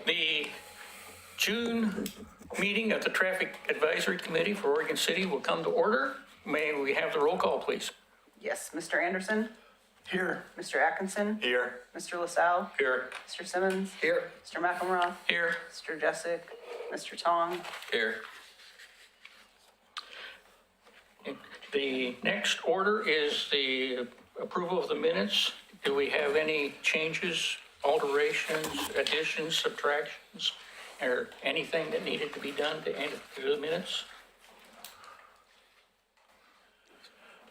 The June meeting of the Traffic Advisory Committee for Oregon City will come to order. May we have the roll call, please? Yes, Mr. Anderson, Here. Mr. Atkinson, Here. Mr. LaSalle, Here. Mr. Simmons, Here. Mr. McElrath, Here. Mr. Jessic, Mr. Tong. Here. The next order is the approval of the minutes. Do we have any changes, alterations, additions, subtractions, or anything that needed to be done to add to the minutes?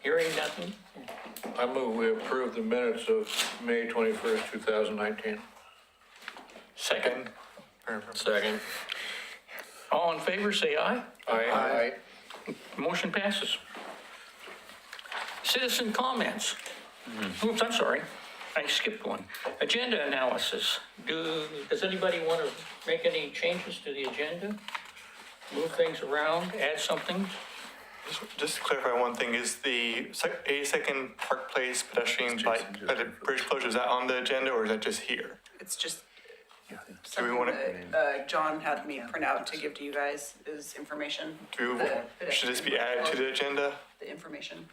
Hearing nothing. I move we approve the minutes of May 21st, 2019. Second. Second. All in favor, say aye. Aye. Motion passes. Citizen comments. Oops, I'm sorry. I skipped one. Agenda analysis. Does anybody want to make any changes to the agenda? Move things around, add something? Just to clarify one thing, is the 82nd Park Place pedestrian bike, the bridge closure, is that on the agenda or is that just here? It's just Do we something want that John had me print out to give to you guys as information. should this be added to the agenda? The information.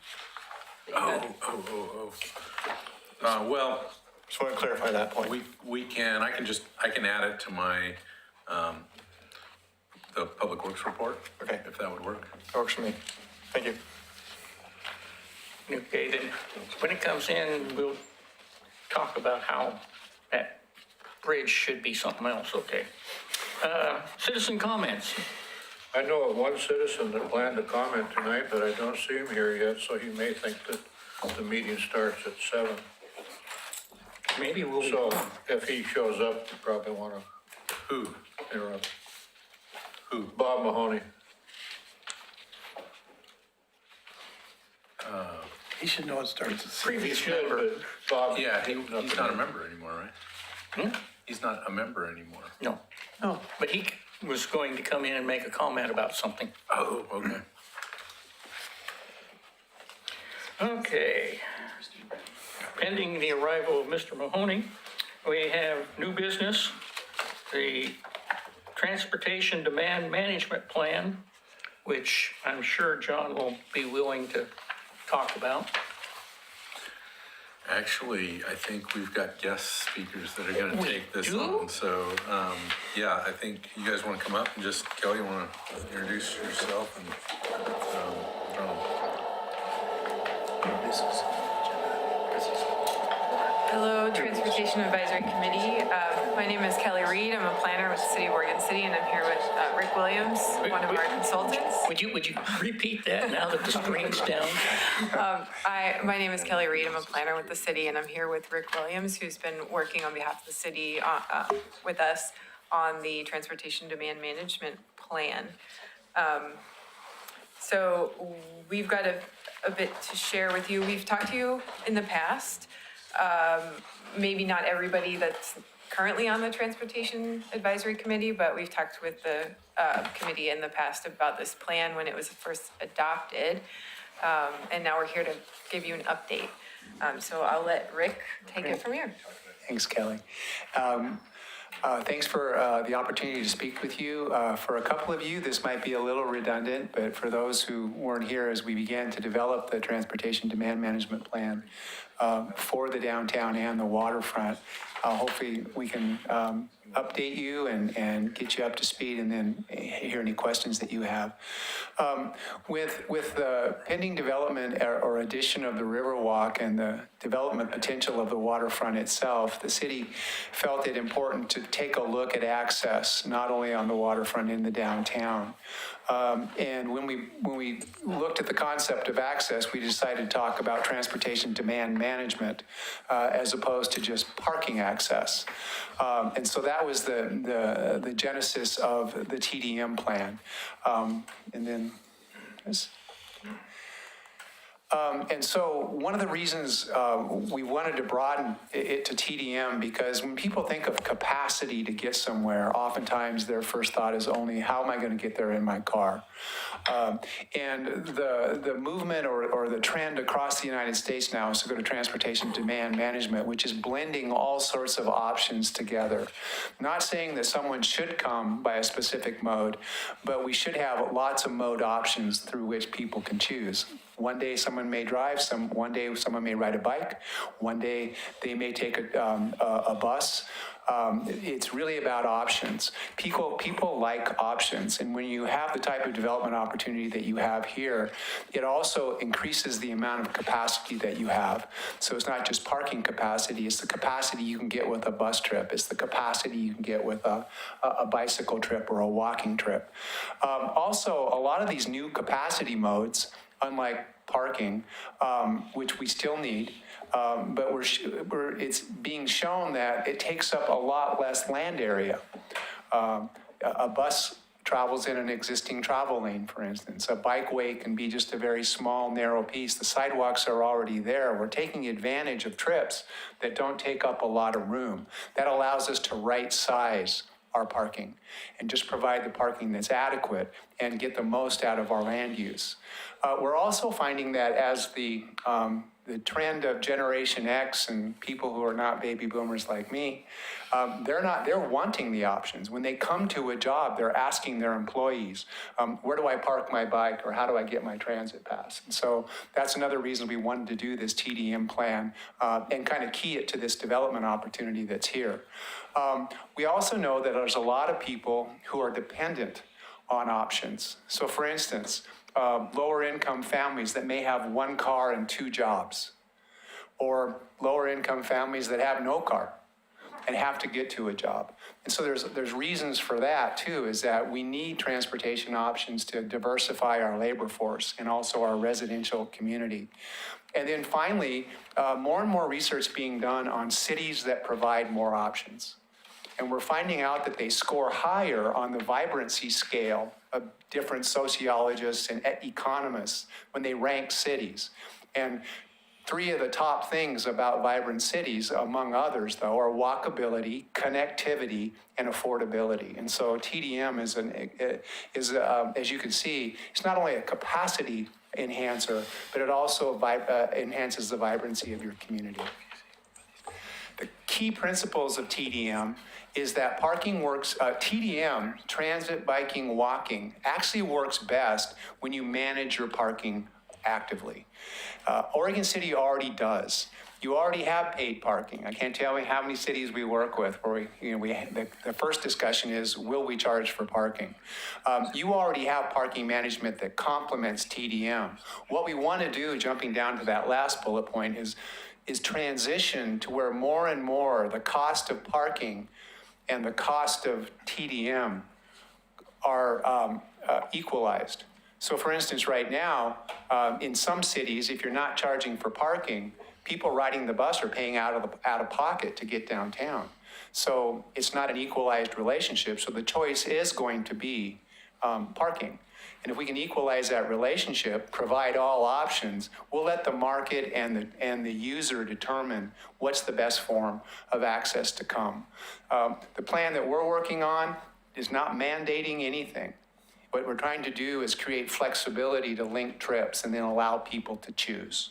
that you had. Well, Just want to clarify that point. we can, I can add it to my, the Public Works report. Okay. If that would work. That works for me. Thank you. Okay, then, when it comes in, we'll talk about how that bridge should be something else, okay? Citizen comments. I know of one citizen that planned to comment tonight, but I don't see him here yet, so he may think that the meeting starts at 7. Maybe we'll. So if he shows up, you probably want to Who? interrupt. Who? Bob Mahoney. He should know it starts at Previous Should, member. but Bob. Yeah, he's not a member anymore, right? He's not a member anymore. No. No. But he was going to come in and make a comment about something. Oh, okay. Okay. Pending the arrival of Mr. Mahoney, we have new business, the Transportation Demand Management Plan, which I'm sure John will be willing to talk about. Actually, I think we've got guest speakers that are gonna We take this do? on. So, yeah, I think you guys wanna come up and just, Kelly, you wanna introduce yourself and, Hello, Transportation Advisory Committee. My name is Kelly Reed. I'm a planner with the City of Oregon City, and I'm here with Rick Williams, one of our consultants. Would you repeat that now that the screen's down? My name is Kelly Reed. I'm a planner with the city, and I'm here with Rick Williams, who's been working on behalf of the city with us on the Transportation Demand Management Plan. So we've got a bit to share with you. We've talked to you in the past. Maybe not everybody that's currently on the Transportation Advisory Committee, but we've talked with the committee in the past about this plan when it was first adopted. And now we're here to give you an update. So I'll let Rick take it from here. Thanks, Kelly. Thanks for the opportunity to speak with you. For a couple of you, this might be a little redundant, but for those who weren't here as we began to develop the Transportation Demand Management Plan for the downtown and the waterfront, hopefully we can update you and get you up to speed and then hear any questions that you have. With the pending development or addition of the Riverwalk and the development potential of the waterfront itself, the city felt it important to take a look at access, not only on the waterfront in the downtown. And when we looked at the concept of access, we decided to talk about transportation demand management as opposed to just parking access. And so that was the genesis of the TDM plan. And then this. And so one of the reasons we wanted to broaden it to TDM, because when people think of capacity, capacity to get somewhere, oftentimes their first thought is only, how am I going to get there in my car? And the movement or the trend across the United States now is to go to transportation demand management, which is blending all sorts of options together. Not saying that someone should come by a specific mode, but we should have lots of mode options through which people can choose. One day someone may drive, one day someone may ride a bike, one day they may take a bus. It's really about options. People like options, and when you have the type of development opportunity that you have here, it also increases the amount of capacity that you have. So it's not just parking capacity, it's the capacity you can get with a bus trip, it's the capacity you can get with a bicycle trip or a walking trip. Also, a lot of these new capacity modes, unlike parking, which we still need, but it's being shown that it takes up a lot less land area. A bus travels in an existing travel lane, for instance. A bikeway can be just a very small, narrow piece. The sidewalks are already there. We're taking advantage of trips that don't take up a lot of room. That allows us to right size our parking and just provide the parking that's adequate and get the most out of our land use. We're also finding that as the trend of Generation X and people who are not baby boomers like me, they're wanting the options. When they come to a job, they're asking their employees, where do I park my bike or how do I get my transit pass? And so that's another reason we wanted to do this TDM plan and kind of key it to this development opportunity that's here. We also know that there's a lot of people who are dependent on options. So for instance, lower income families that may have one car and two jobs, or lower income families that have no car and have to get to a job. And so there's reasons for that too, is that we need transportation options to diversify our labor force and also our residential community. And then finally, more and more research being done on cities that provide more options. And we're finding out that they score higher on the vibrancy scale of different sociologists and economists when they rank cities. And three of the top things about vibrant cities, among others, though, are walkability, connectivity, and affordability. And so TDM is as you can see, it's not only a capacity enhancer, but it also enhances the vibrancy of your community. The key principles of TDM is that parking works, TDM, transit, biking, walking, actually works best when you manage your parking actively. Oregon City already does. You already have paid parking. I can't tell you how many cities we work with where the first discussion is, will we charge for parking? You already have parking management that complements TDM. What we want to do, jumping down to that last bullet point, is transition to where more and more the cost of parking and the cost of TDM are equalized. So for instance, right now, in some cities, if you're not charging for parking, people riding the bus are paying out of pocket to get downtown. So it's not an equalized relationship. So the choice is going to be parking. And if we can equalize that relationship, provide all options, we'll let the market and the user determine what's the best form of access to come. The plan that we're working on is not mandating anything. What we're trying to do is create flexibility to link trips and then allow people to choose.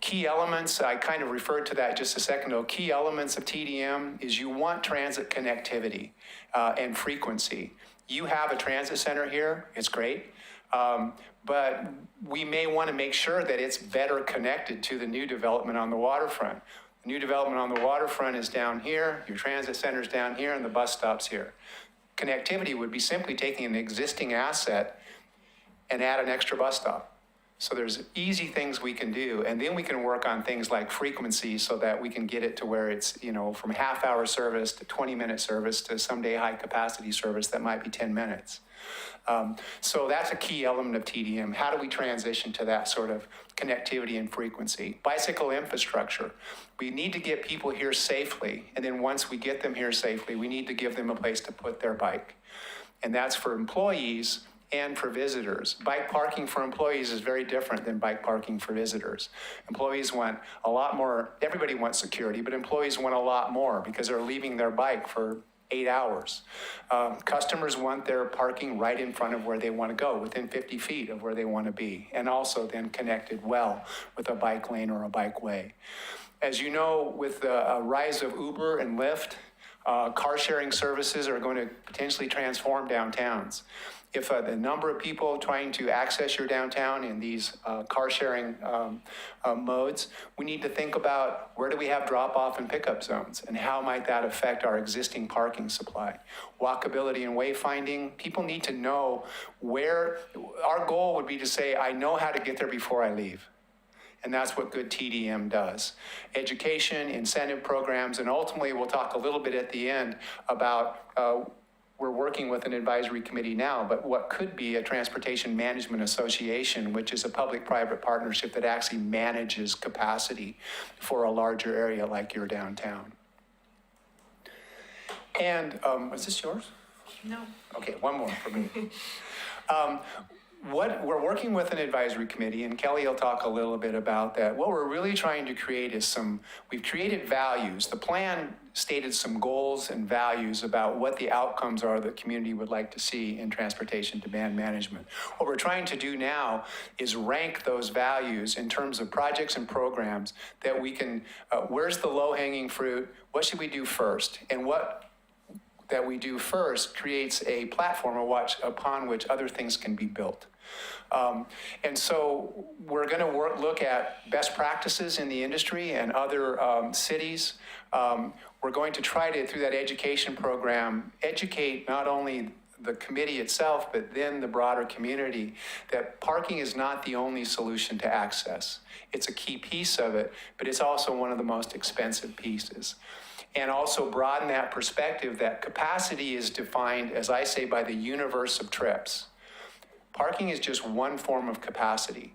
Key elements, I kind of referred to that just a second ago. Key elements of TDM is you want transit connectivity and frequency. You have a transit center here, it's great, but we may want to make sure that it's better connected to the new development on the waterfront. The new development on the waterfront is down here, your transit center's down here, and the bus stop's here. Connectivity would be simply taking an existing asset and add an extra bus stop. So there's easy things we can do, and then we can work on things like frequency so that we can get it to where it's, from half-hour service to 20-minute service to someday high-capacity service that might be 10 minutes. So that's a key element of TDM. How do we transition to that sort of connectivity and frequency? Bicycle infrastructure. We need to get people here safely, and then once we get them here safely, we need to give them a place to put their bike. And that's for employees and for visitors. Bike parking for employees is very different than bike parking for visitors. Employees want a lot more, everybody wants security, but employees want a lot more because they're leaving their bike for 8 hours. Customers want their parking right in front of where they want to go, within 50 feet of where they want to be, and also then connected well with a bike lane or a bike way. As you know, with the rise of Uber and Lyft, car sharing services are going to potentially transform downtowns. If the number of people trying to access your downtown in these car sharing modes, we need to think about where do we have drop off and pickup zones and how might that affect our existing parking supply. Walkability and wayfinding, people need to know where, our goal would be to say, I know how to get there before I leave. And that's what good TDM does. Education, incentive programs, and ultimately we'll talk a little bit at the end about we're working with an advisory committee now, but what could be a transportation management association, which is a public-private partnership that actually manages capacity for a larger area like your downtown. And is this yours? No. Okay, one more for me. What we're working with an advisory committee, and Kelly will talk a little bit about that. What we're really trying to create is we've created values. The plan stated some goals and values about what the outcomes are the community would like to see in transportation demand management. What we're trying to do now is rank those values in terms of projects and programs that we can, where's the low-hanging fruit? What should we do first? And what that we do first creates a platform upon which other things can be built. And so we're going to look at best practices in the industry and other cities. We're going to try to, through that education program, educate not only the committee itself, but then the broader community, that parking is not the only solution to access. It's a key piece of it, but it's also one of the most expensive pieces. And also broaden that perspective that capacity is defined, as I say, by the universe of trips. Parking is just one form of capacity.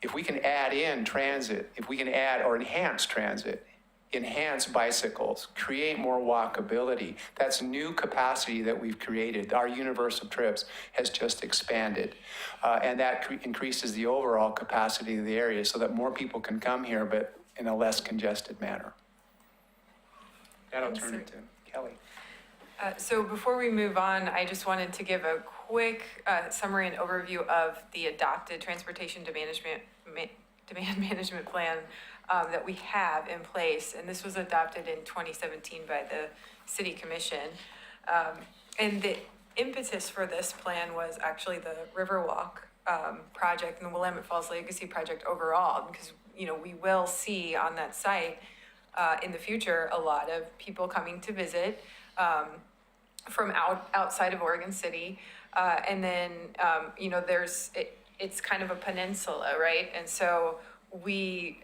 If we can add in transit, if we can add or enhance transit, enhance bicycles, create more walkability, that's new capacity that we've created. Our universe of trips has just expanded. And that increases the overall capacity of the area so that more people can come here, but in a less congested manner. That'll turn it to Kelly. So before we move on, I just wanted to give a quick summary and overview of the adopted transportation demand management plan that we have in place. And this was adopted in 2017 by the City Commission. And the impetus for this plan was actually the Riverwalk project and the Willamette Falls Legacy project overall, because we will see on that site in the future a lot of people coming to visit from outside of Oregon City, and then it's kind of a peninsula, right? And so we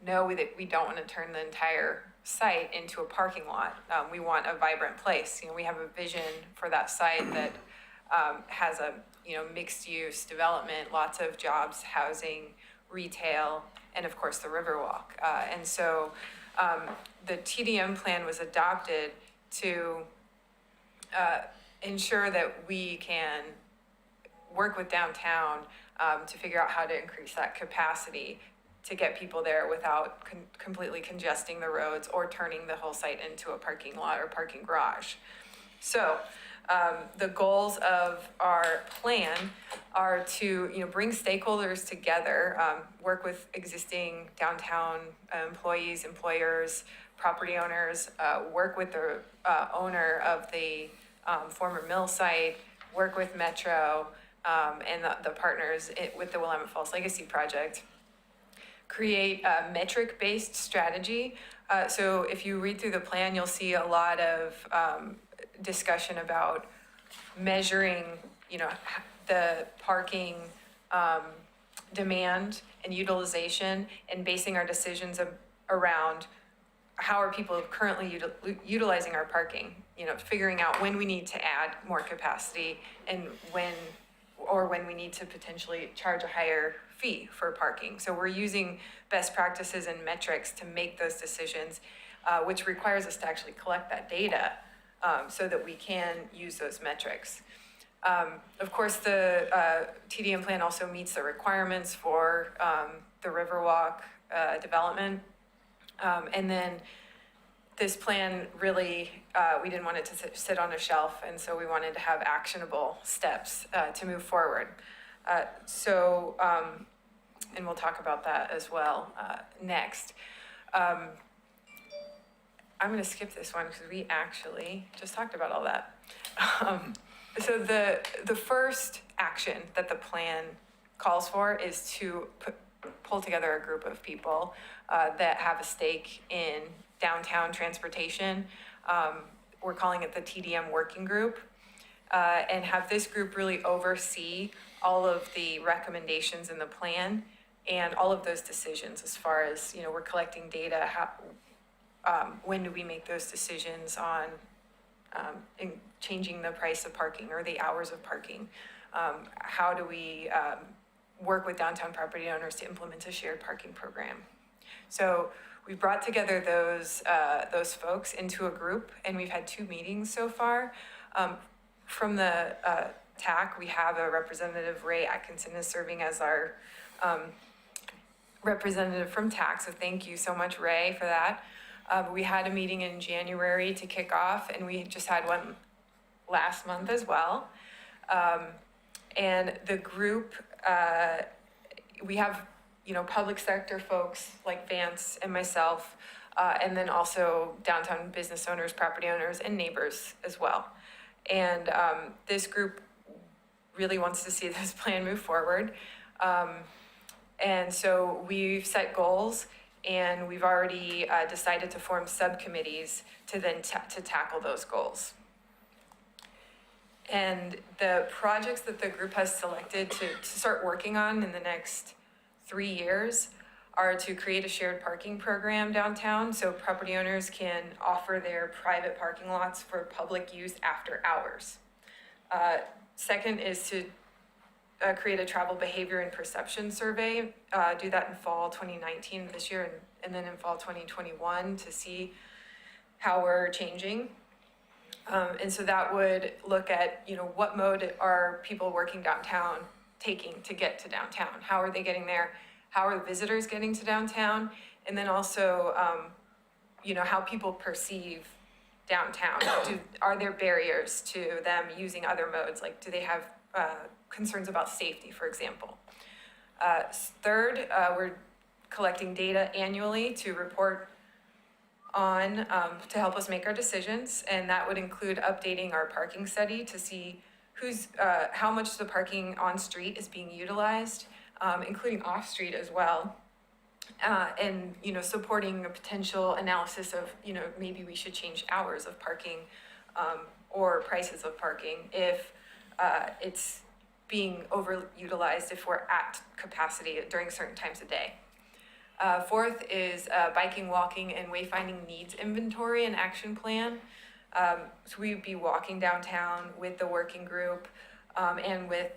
know that we don't want to turn the entire site into a parking lot. We want a vibrant place. We have a vision for that site that has a mixed use development, lots of jobs, housing, retail, and of course the Riverwalk. And so the TDM plan was adopted to ensure that we can work with downtown to figure out how to increase that capacity to get people there without completely congesting the roads or turning the whole site into a parking lot or parking garage. So the goals of our plan are to bring stakeholders together, work with existing downtown employees, employers, property owners, work with the owner of the former mill site, work with Metro and the partners with the Willamette Falls Legacy Project. Create a metric-based strategy. So if you read through the plan, you'll see a lot of discussion about measuring, the parking demand and utilization, and basing our decisions around how are people currently utilizing our parking. Figuring out when we need to add more capacity and when we need to potentially charge a higher fee for parking. So we're using best practices and metrics to make those decisions, which requires us to actually collect that data so that we can use those metrics. Of course, the TDM plan also meets the requirements for the Riverwalk development. And then this plan really, we didn't want it to sit on a shelf, and so we wanted to have actionable steps to move forward. And we'll talk about that as well next. I'm going to skip this one because we actually just talked about all that. So the first action that the plan calls for is to pull together a group of people that have a stake in downtown transportation. We're calling it the TDM Working Group, and have this group really oversee all of the recommendations in the plan and all of those decisions as far as, we're collecting data, when do we make those decisions on in changing the price of parking or the hours of parking? How do we work with downtown property owners to implement a shared parking program? So we brought together those folks into a group, and we've had 2 meetings so far. From the TAC, we have a representative, Ray Atkinson, is serving as our representative from TAC, so thank you so much, Ray, for that. We had a meeting in January to kick off, and we just had one last month as well. And the group, we have, public sector folks like Vance and myself, and then also downtown business owners, property owners, and neighbors as well. And this group really wants to see this plan move forward. And so we've set goals, and we've already decided to form subcommittees to then to tackle those goals. And the projects that the group has selected to start working on in the next 3 years are to create a shared parking program downtown, so property owners can offer their private parking lots for public use after hours. Second is to create a travel behavior and perception survey, do that in fall 2019 this year, and then in fall 2021 to see how we're changing. And so that would look at, what mode are people working downtown taking to get to downtown? How are they getting there? How are the visitors getting to downtown? And then also, how people perceive downtown. Are there barriers to them using other modes? Like, do they have concerns about safety, for example? Third, we're collecting data annually to report on to help us make our decisions, and that would include updating our parking study to see how much the parking on street is being utilized, including off street as well, and supporting a potential analysis of maybe we should change hours of parking or prices of parking if it's being overutilized, if we're at capacity during certain times of day. Fourth is biking, walking, and wayfinding needs inventory and action plan. So we'd be walking downtown with the working group and with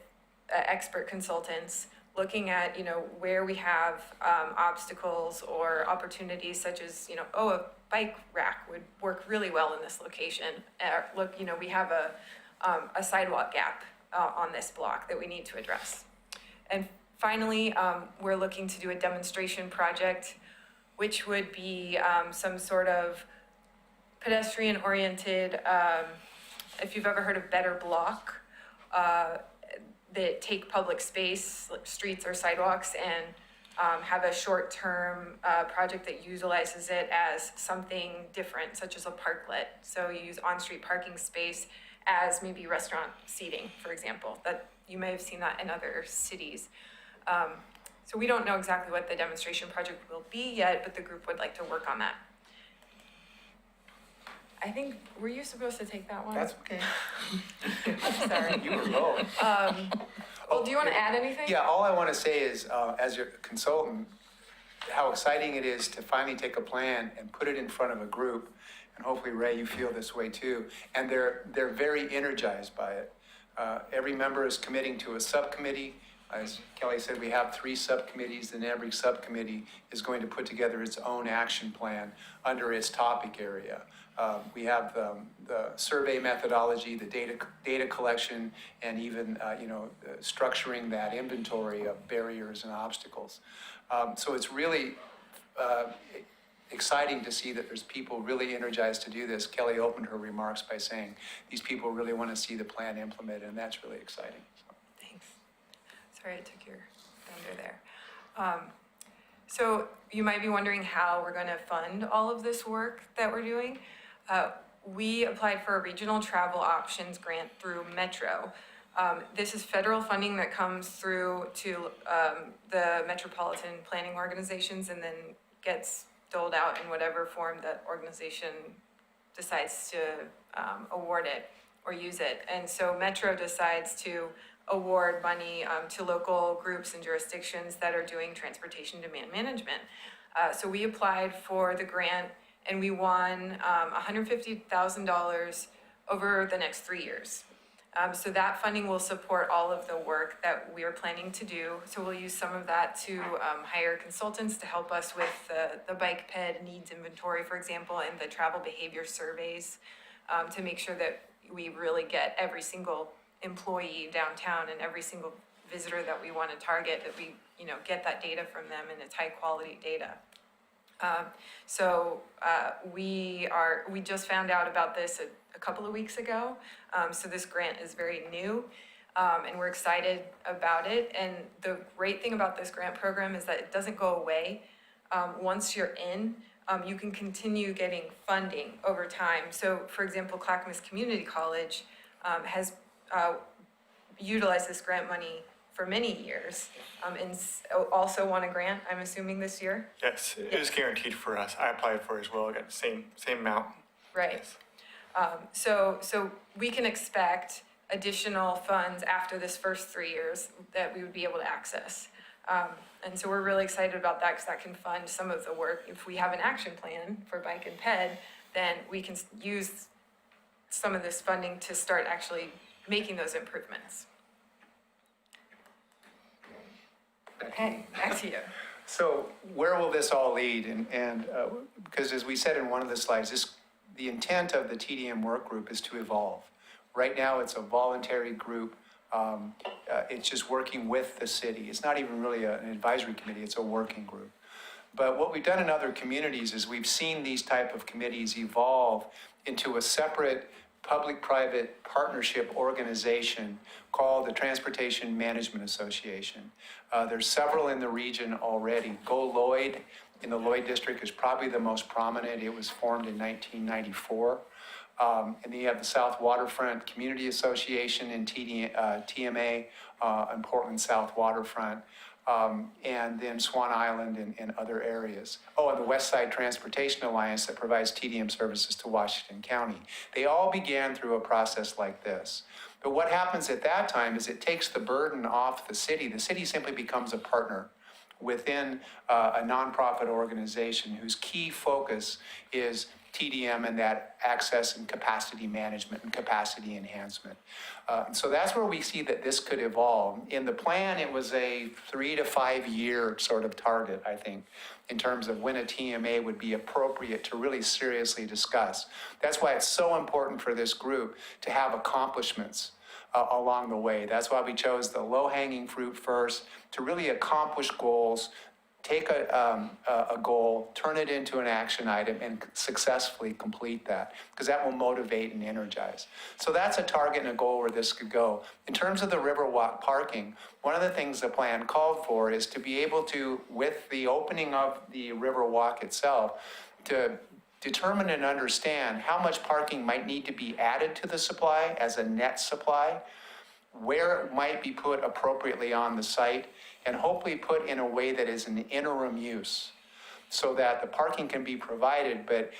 expert consultants, looking at where we have obstacles or opportunities, such as a bike rack would work really well in this location. We have a sidewalk gap on this block that we need to address. And finally, we're looking to do a demonstration project, which would be some sort of pedestrian-oriented, if you've ever heard of Better Block, that take public space, like streets or sidewalks, and have a short-term project that utilizes it as something different, such as a parklet. So you use on-street parking space as maybe restaurant seating, for example. That you may have seen that in other cities. So we don't know exactly what the demonstration project will be yet, but the group would like to work on that. I think, were you supposed to take that one? That's okay. I'm sorry. You were low. Well, do you want to add anything? Yeah, all I want to say is, as your consultant, how exciting it is to finally take a plan and put it in front of a group. And hopefully, Ray, you feel this way too. And they're very energized by it. Every member is committing to a subcommittee. As Kelly said, we have 3 subcommittees, and every subcommittee is going to put together its own action plan under its topic area. We have the survey methodology, the data collection, and even, structuring that inventory of barriers and obstacles. So it's really exciting to see that there's people really energized to do this. Kelly opened her remarks by saying these people really want to see the plan implemented, and that's really exciting. Thanks. Sorry I took your thunder there. So you might be wondering how we're going to fund all of this work that we're doing. We applied for a regional travel options grant through Metro. This is federal funding that comes through to the metropolitan planning organizations and then gets doled out in whatever form that organization decides to award it or use it. And so Metro decides to award money to local groups and jurisdictions that are doing transportation demand management. So we applied for the grant and we won $150,000 over the next 3 years. So that funding will support all of the work that we are planning to do. So we'll use some of that to hire consultants to help us with the bike ped needs inventory, for example, and the travel behavior surveys to make sure that we really get every single employee downtown and every single visitor that we want to target, that we get that data from them and it's high quality data. We just found out about this a couple of weeks ago. So this grant is very new, and we're excited about it. And the great thing about this grant program is that it doesn't go away. Once you're in, you can continue getting funding over time. So for example, Clackamas Community College has utilized this grant money for many years, and also won a grant, I'm assuming this year? Yes, it is guaranteed for us. I applied for it as well. I got the same amount. Right. So we can expect additional funds after this first 3 years that we would be able to access. And so we're really excited about that because that can fund some of the work. If we have an action plan for bike and ped, then we can use some of this funding to start actually making those improvements. Okay, back to you. So where will this all lead? And because as we said in one of the slides, the intent of the TDM work group is to evolve. Right now, it's a voluntary group. It's just working with the city. It's not even really an advisory committee, it's a working group. But what we've done in other communities is we've seen these type of committees evolve into a separate public-private partnership organization called the Transportation Management Association. There's several in the region already. Go Lloyd in the Lloyd District is probably the most prominent. It was formed in 1994. And then you have the South Waterfront Community Association in TMA and Portland South Waterfront. And then Swan Island and other areas. Oh, and the West Side Transportation Alliance that provides TDM services to Washington County. They all began through a process like this. But what happens at that time is it takes the burden off the city. The city simply becomes a partner within a nonprofit organization whose key focus is TDM and that access and capacity management and capacity enhancement. So that's where we see that this could evolve. In the plan, it was a 3 to 5 year sort of target, I think, in terms of when a TMA would be appropriate to really seriously discuss. That's why it's so important for this group to have accomplishments along the way. That's why we chose the low-hanging fruit first, to really accomplish goals, take a goal, turn it into an action item, and successfully complete that, because that will motivate and energize. So that's a target and a goal where this could go. In terms of the Riverwalk parking, one of the things the plan called for is to be able to, with the opening of the Riverwalk itself, to determine and understand how much parking might need to be added to the supply as a net supply, where it might be put appropriately on the site, and hopefully put in a way that is an interim use so that the parking can be provided, but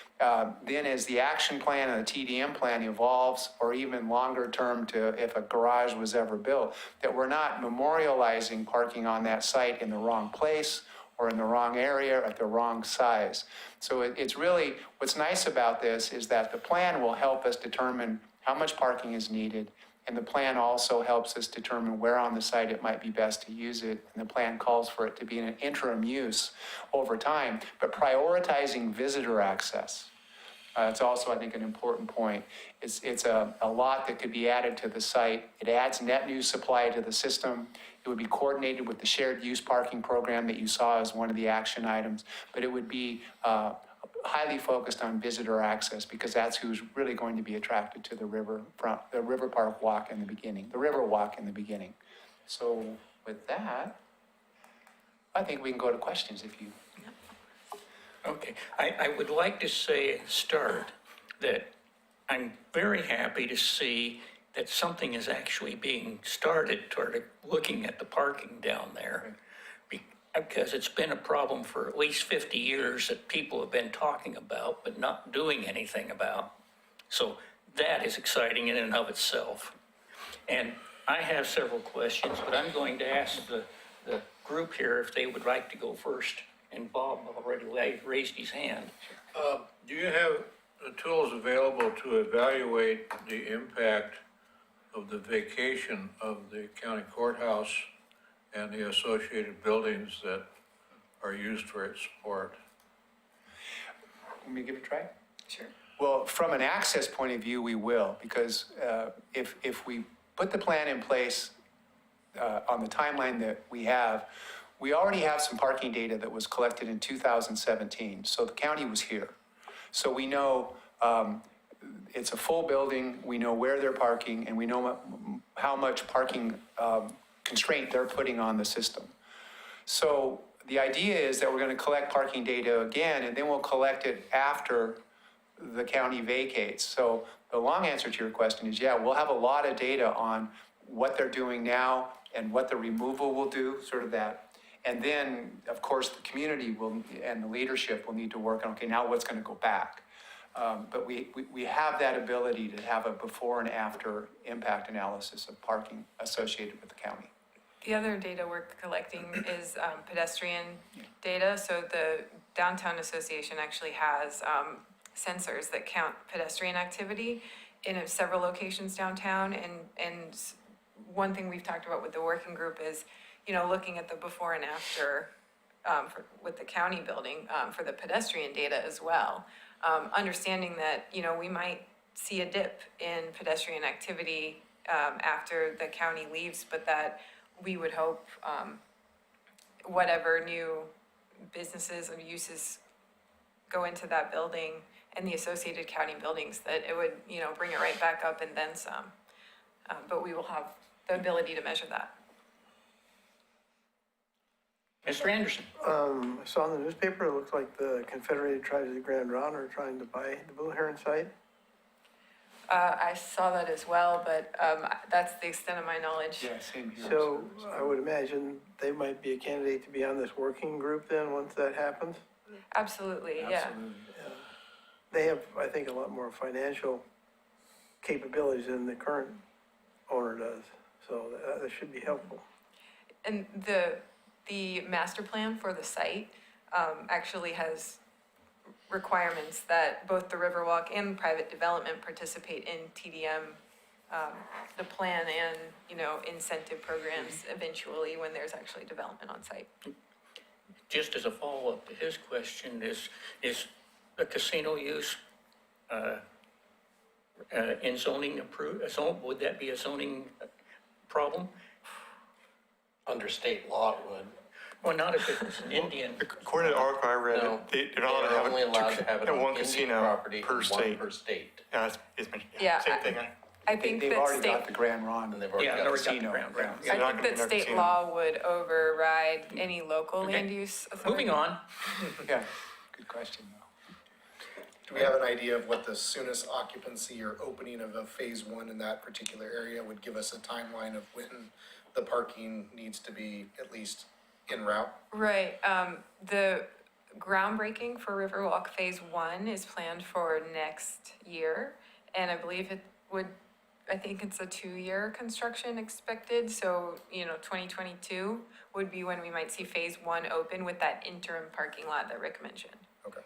then as the action plan and the TDM plan evolves, or even longer term to if a garage was ever built, that we're not memorializing parking on that site in the wrong place or in the wrong area or at the wrong size. So it's really, what's nice about this is that the plan will help us determine how much parking is needed And the plan also helps us determine where on the site it might be best to use it. And the plan calls for it to be in an interim use over time, but prioritizing visitor access. It's also, I think, an important point. It's a lot that could be added to the site. It adds net new supply to the system. It would be coordinated with the shared use parking program that you saw as one of the action items, but it would be highly focused on visitor access because that's who's really going to be attracted to the river park walk in the beginning, the river walk in the beginning. So with that, I think we can go to questions if you. Okay, I would like to say at the start that I'm very happy to see that something is actually being started toward looking at the parking down there. Because it's been a problem for at least 50 years that people have been talking about, but not doing anything about. So that is exciting in and of itself. And I have several questions, but I'm going to ask the group here if they would like to go first. And Bob already raised his hand. Do you have the tools available to evaluate the impact of the vacation of the county courthouse and the associated buildings that are used for its support? Want me to give it a try? Sure. Well, from an access point of view, we will, because if we put the plan in place on the timeline that we have, we already have some parking data that was collected in 2017, so the county was here. So we know it's a full building, we know where they're parking, and we know how much parking constraint they're putting on the system. So the idea is that we're going to collect parking data again, and then we'll collect it after the county vacates. So the long answer to your question is, yeah, we'll have a lot of data on what they're doing now and what the removal will do, sort of that. And then, of course, the community will, and the leadership will need to work on, okay, now what's going to go back? But we have that ability to have a before and after impact analysis of parking associated with the county. The other data we're collecting is pedestrian data. So the Downtown Association actually has sensors that count pedestrian activity in several locations downtown. And one thing we've talked about with the working group is, you know, looking at the before and after with the county building for the pedestrian data as well. Understanding that, you know, we might see a dip in pedestrian activity after the county leaves, but that we would hope whatever new businesses or uses go into that building and the associated county buildings, that it would, you know, bring it right back up and then some. But we will have the ability to measure that. Mr. Anderson? I saw in the newspaper, it looks like the Confederated Tribes of Grand Ronde are trying to buy the Blue Heron site. I saw that as well, but that's the extent of my knowledge. Yeah, same here. So I would imagine they might be a candidate to be on this working group then, once that happens. Absolutely, yeah. They have, I think, a lot more financial capabilities than the current owner does. So that should be helpful. And the master plan for the site actually has requirements that both the Riverwalk and private development participate in TDM, the plan and, you know, incentive programs eventually when there's actually development on site. Just as a follow-up to his question, is the casino use in zoning approved, would that be a zoning problem? Under state law, it would. Well, not if it's an Indian. According to the article I read, No, they're not allowed to They're have only allowed to have it on one Indian casino property per and one state. per state. Yeah, it's mentioned. Yeah, Same thing. I think They've that already state, got the Grand Ronde. And they've already Yeah, got already got the casino, ground. yeah. Yeah, they're not I think gonna be that no state casino. law would override any local Okay. land use authority. Moving on. Yeah, good question though. Do we have an idea of what the soonest occupancy or opening of a phase one in that particular area would give us a timeline of when the parking needs to be at least en route? Right, the groundbreaking for Riverwalk Phase 1 is planned for next year. And I believe I think it's a 2-year construction expected. So, you know, 2022 would be when we might see Phase 1 open with that interim parking lot that Rick mentioned. Okay.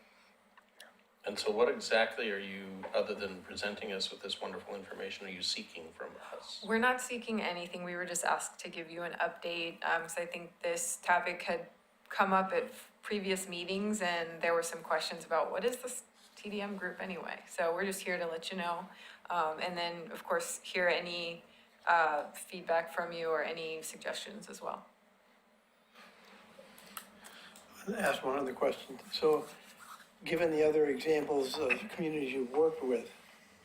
And so what exactly are you, other than presenting us with this wonderful information, are you seeking from us? We're not seeking anything. We were just asked to give you an update. So I think this topic had come up at previous meetings and there were some questions about what is this TDM group anyway? So we're just here to let you know. And then, of course, hear any feedback from you or any suggestions as well. Ask one other question. So, given the other examples of communities you've worked with,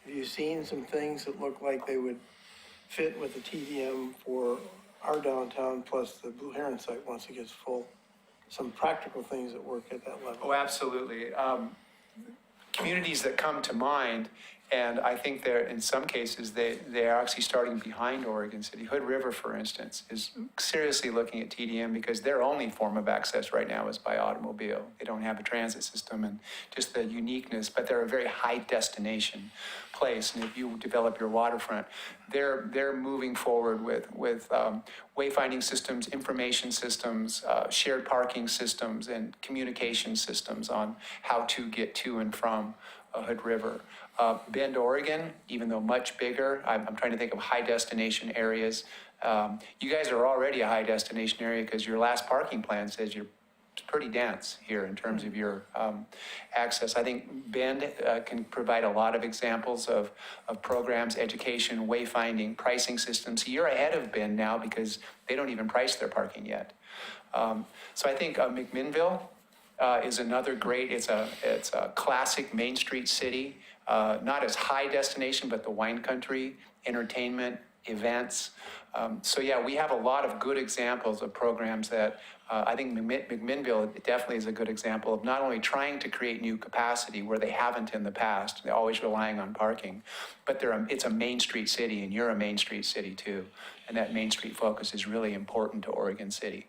have you seen some things that look like they would fit with the TDM for our downtown plus the Blue Heron site once it gets full? Some practical things that work at that level? Oh, absolutely. Communities that come to mind, and I think they're, in some cases, they are actually starting behind Oregon City. Hood River, for instance, is seriously looking at TDM because their only form of access right now is by automobile. They don't have a transit system and just the uniqueness, but they're a very high destination place. And if you develop your waterfront, they're moving forward with wayfinding systems, information systems, shared parking systems, and communication systems on how to get to and from Hood River. Bend, Oregon, even though much bigger, I'm trying to think of high destination areas. You guys are already a high destination area because your last parking plan says you're pretty dense here in terms of your access. I think Bend can provide a lot of examples of programs, education, wayfinding, pricing systems. You're ahead of Bend now because they don't even price their parking yet. So I think McMinnville is another great, it's a classic Main Street city, not as high destination, but the wine country, entertainment, events. So yeah, we have a lot of good examples of programs that I think McMinnville definitely is a good example of not only trying to create new capacity where they haven't in the past, they're always relying on parking, but it's a Main Street city and you're a Main Street city too. And that Main Street focus is really important to Oregon City.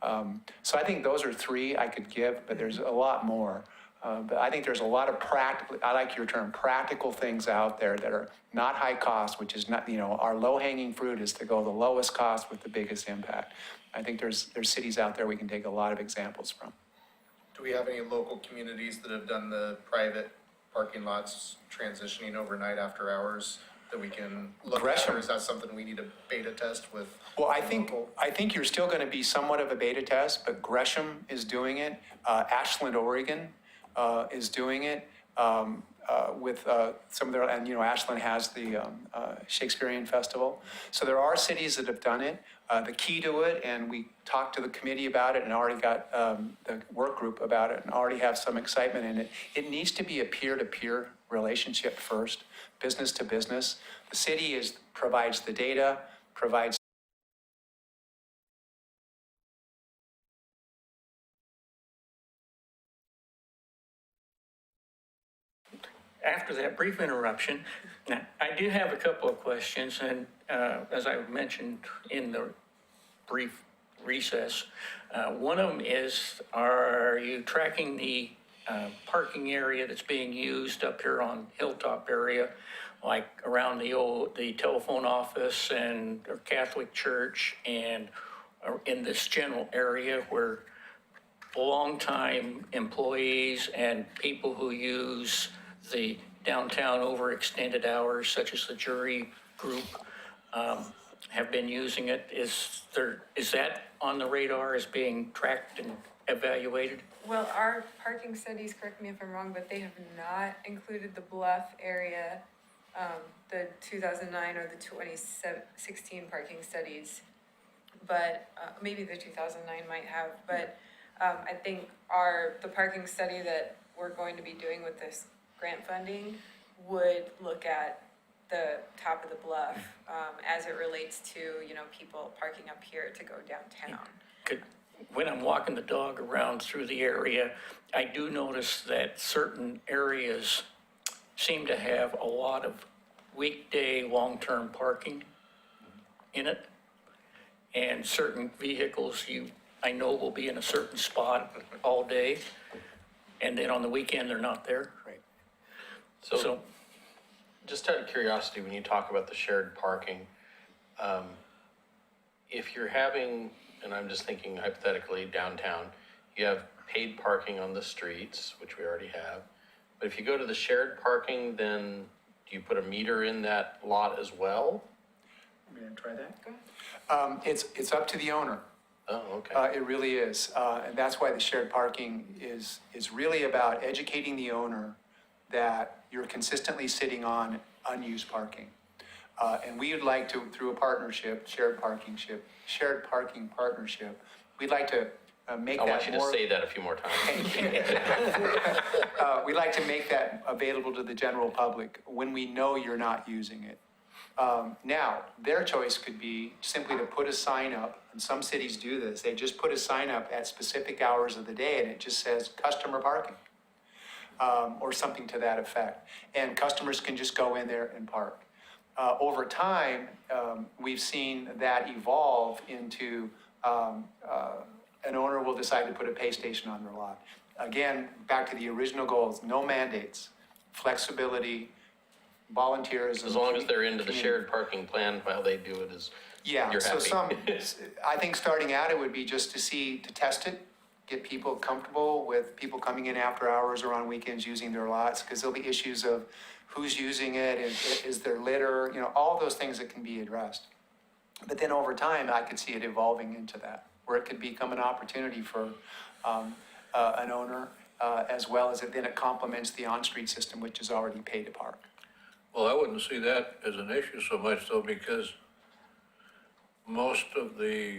So I think those are three I could give, but there's a lot more. But I think there's a lot of practical, I like your term, practical things out there that are not high cost, which is not, our low-hanging fruit is to go the lowest cost with the biggest impact. I think there's cities out there we can take a lot of examples from. Do we have any local communities that have done the private parking lots transitioning overnight after hours that we can look Gresham. at, or is that something we need to beta test with? Well, I think you're still going to be somewhat of a beta test, but Gresham is doing it. Ashland, Oregon is doing it with some of their, and Ashland has the Shakespearean Festival. So there are cities that have done it. The key to it, and we talked to the committee about it and already got the work group about it and already have some excitement in it. It needs to be a peer-to-peer relationship first, business to business. The city provides the data, provides After that brief interruption, now, I do have a couple of questions, and as I mentioned in the brief recess, one of them is, are you tracking the parking area that's being used up here on Hilltop area, like around the telephone office and or Catholic church and in this general area where longtime employees and people who use the downtown over extended hours, such as the jury group, have been using it? Is that on the radar as being tracked and evaluated? Well, our parking studies, correct me if I'm wrong, but they have not included the Bluff area, the 2009 or the 2016 parking studies. But maybe the 2009 might have, but I think the parking study that we're going to be doing with this grant funding would look at the top of the bluff as it relates to, people parking up here to go downtown. When I'm walking the dog around through the area, I do notice that certain areas seem to have a lot of weekday long-term parking in it. And certain vehicles I know will be in a certain spot all day. And then on the weekend, they're not there. Right. So Just out of curiosity, when you talk about the shared parking, if you're having, and I'm just thinking hypothetically downtown, you have paid parking on the streets, which we already have. But if you go to the shared parking, then do you put a meter in that lot as well? May I try that? It's up to the owner. Oh, okay. It really is. And that's why the shared parking is really about educating the owner that you're consistently sitting on unused parking. And we would like to, through a partnership, shared parking partnership, we'd like to make I that want you to more. say that a few more times. We'd like to make that available to the general public when we know you're not using it. Now, their choice could be simply to put a sign up, and some cities do this. They just put a sign up at specific hours of the day, and it just says customer parking, or something to that effect. And customers can just go in there and park. Over time, we've seen that evolve into an owner will decide to put a pay station on their lot. Again, back to the original goals, no mandates, flexibility, volunteerism. As long as they're into the community. shared parking plan, while they do it is, Yeah, you're so happy. I think starting out, it would be just to test it, get people comfortable with people coming in after hours or on weekends using their lots, because there'll be issues of who's using it, is there litter, all those things that can be addressed. But then over time, I could see it evolving into that, where it could become an opportunity for an owner, as well as then it complements the on-street system, which is already pay to park. Well, I wouldn't see that as an issue so much though, because most of the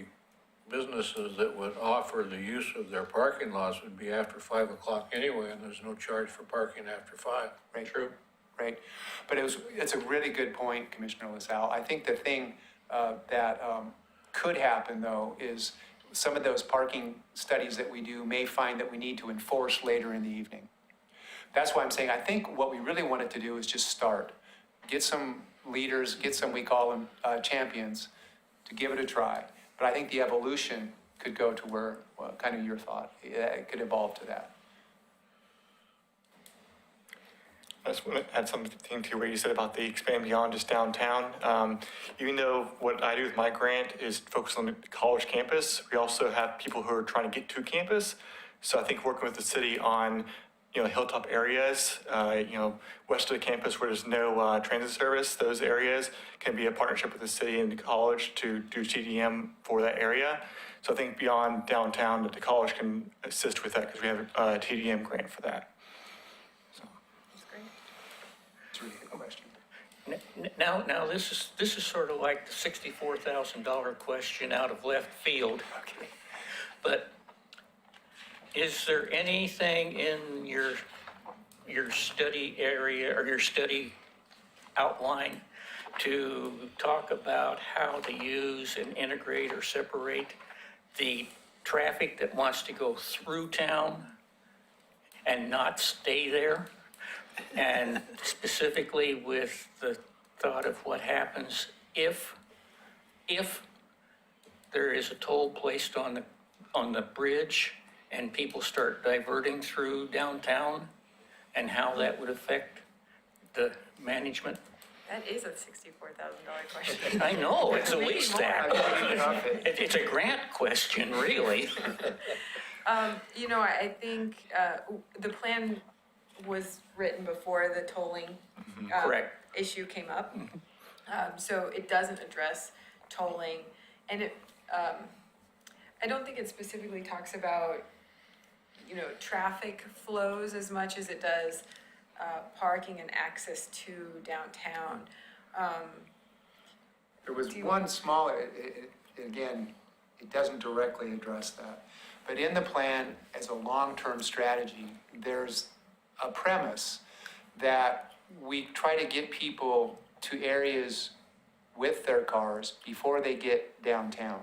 businesses that would offer the use of their parking lots would be after 5 o'clock anyway, and there's no charge for parking after 5. Right. True. Right. But it's a really good point, Commissioner LaSalle. I think the thing that could happen though is some of those parking studies that we do may find that we need to enforce later in the evening. That's why I'm saying, I think what we really wanted to do is just start. Get some leaders, get some, we call them champions, to give it a try. But I think the evolution could go to where, well, kind of your thought, it could evolve to that. I just want to add something to what you said about the expand beyond just downtown. Even though what I do with my grant is focus on the college campus, we also have people who are trying to get to campus. So I think working with the city on, hilltop areas, west of the campus where there's no transit service, those areas can be a partnership with the city and the college to do TDM for that area. So I think beyond downtown that the college can assist with that because we have a TDM grant for that. That's great. It's a really good question. Now, this is sort of like the $64,000 question out of left field. Okay. But is there anything in your study area or your study outline to talk about how to use and integrate or separate the traffic that wants to go through town and not stay there? And specifically with the thought of what happens if there is a toll placed on the bridge and people start diverting through downtown, and how that would affect the management? That is a $64,000 question. I know, it's a Maybe lease more. that. It's a grant question, really. I think the plan was written before the tolling Correct. issue came up. So it doesn't address tolling, and I don't think it specifically talks about, traffic flows as much as it does parking and access to downtown. There was Do you one want- small, again, it doesn't directly address that. But in the plan, as a long-term strategy, there's a premise that we try to get people to areas with their cars before they get downtown.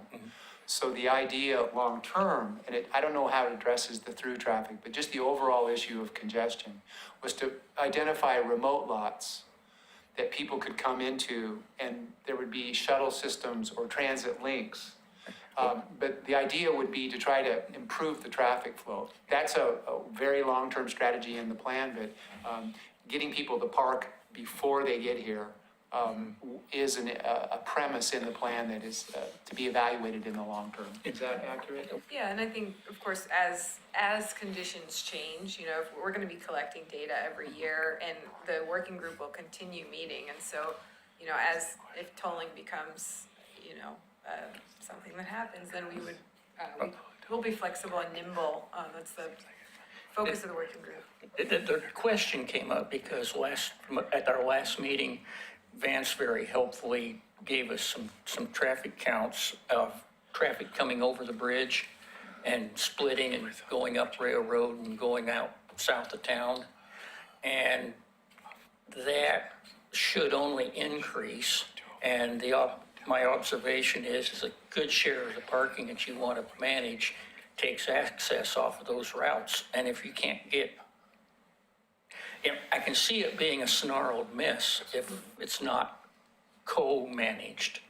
So the idea long-term, and I don't know how it addresses the through traffic, but just the overall issue of congestion, was to identify remote lots that people could come into, and there would be shuttle systems or transit links. But the idea would be to try to improve the traffic flow. That's a very long-term strategy in the plan, but getting people to park before they get here is a premise in the plan that is to be evaluated in the long term. Is that accurate? Yeah, and I think, of course, as conditions change, you know, if we're gonna be collecting data every year, and the working group will continue meeting, and so, you know, if tolling becomes, you know, something that happens, then we'll be flexible and nimble, that's the focus of the working group. The question came up because at our last meeting, Vance very helpfully gave us some traffic counts of traffic coming over the bridge and splitting and going up Railroad and going out south of town. And that should only increase. And my observation is a good share of the parking that you want to manage takes access off of those routes. And if you can't get, I can see it being a snarled mess if it's not co-managed.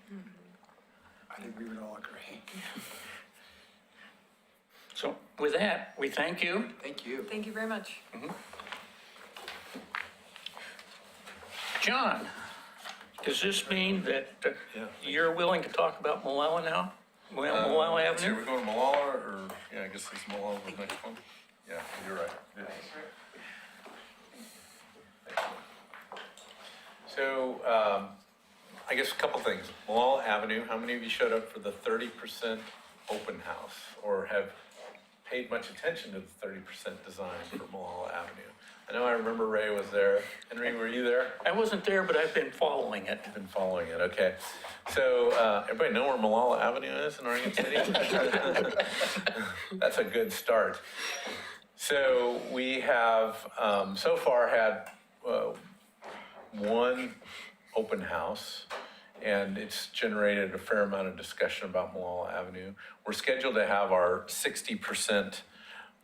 I think we would all agree. So with that, we thank you. Thank you. Thank you very much. John, does this mean that you're willing to talk about Malala now? Malala So Avenue? we're going to Malala, or, yeah, I guess it's Malala the next one? Yeah, you're right. It is. So, I guess a couple things. Malala Avenue, how many of you showed up for the 30% open house or have paid much attention to the 30% design for Malala Avenue? I know I remember Ray was there. Henry, were you there? I wasn't there, but I've been following it. Been following it, okay. So, everybody know where Malala Avenue is in Oregon City? That's a good start. So we have, so far had, one open house, and it's generated a fair amount of discussion about Malala Avenue. We're scheduled to have our 60%,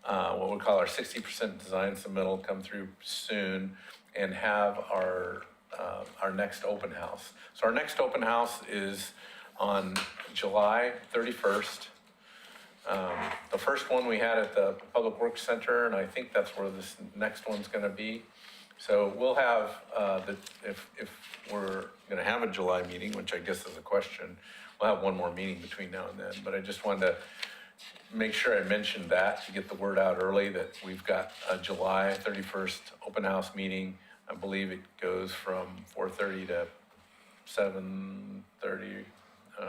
what we call our 60% design submittal come through soon, and have our next open house. So our next open house is on July 31st. The first one we had at the Public Works Center, and I think that's where this next one's gonna be. So we'll have, if we're gonna have a July meeting, which I guess is a question, we'll have one more meeting between now and then, but I just wanted to make sure I mentioned that to get the word out early that we've got a July 31st open house meeting. I believe it goes from 4:30 to 7:30,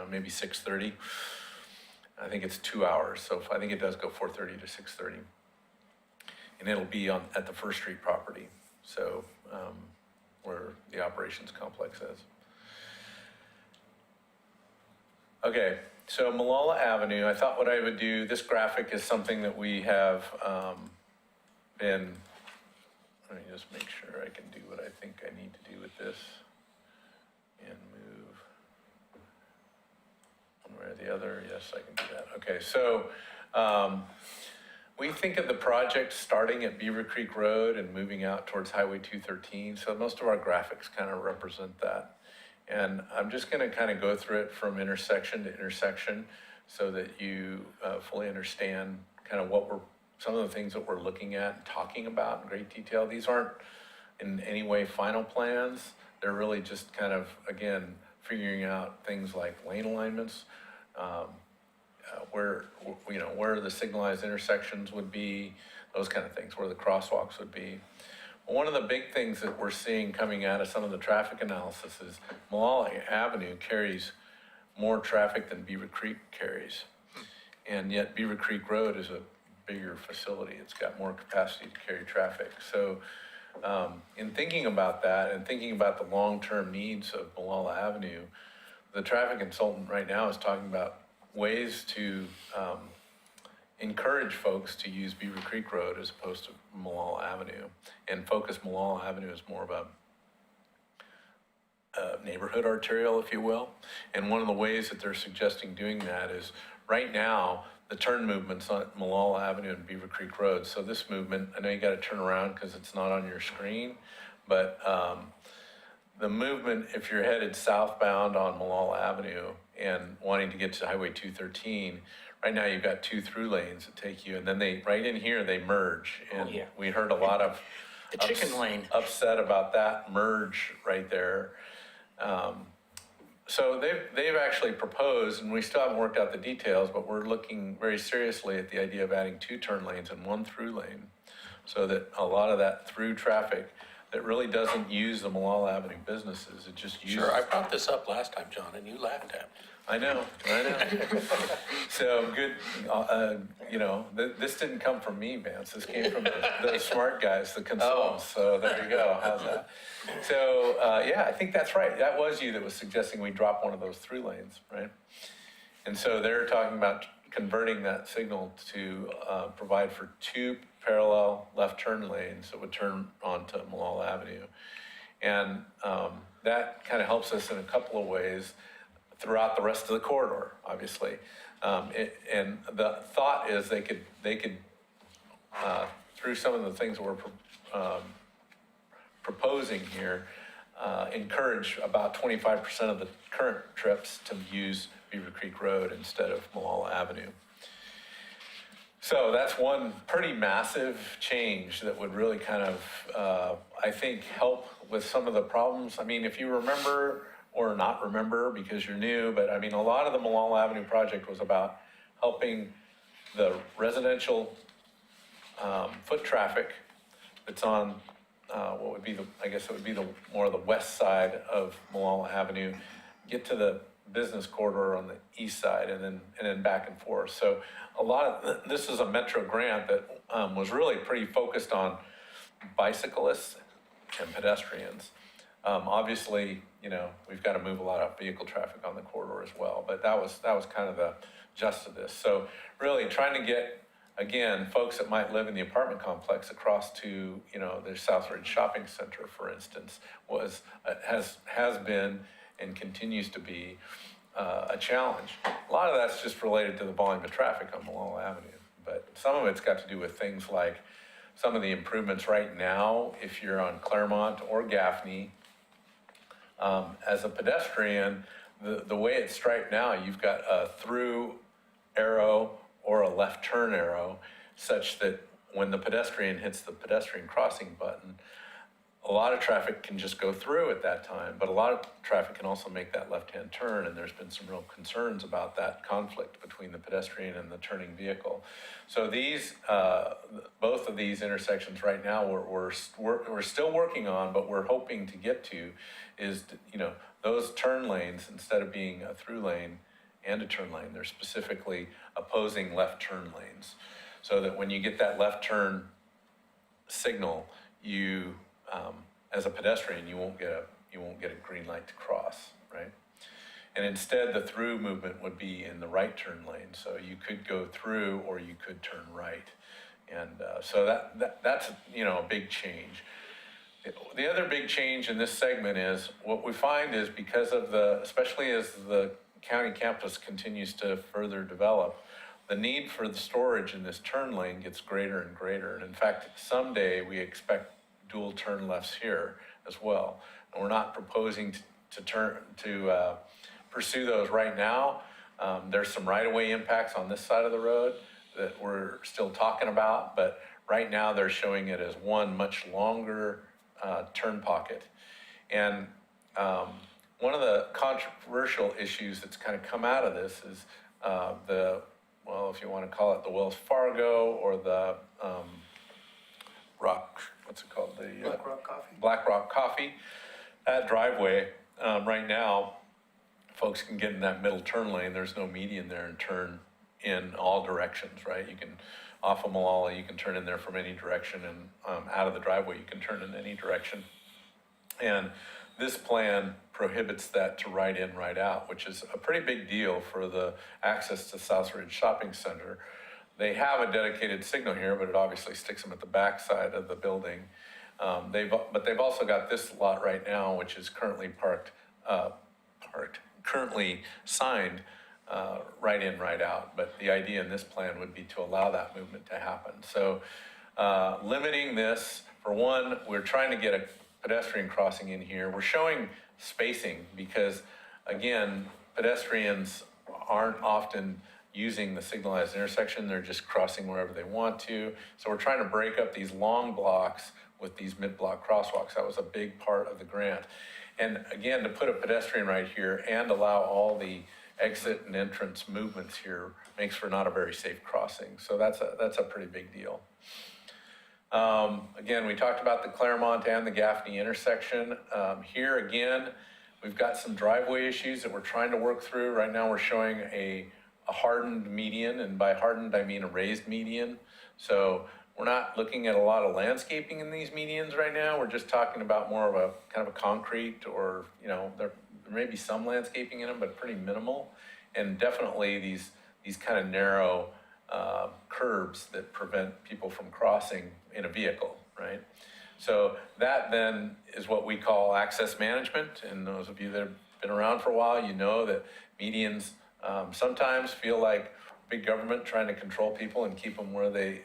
maybe 6:30. I think it's 2 hours, so I think it does go 4:30 to 6:30. And it'll be at the First Street property, so where the operations complex is. Okay, so Malala Avenue, I thought what I would do, this graphic is something that we have been, let me just make sure I can do what I think I need to do with this and move one way or the other. Yes, I can do that. Okay, so we think of the project starting at Beaver Creek Road and moving out towards Highway 213. So most of our graphics kind of represent that. And I'm just going to kind of go through it from intersection to intersection so that you fully understand kind of some of the things that we're looking at and talking about in great detail. These aren't in any way final plans. They're really just kind of, again, figuring out things like lane alignments, where the signalized intersections would be, those kind of things, where the crosswalks would be. One of the big things that we're seeing coming out of some of the traffic analysis is Malala Avenue carries more traffic than Beaver Creek carries. And yet Beaver Creek Road is a bigger facility. It's got more capacity to carry traffic. So in thinking about that and thinking about the long-term needs of Malala Avenue, the traffic consultant right now is talking about ways to encourage folks to use Beaver Creek Road as opposed to Malala Avenue, and focus Malala Avenue as more of a neighborhood arterial, if you will. And one of the ways that they're suggesting doing that is right now, the turn movement's on Malala Avenue and Beaver Creek Road. So this movement, I know you got to turn around because it's not on your screen, but the movement, if you're headed southbound on Malala Avenue and wanting to get to Highway 213, right now you've got 2 through lanes that take you, and then right in here, they merge. And yeah. we heard a lot of The chicken lane. upset about that merge right there. So they've actually proposed, and we still haven't worked out the details, but we're looking very seriously at the idea of adding 2 turn lanes and 1 through lane, so that a lot of that through traffic that really doesn't use the Malala Avenue businesses, it just uses. Sure, I brought this up last time, John, and you laughed at me. I know. So good, this didn't come from me, Vance. This came from the smart guys, the consultants. So there you go. How's that? So, I think that's right. That was you that was suggesting we drop one of those through lanes, right? And so they're talking about converting that signal to provide for 2 parallel left turn lanes that would turn onto Malala Avenue. And that kind of helps us in a couple of ways throughout the rest of the corridor, obviously. And the thought is they could through some of the things we're proposing here, encourage about 25% of the current trips to use Beaver Creek Road instead of Malala Avenue. So that's one pretty massive change that would really kind of, I think, help with some of the problems. I mean, if you remember, or not remember because you're new, but I mean, a lot of the Malala Avenue project was about helping the residential foot traffic that's on what would be more of the west side of Malala Avenue, get to the business corridor on the east side and then back and forth. So a lot of, this is a Metro grant that was really pretty focused on bicyclists and pedestrians. Obviously, we've got to move a lot of vehicle traffic on the corridor as well, but that was kind of the gist of this. So really trying to get, again, folks that might live in the apartment complex across to, the Southridge Shopping Center, for instance, has been and continues to be a challenge. A lot of that's just related to the volume of traffic on Malala Avenue, but some of it's got to do with things like some of the improvements right now, if you're on Claremont or Gaffney. As a pedestrian, the way it's striped now, you've got a through arrow or a left turn arrow, such that when the pedestrian hits the pedestrian crossing button, a lot of traffic can just go through at that time, but a lot of traffic can also make that left-hand turn, and there's been some real concerns about that conflict between the pedestrian and the turning vehicle. So these, both of these intersections right now, we're still working on, but we're hoping to get to is, those turn lanes, instead of being a through lane and a turn lane, they're specifically opposing left turn lanes. So that when you get that left turn signal, you, as a pedestrian, you won't get a green light to cross, right? And instead, the through movement would be in the right turn lane. So you could go through or you could turn right. And so that's a big change. The other big change in this segment is what we find is because of especially as the county campus continues to further develop, the need for the storage in this turn lane gets greater and greater. And in fact, someday we expect dual turn lefts here as well. And we're not proposing to pursue those right now. There's some right-of-way impacts on this side of the road that we're still talking about, but right now they're showing it as one much longer turn pocket. And one of the controversial issues that's kind of come out of this is if you want to call it the Wells Fargo or the Black Rock Coffee. Black Rock Coffee. That driveway, right now, folks can get in that middle turn lane. There's no median there and turn in all directions, right? You can, off of Malala, you can turn in there from any direction, and out of the driveway, you can turn in any direction. And this plan prohibits that to right in, right out, which is a pretty big deal for the access to Southridge Shopping Center. They have a dedicated signal here, but it obviously sticks them at the back side of the building. But they've also got this lot right now, which is currently currently signed right in, right out. But the idea in this plan would be to allow that movement to happen. So limiting this, for one, we're trying to get a pedestrian crossing in here. We're showing spacing because, again, pedestrians aren't often using the signalized intersection. They're just crossing wherever they want to. So we're trying to break up these long blocks with these mid-block crosswalks. That was a big part of the grant. And again, to put a pedestrian right here and allow all the exit and entrance movements here makes for not a very safe crossing. So that's a pretty big deal. Again, we talked about the Claremont and the Gaffney intersection. Here again, we've got some driveway issues that we're trying to work through. Right now, we're showing a hardened median, and by hardened, I mean a raised median. So we're not looking at a lot of landscaping in these medians right now. We're just talking about more of a kind of a concrete, or, you know, there may be some landscaping in them, but pretty minimal. And definitely these kind of narrow curbs that prevent people from crossing in a vehicle, right? So that then is what we call access management. And those of you that have been around for a while, you know that medians sometimes feel like big government trying to control people and keep them where they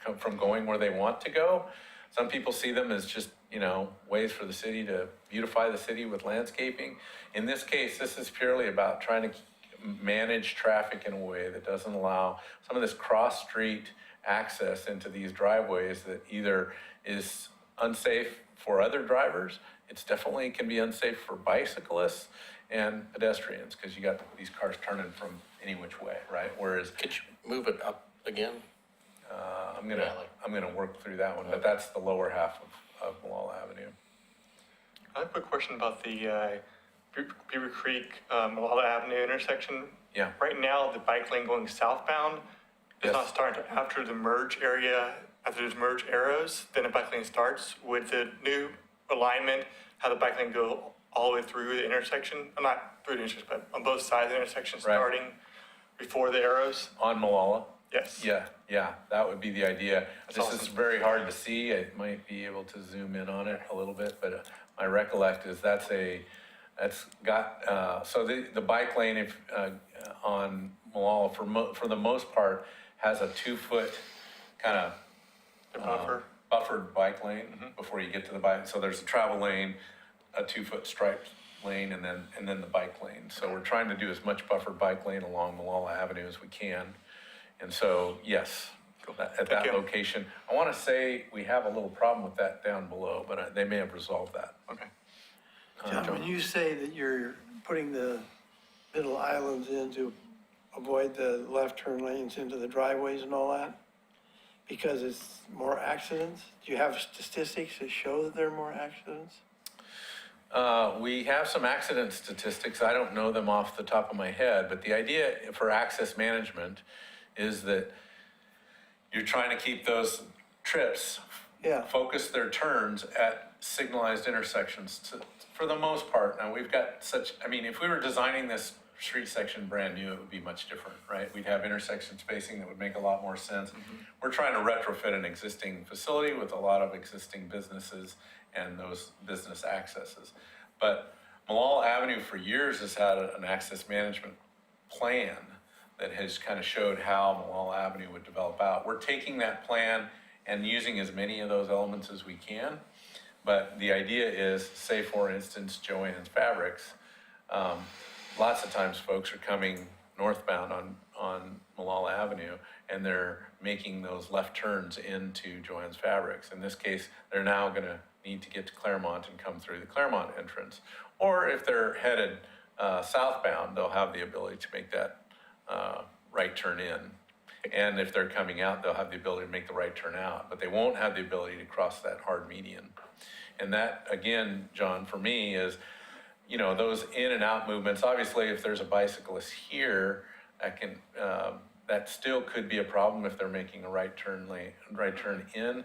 come from going where they want to go. Some people see them as just, you know, ways for the city to beautify the city with landscaping. In this case, this is purely about trying to manage traffic in a way that doesn't allow some of this cross-street access into these driveways that either is unsafe for other drivers, it's definitely can be unsafe for bicyclists and pedestrians, because you got these cars turning from any which way, right? Whereas Could you move it up again? I'm gonna work through that one, but that's the lower half of Malala Avenue. I have a quick question about the Beaver Creek, Malala Avenue intersection. Yeah. Right now, the bike lane going southbound is Yes. not starting until after the merge area, after there's merge arrows, then the bike lane starts. Would the new alignment have the bike lane go all the way through the intersection? Not through the intersection, but on both sides of the intersection, Right. starting before the arrows? On Malala? Yes. Yeah, that would be the idea. This is awesome. very hard to see. I might be able to zoom in on it a little bit, but my recollect is that's got, so the bike lane on Malala for the most part has a 2-foot kind of The buffer. buffered bike lane before you get to the bike. So there's a travel lane, a 2-foot striped lane, and then the bike lane. So we're trying to do as much buffered bike lane along Malala Avenue as we can. And so, yes, at that you. location. I want to say we have a little problem with that down below, but they may have resolved that. Okay. John, when you say that you're putting the little islands in to avoid the left turn lanes into the driveways and all that, because it's more accidents? Do you have statistics that show that there are more accidents? We have some accident statistics. I don't know them off the top of my head, but the idea for access management is that you're trying to keep those trips, Yeah. focus their turns at signalized intersections for the most part. Now, we've got if we were designing this street section brand new, it would be much different, right? We'd have intersection spacing that would make a lot more sense. We're trying to retrofit an existing facility with a lot of existing businesses and those business accesses. But Malala Avenue for years has had an access management plan that has kind of showed how Malala Avenue would develop out. We're taking that plan and using as many of those elements as we can. But the idea is, say for instance, Joann's Fabrics, lots of times folks are coming northbound on Malala Avenue and they're making those left turns into Joann's Fabrics. In this case, they're now gonna need to get to Claremont and come through the Claremont entrance. Or if they're headed southbound, they'll have the ability to make that right turn in. And if they're coming out, they'll have the ability to make the right turn out, but they won't have the ability to cross that hard median. And that, again, John, for me is, you know, those in and out movements. Obviously, if there's a bicyclist here, that still could be a problem if they're making a right turn in.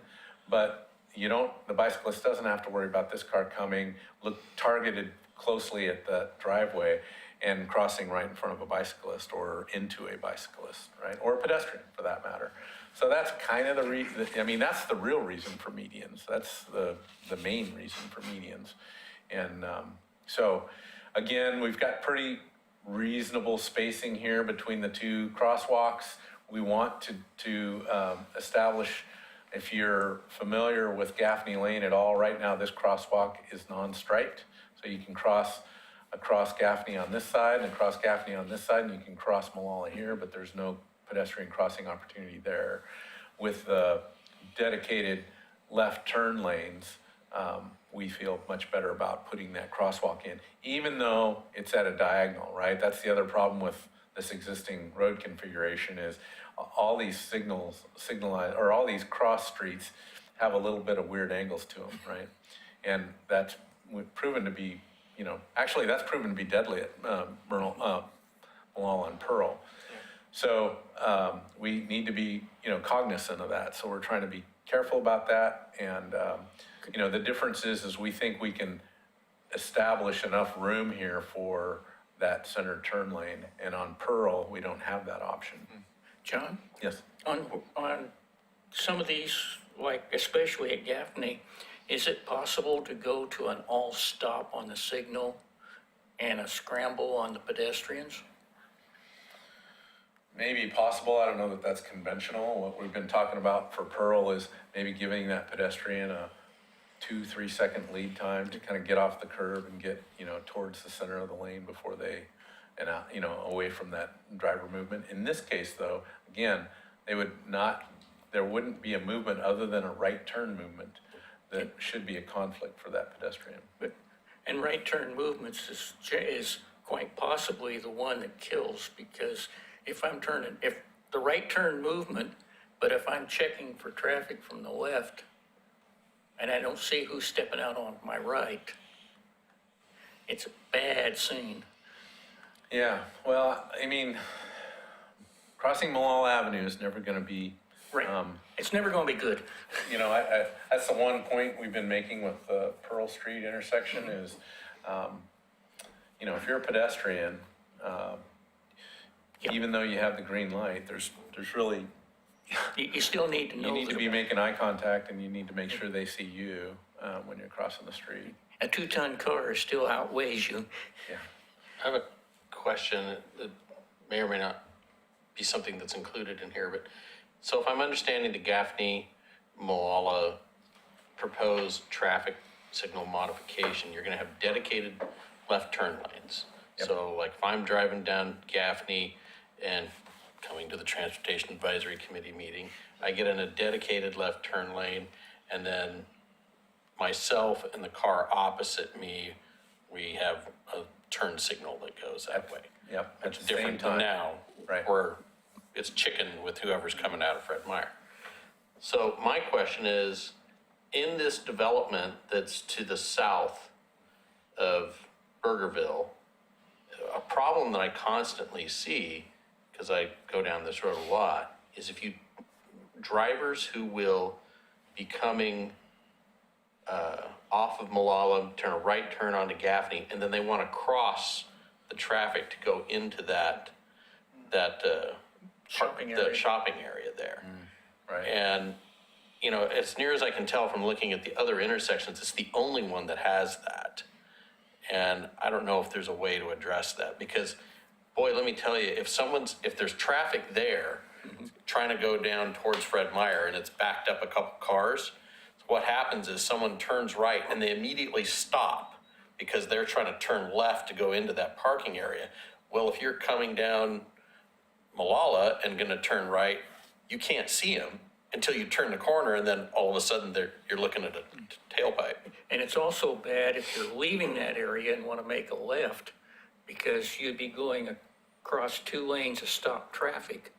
But the bicyclist doesn't have to worry about this car coming, look targeted closely at the driveway and crossing right in front of a bicyclist or into a bicyclist, right? Or a pedestrian for that matter. So that's kind of that's the real reason for medians. That's the main reason for medians. And so again, we've got pretty reasonable spacing here between the two crosswalks. We want to establish, if you're familiar with Gaffney Lane at all, right now this crosswalk is non-striped. So you can cross across Gaffney on this side and across Gaffney on this side, and you can cross Malala here, but there's no pedestrian crossing opportunity there. With the dedicated left turn lanes, we feel much better about putting that crosswalk in, even though it's at a diagonal, right? That's the other problem with this existing road configuration is all these or all these cross streets have a little bit of weird angles to them, right? And that's proven to be, actually that's proven to be deadly at Malala and Pearl. So we need to be, cognizant of that. So we're trying to be careful about that. And, the difference is we think we can establish enough room here for that center turn lane. And on Pearl, we don't have that option. John? Yes. On some of these, like especially at Gaffney, is it possible to go to an all-stop on the signal and a scramble on the pedestrians? Maybe possible. I don't know that that's conventional. What we've been talking about for Pearl is maybe giving that pedestrian a 2-3 second lead time to kind of get off the curb and get, towards the center of the lane before they, and away from that driver movement. In this case though, again, there wouldn't be a movement other than a right turn movement that should be a conflict for that pedestrian. And right turn movements is quite possibly the one that kills, because if the right turn movement, but if I'm checking for traffic from the left and I don't see who's stepping out on my right, it's a bad scene. Yeah, well, crossing Malala Avenue is never gonna be, Right. It's never going to be good. that's the one point we've been making with the Pearl Street intersection is, if you're a pedestrian, Yep. even though you have the green light, there's really, You still need to know. you need to be making eye contact and you need to make sure they see you, when you're crossing the street. A 2-ton car still outweighs you. Yeah. I have a question that may or may not be something that's included in here, but, so if I'm understanding the Gaffney, Malala proposed traffic signal modification, you're gonna have dedicated left turn lanes. Yep. So like if I'm driving down Gaffney and coming to the Transportation Advisory Committee meeting, I get in a dedicated left turn lane, and then myself and the car opposite me, we have a turn signal that goes that way. Yep, at It's the same different than time. now, Right. where it's chicken with whoever's coming out of Fred Meyer. So my question is, in this development that's to the south of Burgerville, a problem that I constantly see, because I go down this road a lot, is if you, drivers who will be coming off of Malala, turn a right turn onto Gaffney, and then they want to cross the traffic to go into that Shopping the area. shopping area there. Right. And, as near as I can tell from looking at the other intersections, it's the only one that has that. And I don't know if there's a way to address that, because, boy, let me tell you, if there's traffic there, trying to go down towards Fred Meyer and it's backed up a couple cars, what happens is someone turns right and they immediately stop because they're trying to turn left to go into that parking area. Well, if you're coming down Malala and gonna turn right, you can't see them until you turn the corner, and then all of a sudden you're looking at a tailpipe. And it's also bad if you're leaving that area and want to make a left, because you'd be going across 2 lanes of stopped traffic.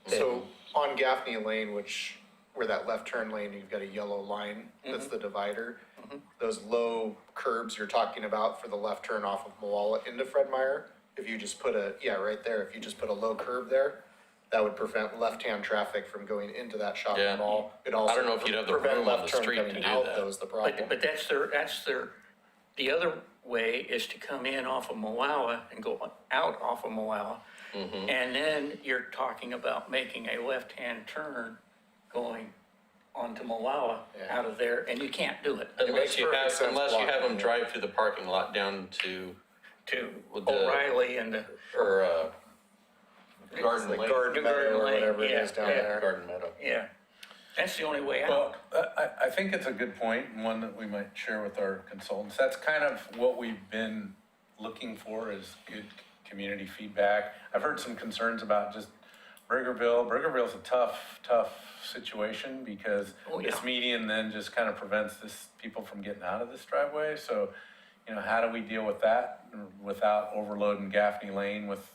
So on Gaffney Lane, where that left turn lane, you've got a yellow line, that's the divider. Those low curbs you're talking about for the left turn off of Malala into Fred Meyer, if you just put right there, if you just put a low curb there, that would prevent left-hand traffic from going into that shopping Yeah. mall. It I also don't know if you'd have the prevent room on left the turn street coming to do out, that. though, is the problem. But that's the other way is to come in off of Malala and go out off of Malala. And then you're talking about making a left-hand turn going onto Malala Yeah. out of there, and you can't do it. makes perfect sense Unless you have blocking them it. drive through the parking lot down to, To With the- O'Reilly and or, Garden Like Lake. Garden Meadow or Lane, whatever it yeah, is down yeah. there. Garden Meadow. yeah, that's the only way Well, out. I think it's a good point, and one that we might share with our consultants. That's kind of what we've been looking for, is good community feedback. I've heard some concerns about just Burgerville's a tough situation because Oh, yeah. this median then just kind of prevents people from getting out of this driveway. So, how do we deal with that without overloading Gaffney Lane with,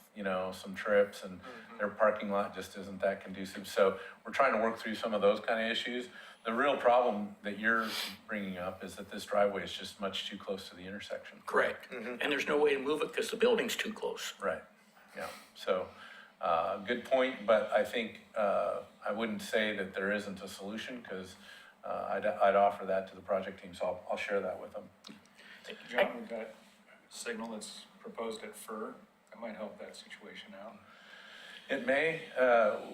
some trips and their parking lot just isn't that conducive. So we're trying to work through some of those kind of issues. The real problem that you're bringing up is that this driveway is just much too close to the intersection. Correct. And there's no way to move it because the building's too close. Right, yeah, so, good point, but I think, I wouldn't say that there isn't a solution, because, I'd offer that to the project team, so I'll share that with them. John, we've got a signal that's proposed at Fur, that might help that situation out. It may,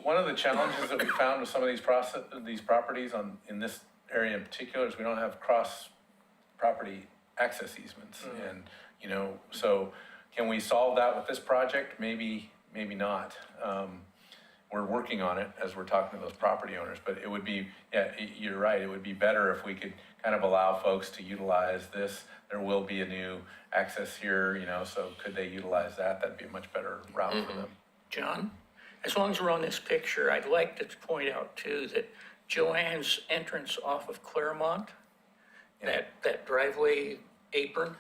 one of the challenges that we found with some of these properties in this area in particular is we don't have cross-property access easements, and, so can we solve that with this project? Maybe not. We're working on it as we're talking to those property owners, but it would be, you're right, it would be better if we could kind of allow folks to utilize this. There will be a new access here, so could they utilize that? That'd be a much better route for them. John, as long as we're on this picture, I'd like to point out too that Joanne's entrance off of Claremont, that driveway apron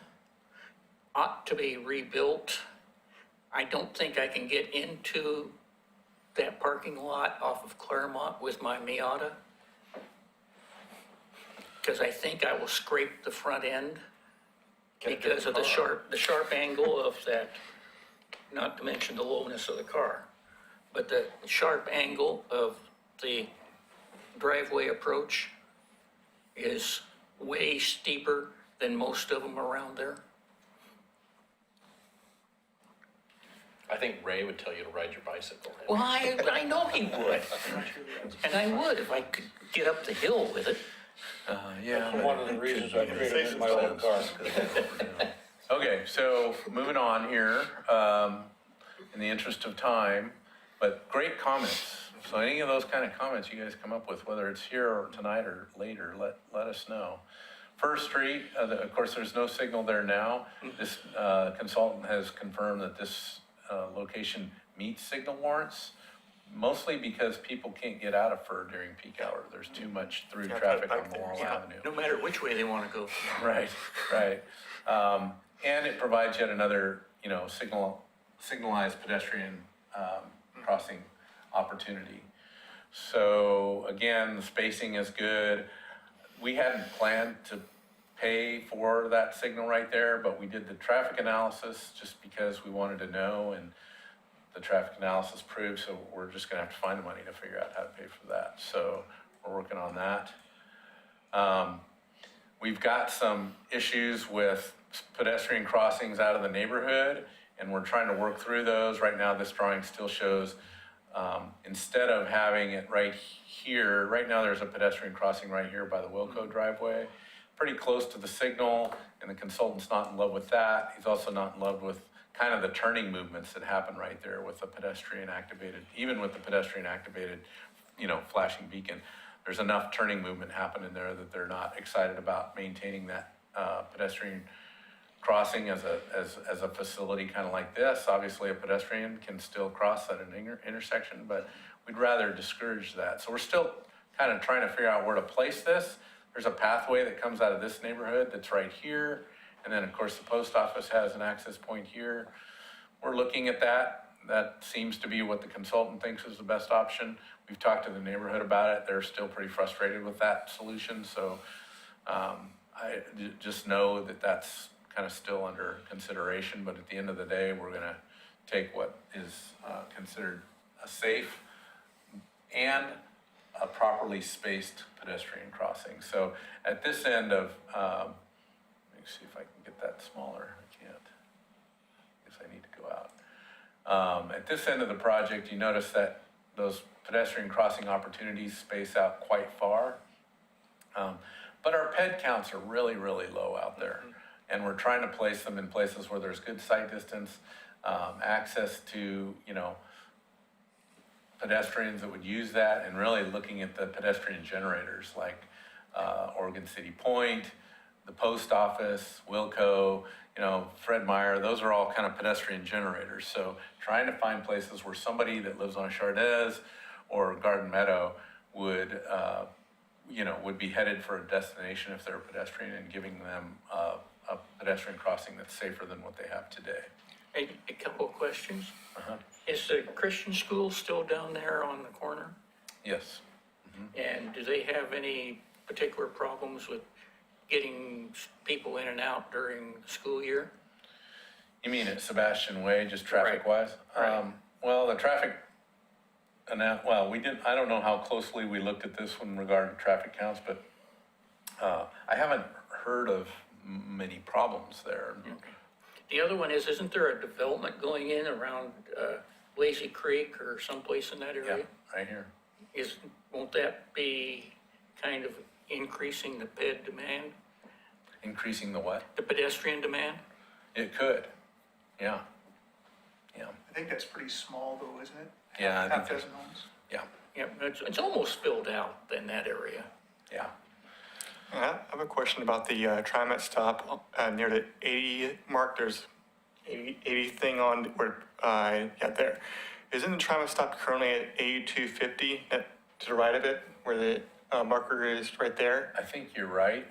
ought to be rebuilt. I don't think I can get into that parking lot off of Claremont with my Miata, because I think I will scrape the front end because of the sharp angle of that, not to mention the lowness of the car, but the sharp angle of the driveway approach is way steeper than most of them around there. I think Ray would tell you to ride your bicycle. Well, I know he would. And I would if I could get up the hill with it. Yeah. One of the reasons I traded in my old car. Okay, so moving on here, in the interest of time, but great comments. So any of those kind of comments you guys come up with, whether it's here or tonight or later, let us know. First Street, of course, there's no signal there now. This consultant has confirmed that this location meets signal warrants, mostly because people can't get out of Fur during peak hour. There's too much through traffic on Laurel Avenue. No matter which way they want to go. Right. And it provides yet another, signalized pedestrian crossing opportunity. So again, the spacing is good. We hadn't planned to pay for that signal right there, but we did the traffic analysis just because we wanted to know, and the traffic analysis proved, so we're just gonna have to find the money to figure out how to pay for that. So we're working on that. We've got some issues with pedestrian crossings out of the neighborhood, and we're trying to work through those. Right now, this drawing still shows, instead of having it right here, right now there's a pedestrian crossing right here by the Wilco driveway, pretty close to the signal, and the consultant's not in love with that. He's also not in love with kind of the turning movements that happen right there with the pedestrian activated, even with the pedestrian activated, flashing beacon. There's enough turning movement happening there that they're not excited about maintaining that pedestrian crossing as a facility kind of like this. Obviously, a pedestrian can still cross at an intersection, but we'd rather discourage that. So we're still kind of trying to figure out where to place this. There's a pathway that comes out of this neighborhood that's right here. And then, of course, the post office has an access point here. We're looking at that. That seems to be what the consultant thinks is the best option. We've talked to the neighborhood about it. They're still pretty frustrated with that solution. So I just know that that's kind of still under consideration. But at the end of the day, we're going to take what is considered a safe and a properly spaced pedestrian crossing. So at this end of, let me see if I can get that smaller. I can't. I guess I need to go out. At this end of the project, you notice that those pedestrian crossing opportunities space out quite far. But our ped counts are really, really low out there. And we're trying to place them in places where there's good sight distance, access to, pedestrians that would use that, and really looking at the pedestrian generators like Oregon City Point, the post office, Wilco, Fred Meyer, those are all kind of pedestrian generators. So trying to find places where somebody that lives on Chardez or Garden Meadow would be headed for a destination if they're a pedestrian, and giving them a pedestrian crossing that's safer than what they have today. A couple of questions. Uh-huh. Is the Christian school still down there on the corner? Yes. And do they have any particular problems with getting people in and out during the school year? You mean at Sebastian Way, just traffic-wise? Right. Well, the traffic, I don't know how closely we looked at this one regarding traffic counts, but I haven't heard of many problems there. The other one is, isn't there a development going in around Lazy Creek or someplace in that Yeah, area? right here. Won't that be kind of increasing the ped demand, Increasing the what? the pedestrian demand? It could, yeah. I think that's pretty small though, isn't it? Yeah, I think Half there's, dozen homes. yeah, Yeah, it's almost filled out in that area. yeah. I have a question about the TriMet stop near the 80 mark. There's 80 thing on where, there. Isn't the TriMet stop currently at 8250 to the right of it, where the marker is right there? I think you're right.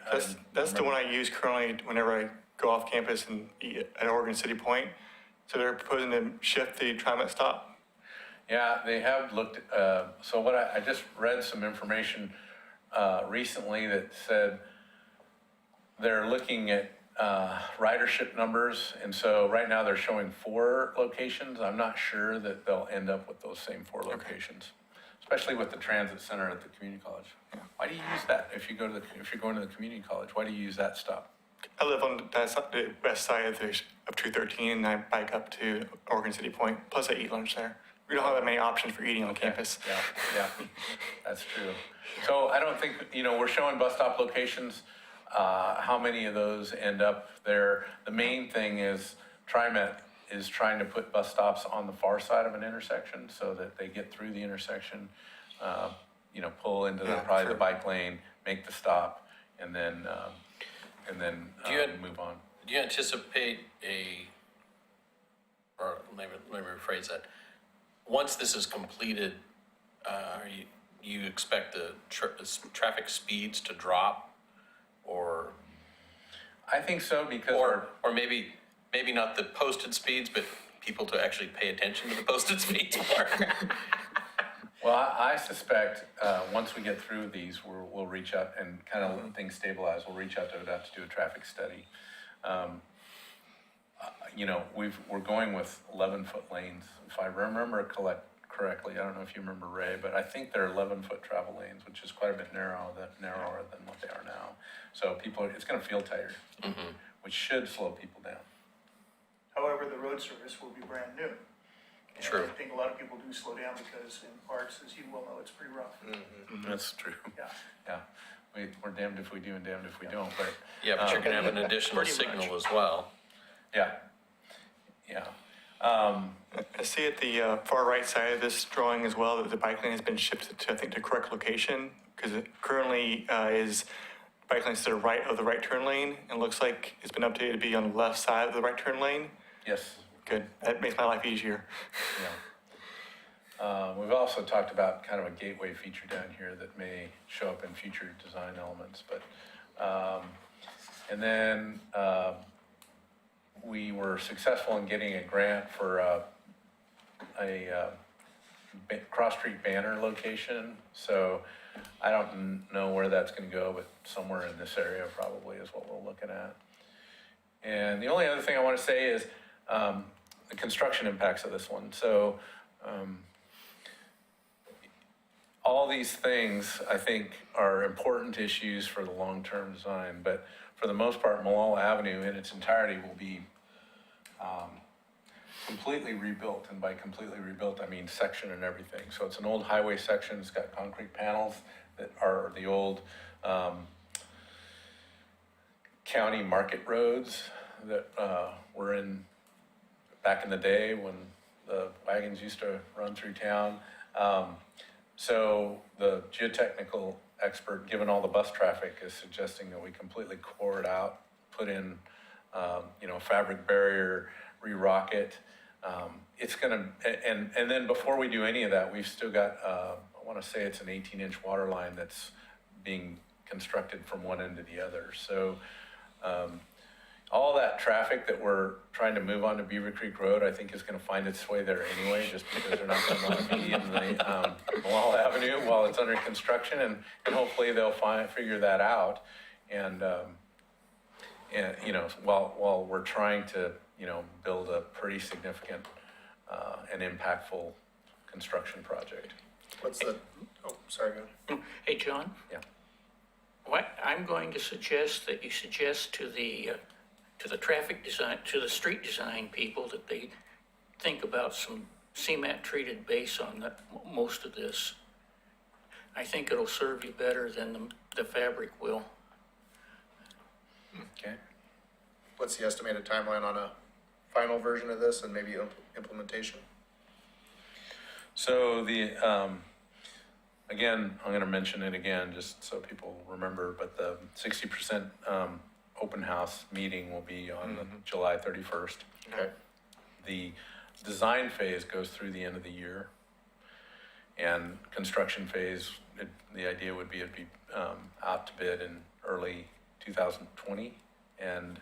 That's the one I use currently whenever I go off campus and eat at Oregon City Point. So they're proposing to shift the TriMet stop? Yeah, they have looked, so what I just read some information recently that said they're looking at ridership numbers, and so right now they're showing 4 locations. I'm not sure that they'll end up with those same 4 locations, especially with the transit center at the community college. Why do you use that if you're going to the community college? Why do you use that stop? I live on the west side of 213, and I bike up to Oregon City Point, plus I eat lunch there. We don't have that many options for eating on campus. Yeah, that's true. So I don't think, we're showing bus stop locations. How many of those end up there? The main thing is TriMet is trying to put bus stops on the far side of an intersection so that they get through the intersection, pull into probably the bike lane, make the stop, and then move on. Do you anticipate or maybe rephrase that, once this is completed, you expect the traffic speeds to drop, or I think so, because or maybe not the posted speeds, but people to actually pay attention to the posted speeds more? Well, I suspect, once we get through these, we'll reach out and kind of let things stabilize. We'll reach out to ODOT to do a traffic study. We're going with 11-foot lanes. If I remember correctly, I don't know if you remember, Ray, but I think they're 11-foot travel lanes, which is quite a bit narrower than what they are now. So it's going to feel tighter, which should slow people down. However, the road service will be brand new. And True. I think a lot of people do slow down because in parts, as you well know, it's pretty rough. That's true. Yeah. We're damned if we do and damned if we don't, but. Yeah, but you're gonna have an additional Pretty much. signal as well. Yeah. I see at the far right side of this drawing as well that the bike lane has been shifted to, I think, the correct location, because it currently is bike lanes to the right of the right turn lane, and looks like it's been updated to be on the left side of the right turn lane. Yes. Good, that makes my life easier. Yeah. We've also talked about kind of a gateway feature down here that may show up in future design elements, but, and then, we were successful in getting a grant for a cross-street banner location. So I don't know where that's gonna go, but somewhere in this area probably is what we're looking at. And the only other thing I wanna say is, the construction impacts of this one. So, all these things, I think, are important issues for the long-term design, but for the most part, Malala Avenue in its entirety will be completely rebuilt, and by completely rebuilt, I mean section and everything. So it's an old highway section, it's got concrete panels that are the old county market roads that were in back in the day when the wagons used to run through town. So the geotechnical expert, given all the bus traffic, is suggesting that we completely core it out, put in fabric barrier, re-rock it. It's gonna, and then before we do any of that, we've still got, I wanna say it's an 18-inch water line that's being constructed from one end to the other. So, all that traffic that we're trying to move onto Beaver Creek Road, I think is gonna find its way there anyway, just because they're not gonna want to be in the, Malal Avenue while it's under construction, and hopefully they'll figure that out. And, while we're trying to, build a pretty significant, and impactful construction project. What's the, oh, sorry, go ahead. Hey, John? Yeah. What, I'm going to suggest that you suggest to the traffic design, to the street design people that they think about some cement treated base on most of this. I think it'll serve you better than the fabric will. Okay. What's the estimated timeline on a final version of this and maybe implementation? So again, I'm gonna mention it again, just so people remember, but the 60% open house meeting will be on July 31st. Okay. The design phase goes through the end of the year. And construction phase, the idea would be it'd be out to bid in early 2020. And,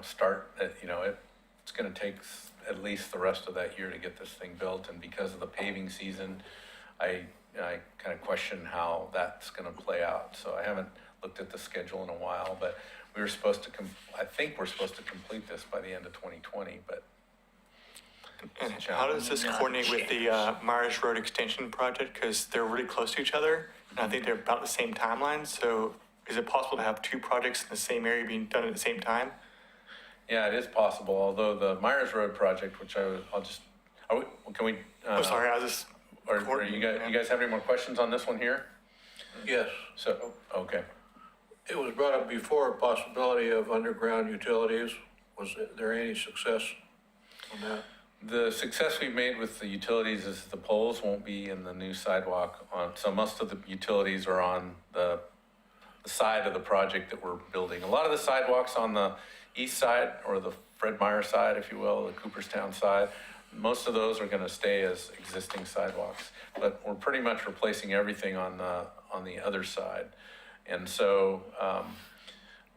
start at, it's gonna take at least the rest of that year to get this thing built. And because of the paving season, I kind of question how that's gonna play out. So I haven't looked at the schedule in a while, but we were supposed to, I think we're supposed to complete this by the end of 2020, but. And how does this coordinate with the Myers Road Extension project? Because they're really close to each other, and I think they're about the same timeline. So is it possible to have two projects in the same area being done at the same time? Yeah, it is possible, although the Myers Road project, which can we? Oh, sorry, I was just. Or you guys have any more questions on this one here? Yes, So, okay. it was brought up before, a possibility of underground utilities. Was there any success on that? The success we've made with the utilities is the poles won't be in the new sidewalk so most of the utilities are on the side of the project that we're building. A lot of the sidewalks on the east side, or the Fred Meyer side, if you will, the Cooperstown side, most of those are gonna stay as existing sidewalks. But we're pretty much replacing everything on the other side. And so,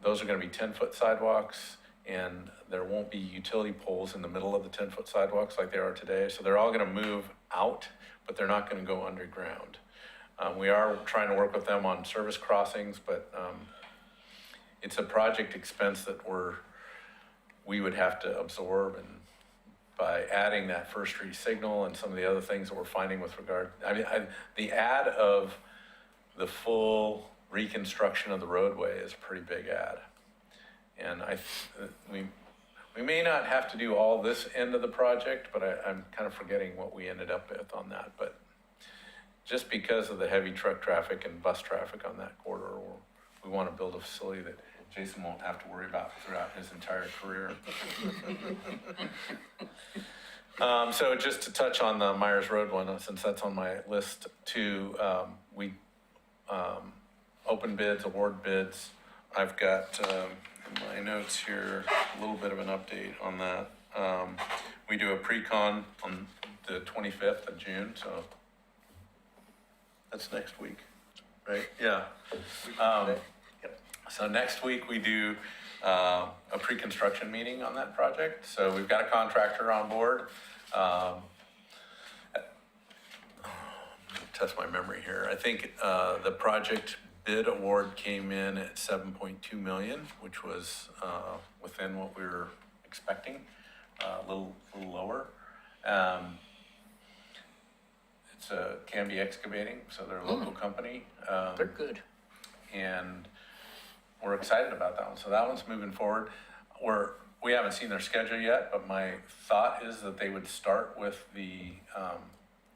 those are gonna be 10-foot sidewalks, and there won't be utility poles in the middle of the 10-foot sidewalks like they are today. So they're all gonna move out, but they're not gonna go underground. We are trying to work with them on service crossings, but it's a project expense that we would have to absorb, and by adding that First Street signal and some of the other things that we're finding with regard, the add of the full reconstruction of the roadway is a pretty big add. And we may not have to do all this end of the project, but I'm kind of forgetting what we ended up with on that. But just because of the heavy truck traffic and bus traffic on that corridor, we want to build a facility that Jason won't have to worry about throughout his entire career. So just to touch on the Myers Road one, since that's on my list too, we open bids, award bids. I've got in my notes here a little bit of an update on that. We do a pre-con on the 25th of June, so that's next week, right? Yeah. So next week we do a pre-construction meeting on that project. So we've got a contractor on board. Test my memory here. I think the project bid award came in at 7.2 million, which was within what we were expecting, a little lower. It's Canby Excavating, so they're a local company. They're good. And we're excited about that one. So that one's moving forward. We haven't seen their schedule yet, but my thought is that they would start with the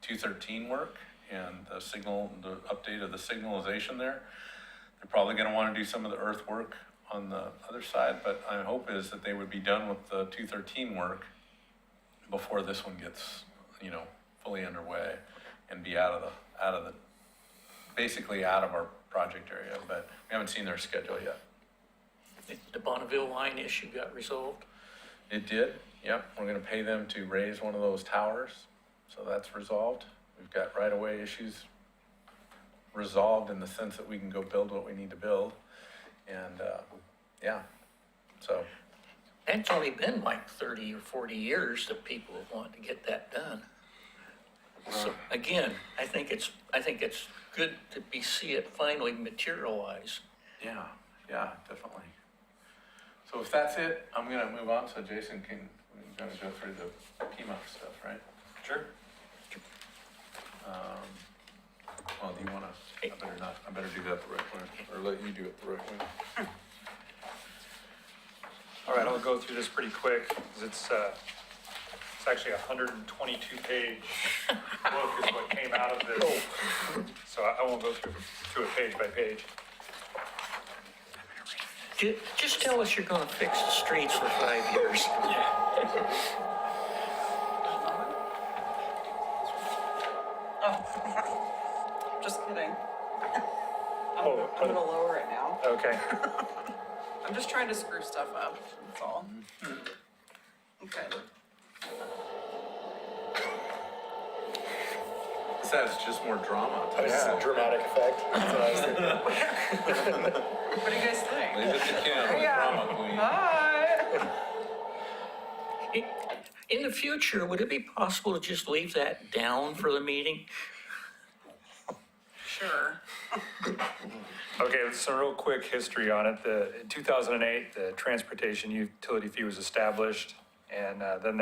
213 work and the update of the signalization there. They're probably going to want to do some of the earthwork on the other side, but my hope is that they would be done with the 213 work before this one gets, fully underway and be basically out of our project area, but we haven't seen their schedule yet. The Bonneville line issue got resolved. It did, yep. We're gonna pay them to raise one of those towers, so that's resolved. We've got right-of-way issues resolved in the sense that we can go build what we need to build. And, yeah, so, It's only been like 30 or 40 years that people have wanted to get that done. So again, I think it's good to see it finally materialize. yeah, definitely. So if that's it, I'm gonna move on, so Jason we're gonna go through the PMUF stuff, right? Sure. Well, do you wanna, I better do that the right way, or let you do it the right way. All right, I'll go through this pretty quick, because it's actually a 122-page book is what came out of this. So I won't go through it page by page. Just tell us you're gonna fix the streets for 5 years. Oh, just kidding. Oh, I'm gonna lower it now. Okay. I'm just trying to screw stuff up, that's all. Okay. This adds just more drama. That's a dramatic effect. That's what I was thinking. What do you guys think? Leave it to Kim, the drama queen. Hi. In the future, would it be possible to just leave that down for the meeting? Sure. Okay, some real quick history on it. In 2008, the transportation utility fee was established, and then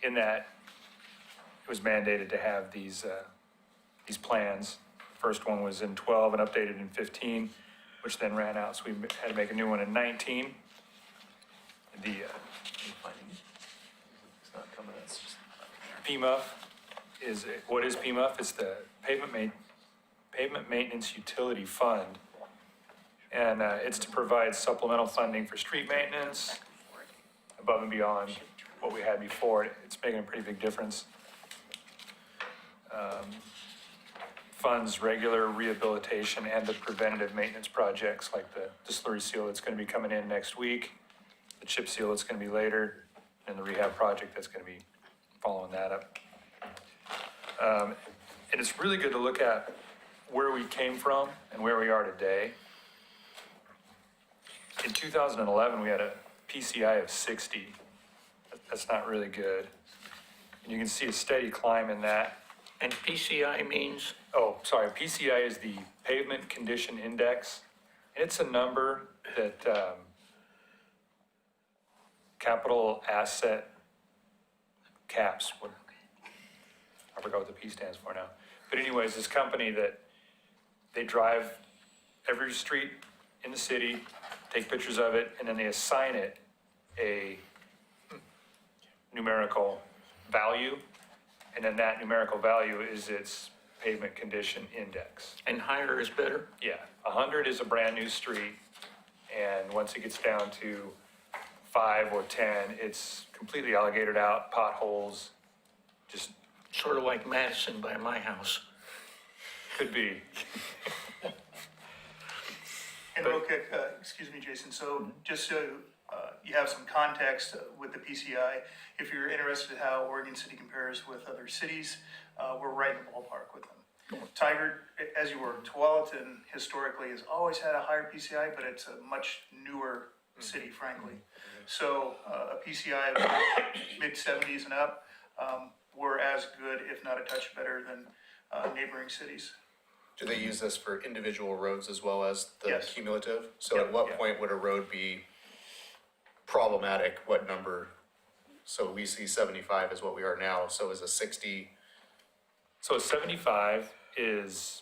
it was mandated to have these plans. First one was in 12 and updated in 15, which then ran out, so we had to make a new one in 19. The It's not coming in. PMUF what is PMUF? It's the Pavement Maintenance Utility Fund. And it's to provide supplemental funding for street maintenance above and beyond what we had before. It's making a pretty big difference. Funds regular rehabilitation and the preventative maintenance projects like the slurry seal that's going to be coming in next week, the chip seal that's going to be later, and the rehab project that's going to be following that up. And it's really good to look at where we came from and where we are today. In 2011, we had a PCI of 60. That's not really good. And you can see a steady climb in that. And PCI means? Oh, sorry, PCI is the Pavement Condition Index. And it's a number that capital asset caps, I forgot what the P stands for now. But anyways, this company that they drive every street in the city, take pictures of it, and then they assign it a numerical value. And then that numerical value is its pavement condition index. And higher is better? Yeah, 100 is a brand new street. And once it gets down to 5 or 10, it's completely alligated out, potholes, just Sort of like Madison by my house. could be. And real quick, excuse me, Jason, so just so you have some context with the PCI, if you're interested in how Oregon City compares with other cities, we're right in the ballpark with them. Tigard, as you were, Tualatin historically has always had a higher PCI, but it's a much newer city, frankly. So a PCI of mid-70s and up, we're as good, if not a touch better than neighboring cities. Do they use this for individual roads as well as the Yes. cumulative? So Yep. at what point would a road be problematic? What number? So we see 75 is what we are now, so is a 60? So a 75 is,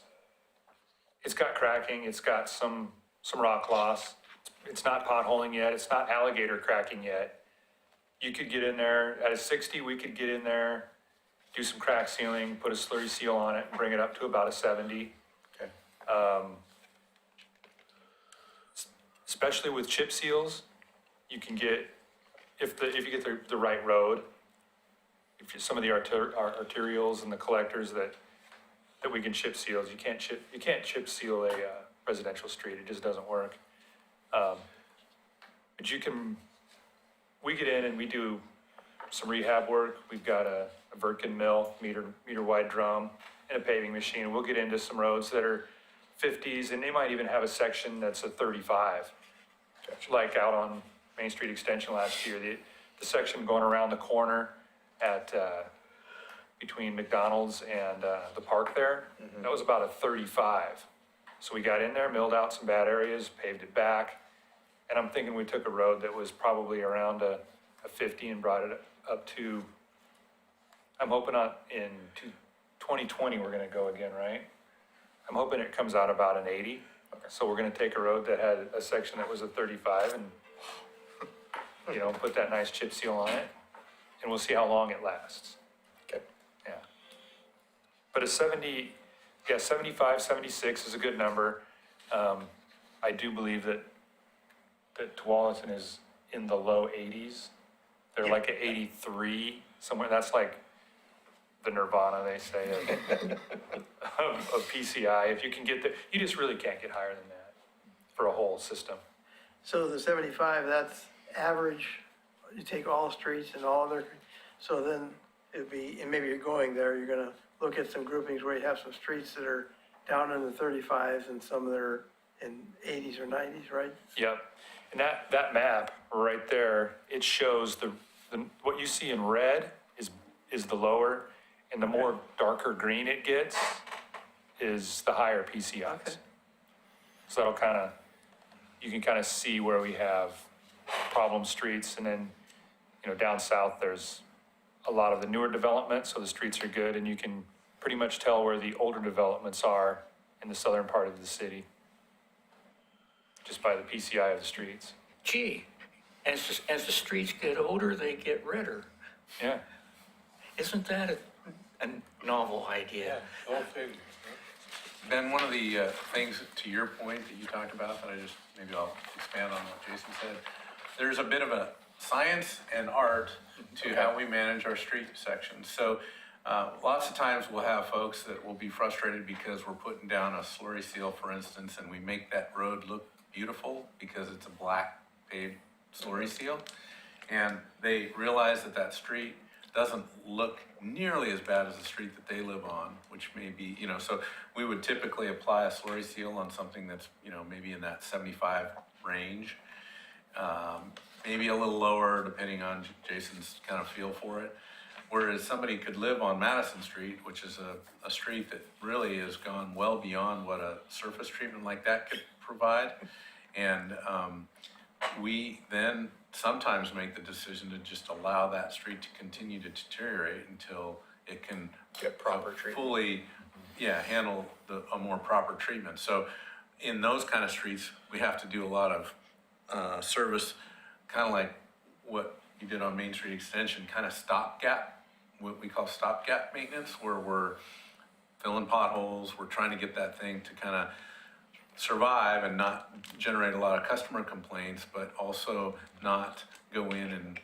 it's got cracking, it's got some rock loss. It's not potholing yet, it's not alligator cracking yet. You could get in there, at a 60, we could get in there, do some crack sealing, put a slurry seal on it, and bring it up to about a 70. Okay. Especially with chip seals, you can get, if you get the right road, some of the arterials and the collectors that we can chip seals, you can't chip seal a residential street, it just doesn't work. But we get in and we do some rehab work. We've got a Wirtgen mill, meter wide drum, and a paving machine. We'll get into some roads that are 50s, and they might even have a section that's a 35. Like out on Main Street Extension last year, the section going around the corner at, between McDonald's and the park there, that was about a 35. So we got in there, milled out some bad areas, paved it back, and I'm thinking we took a road that was probably around a 50 and brought it up to, I'm hoping in 2020 we're gonna go again, right? I'm hoping it comes out about an 80. So we're gonna take a road that had a section that was a 35 and, you know, put that nice chip seal on it, and we'll see how long it lasts. Okay. Yeah. But 75, 76 is a good number. I do believe that Tualatin is in the low 80s. They're like at 83, somewhere. That's like the nirvana, they say, of PCI. If you can get there, you just really can't get higher than that for a whole system. So the 75, that's average, you take all streets and all their, so then it'd be, and maybe you're going there, you're gonna look at some groupings where you have some streets that are down in the 35s and some that are in 80s or 90s, right? Yep. And that map right there, it shows what you see in red is the lower, and the more darker green it gets is the higher PCIs. Okay. So that'll you can kind of see where we have problem streets, and then, you know, down south, there's a lot of the newer development, so the streets are good, and you can pretty much tell where the older developments are in the southern part of the city, just by the PCI of the streets. Gee, as the streets get older, they get redder. Yeah. Isn't that a novel idea? Ben, one of the things, to your point that you talked about, that maybe I'll expand on what Jason said, there's a bit of a science and art to how we manage our street sections. So lots of times we'll have folks that will be frustrated because we're putting down a slurry seal, for instance, and we make that road look beautiful because it's a black paved slurry seal. And they realize that street doesn't look nearly as bad as the street that they live on, which may be, you know, so we would typically apply a slurry seal on something that's, you know, maybe in that 75 range. Maybe a little lower depending on Jason's kind of feel for it. Whereas somebody could live on Madison Street, which is a street that really has gone well beyond what a surface treatment like that could provide. And we then sometimes make the decision to just allow that street to continue to deteriorate until it can Get proper treatment. fully, handle a more proper treatment. So in those kind of streets, we have to do a lot of service, kind of like what you did on Main Street Extension, kind of stopgap, what we call stopgap maintenance, where we're filling potholes, we're trying to get that thing to kind of survive and not generate a lot of customer complaints, but also not go in and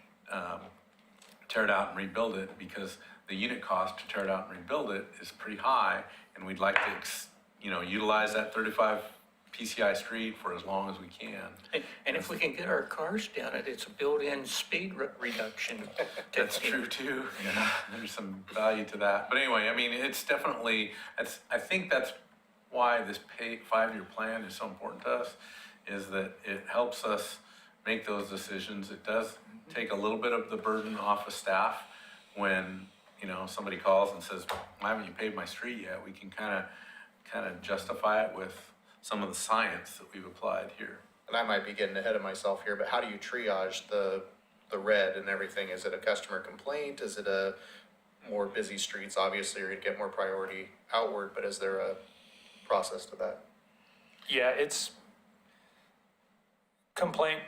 tear it out and rebuild it, because the unit cost to tear it out and rebuild it is pretty high, and we'd like to, utilize that 35 PCI street for as long as we can. And if we can get our cars down it, it's a built-in speed reduction. That's true too. Yeah, there's some value to that. But anyway, I mean, it's definitely, I think that's why this 5-year plan is so important to us, is that it helps us make those decisions. It does take a little bit of the burden off of staff when, somebody calls and says, why haven't you paved my street yet? We can kind of justify it with some of the science that we've applied here. And I might be getting ahead of myself here, but how do you triage the red and everything? Is it a customer complaint? Is it a more busy streets? Obviously, you're gonna get more priority outward, but is there a process to that? Yeah, it's complaint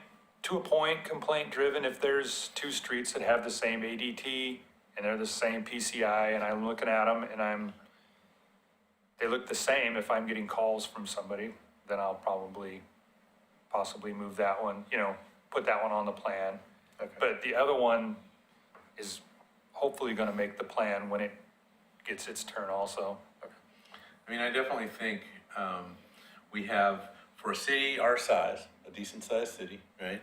to a point, complaint driven. If there's two streets that have the same ADT and they're the same PCI, and I'm looking at them and they look the same, if I'm getting calls from somebody, then I'll possibly move that one, put that one on the plan. Okay. But the other one is hopefully gonna make the plan when it gets its turn also. I mean, I definitely think we have, for a city our size, a decent sized city, right?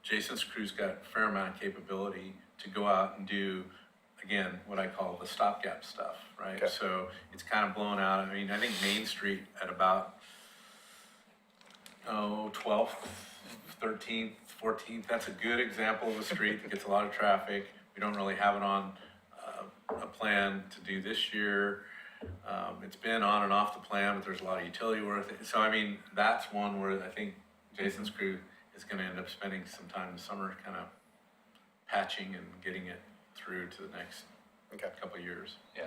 Jason's crew's got a fair amount of capability to go out and do, again, what I call the stopgap stuff, right? Okay. So it's kind of blown out. I mean, I think Main Street at about, 12th, 13th, 14th, that's a good example of a street that gets a lot of traffic. We don't really have it on a plan to do this year. It's been on and off the plan, but there's a lot of utility work. So I mean, that's one where I think Jason's crew is gonna end up spending some time in the summer kind of patching and getting it through to the next Okay. couple of years. Yeah.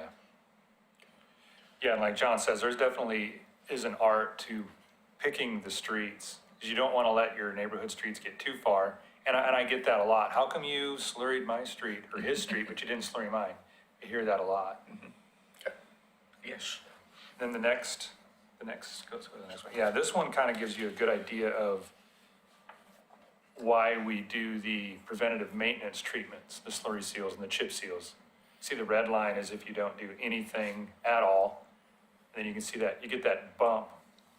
Yeah, and like John says, there's definitely is an art to picking the streets, because you don't want to let your neighborhood streets get too far. And I get that a lot. How come you slurried my street or his street, but you didn't slurry mine? I hear that a lot. Okay. Yes. Then the next, let's go to the next one. Yeah, this one kind of gives you a good idea of why we do the preventative maintenance treatments, the slurry seals and the chip seals. See, the red line is if you don't do anything at all. And then you can see that, you get that bump,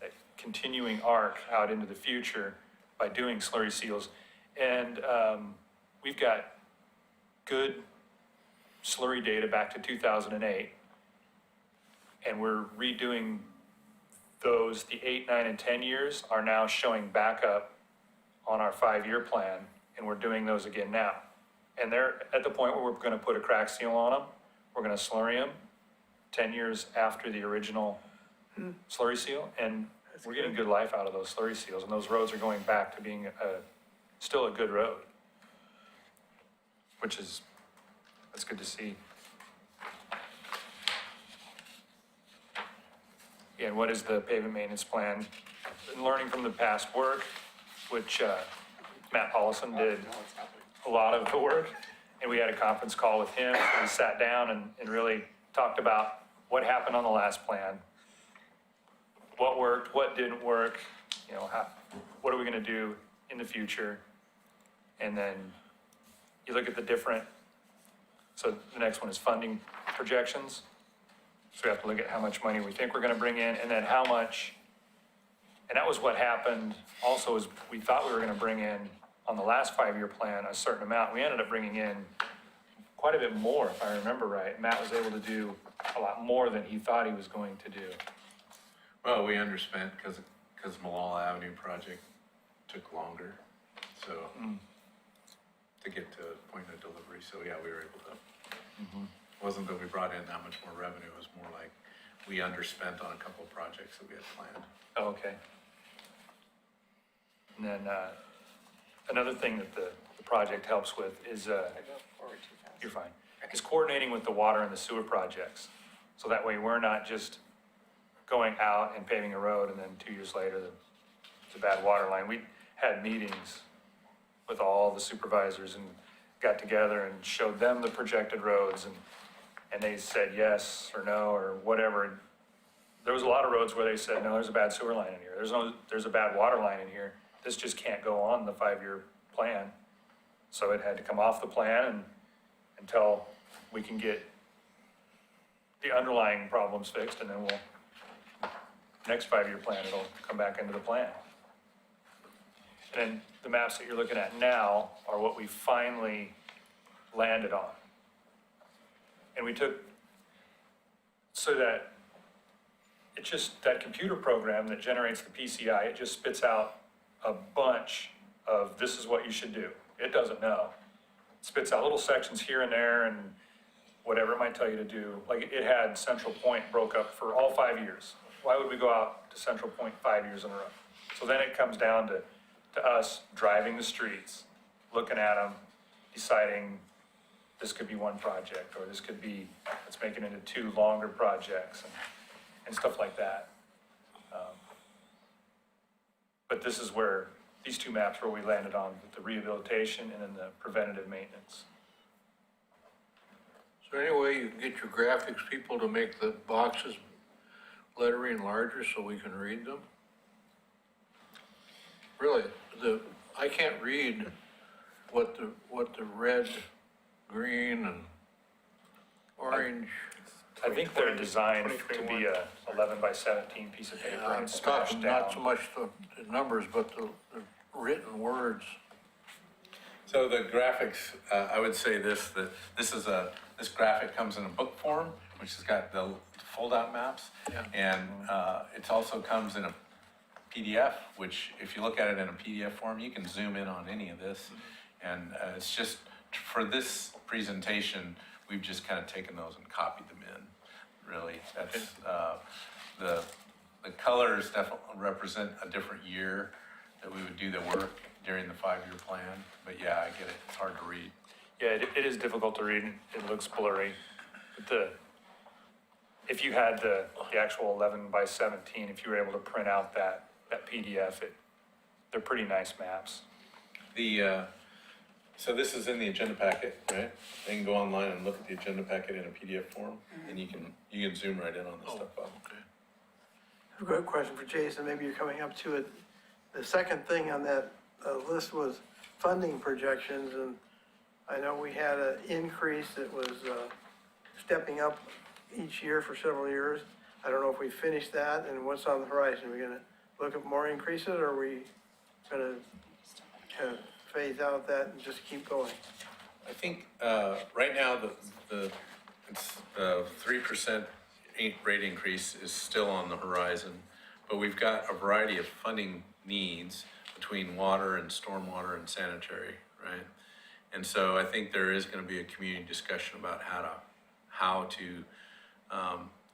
that continuing arc out into the future by doing slurry seals. And we've got good slurry data back to 2008. And we're redoing those, the 8, 9, and 10 years are now showing back up on our 5-year plan, and we're doing those again now. And they're at the point where we're gonna put a crack seal on them, we're gonna slurry them 10 years after the original slurry seal, and we're getting good life out of those slurry seals, and those roads are going back to being still a good road. That's good to see. Yeah, and what is the pavement maintenance plan? Been learning from the past work, which Matt Paulson did a lot of the work, and we had a conference call with him. We sat down and really talked about what happened on the last plan, what worked, what didn't work, what are we gonna do in the future? And then you look at the different, so the next one is funding projections. So we have to look at how much money we think we're gonna bring in, and then how much, and that was what happened also, is we thought we were gonna bring in, on the last 5-year plan, a certain amount. We ended up bringing in quite a bit more, if I remember right. Matt was able to do a lot more than he thought he was going to do. Well, we underspent because Malala Avenue project took longer, so to get to a point of delivery, so yeah, we were able to. It wasn't that we brought in that much more revenue, it was more like we underspent on a couple of projects that we had planned. Oh, okay. And then, another thing that the project helps with is, you're fine, is coordinating with the water and the sewer projects. So that way we're not just going out and paving a road and then 2 years later, it's a bad water line. We had meetings with all the supervisors and got together and showed them the projected roads, and they said yes or no or whatever. There was a lot of roads where they said, no, there's a bad sewer line in here. There's a bad water line in here. This just can't go on the 5-year plan. So it had to come off the plan until we can get the underlying problems fixed, and then next 5-year plan, it'll come back into the plan. And then the maps that you're looking at now are what we finally landed on. And we took, so that that computer program that generates the PCI, it just spits out a bunch of, this is what you should do. It doesn't know. It spits out little sections here and there and whatever it might tell you to do. Like it had Central Point broke up for all 5 years. Why would we go out to Central Point 5 years in a row? So then it comes down to us driving the streets, looking at them, deciding this could be one project, or this could be, let's make it into 2 longer projects and stuff like that. But this is where, these 2 maps where we landed on the rehabilitation and then the preventative maintenance. Is there any way you can get your graphics people to make the boxes lettering larger so we can read them? Really, I can't read what the red, green, and orange. I think they're designed to be a 11 by 17 piece of paper I'm and smashed talking not so down. much the numbers, but written words. So the graphics, I would say this, that this graphic comes in a book form, which has got the fold-out maps. Yeah. And it also comes in a PDF, which if you look at it in a PDF form, you can zoom in on any of this. And it's just, for this presentation, we've just kind of taken those and copied them in, really. That's, the colors definitely represent a different year that we would do the work during the 5-year plan. But yeah, I get it, it's hard to read. Yeah, it is difficult to read. It looks blurry. But if you had the actual 11 by 17, if you were able to print out that PDF, they're pretty nice maps. So this is in the agenda packet, right? They can go online and look at the agenda packet in a PDF form, and you can zoom right in on this stuff. Okay. I've got a question for Jason, maybe you're coming up to it. The second thing on that list was funding projections, and I know we had an increase that was stepping up each year for several years. I don't know if we finished that, and what's on the horizon? Are we gonna look at more increases, or are we gonna kind of phase out that and just keep going? I think, right now, the 3% rate increase is still on the horizon, but we've got a variety of funding needs between water and stormwater and sanitary, right? And so I think there is gonna be a community discussion about how to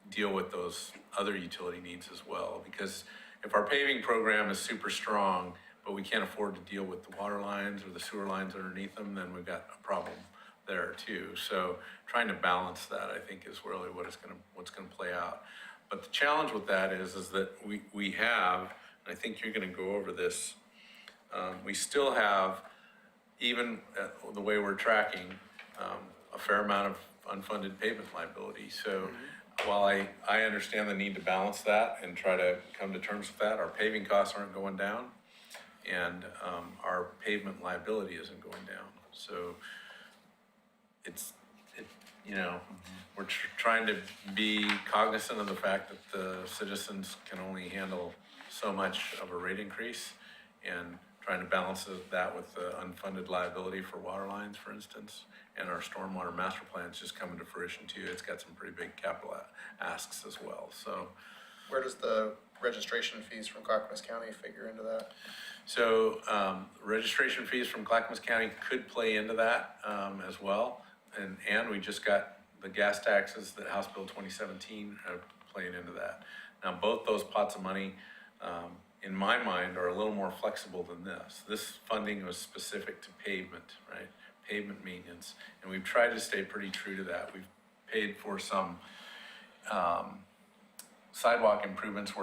deal with those other utility needs as well. Because if our paving program is super strong, but we can't afford to deal with the water lines or the sewer lines underneath them, then we've got a problem there too. So trying to balance that, I think, is really what's gonna play out. But the challenge with that is that we have, and I think you're gonna go over this, we still have, even the way we're tracking, a fair amount of unfunded pavement liability. So while I understand the need to balance that and try to come to terms with that, our paving costs aren't going down, and our pavement liability isn't going down. So we're trying to be cognizant of the fact that the citizens can only handle so much of a rate increase, and trying to balance that with the unfunded liability for water lines, for instance, and our stormwater master plan's just coming to fruition too. It's got some pretty big capital asks as well, so. Where does the registration fees from Clackamas County figure into that? So registration fees from Clackamas County could play into that as well. And we just got the gas taxes that House Bill 2017 are playing into that. Now, both those pots of money, in my mind, are a little more flexible than this. This funding was specific to pavement, right? Pavement maintenance. And we've tried to stay pretty true to that. We've paid for some sidewalk improvements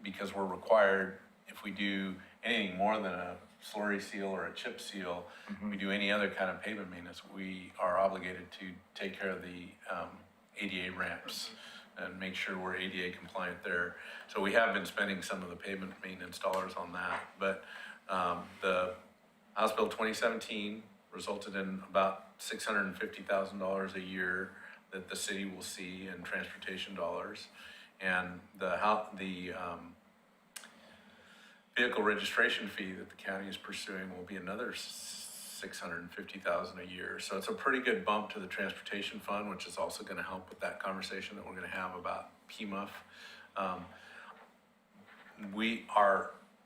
because we're required, if we do anything more than a slurry seal or a chip seal, we do any other kind of pavement maintenance, we are obligated to take care of the ADA ramps and make sure we're ADA compliant there. So we have been spending some of the pavement maintenance dollars on that. But the House Bill 2017 resulted in about $650,000 a year that the city will see in transportation dollars. And the vehicle registration fee that the county is pursuing will be another $650,000 a year. So it's a pretty good bump to the transportation fund, which is also going to help with that conversation that we're going to have about PMUF.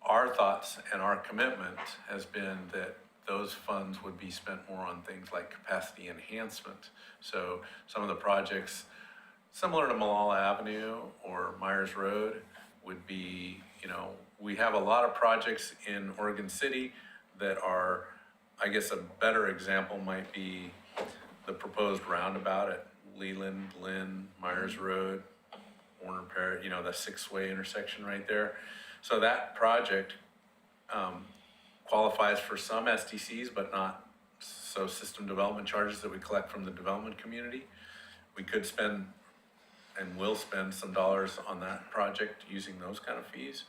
Our thoughts and our commitment has been that those funds would be spent more on things like capacity enhancement. So some of the projects similar to Malala Avenue or Myers Road would be, we have a lot of projects in Oregon City that are, I guess a better example might be the proposed roundabout at Leland, Lynn, Myers Road, Warner Parrott, the 6-way intersection right there. So that project qualifies for some SDCs, but not so system development charges that we collect from the development community. We could spend and will spend some dollars on that project using those kind of fees.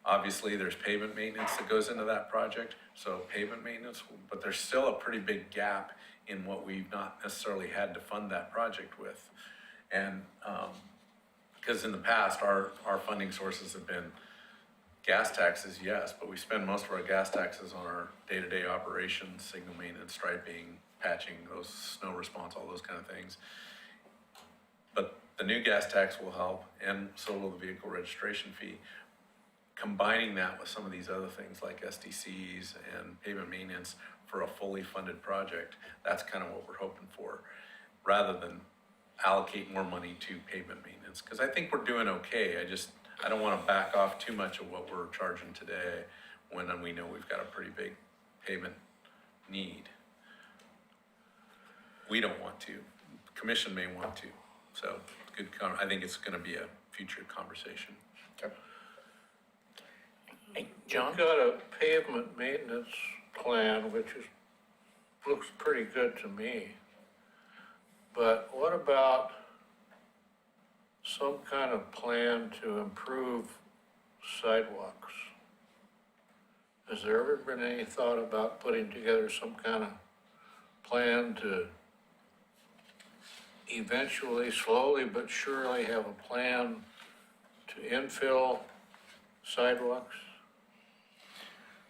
Obviously, there's pavement maintenance that goes into that project, so pavement maintenance, but there's still a pretty big gap in what we've not necessarily had to fund that project with. And because in the past, our funding sources have been gas taxes, yes, but we spend most of our gas taxes on our day-to-day operations, signal maintenance, striping, patching, those snow response, all those kind of things. But the new gas tax will help, and so will the vehicle registration fee. Combining that with some of these other things like SDCs and pavement maintenance for a fully funded project, that's kind of what we're hoping for, rather than allocate more money to pavement maintenance. Because I think we're doing okay. I don't want to back off too much of what we're charging today when we know we've got a pretty big pavement need. We don't want to. The commission may want to. So I think it's going to be a future conversation. Hey, John? We've got a pavement maintenance plan, which looks pretty good to me. But what about some kind of plan to improve sidewalks? Has there ever been any thought about putting together some kind of plan to eventually, slowly but surely have a plan to infill sidewalks?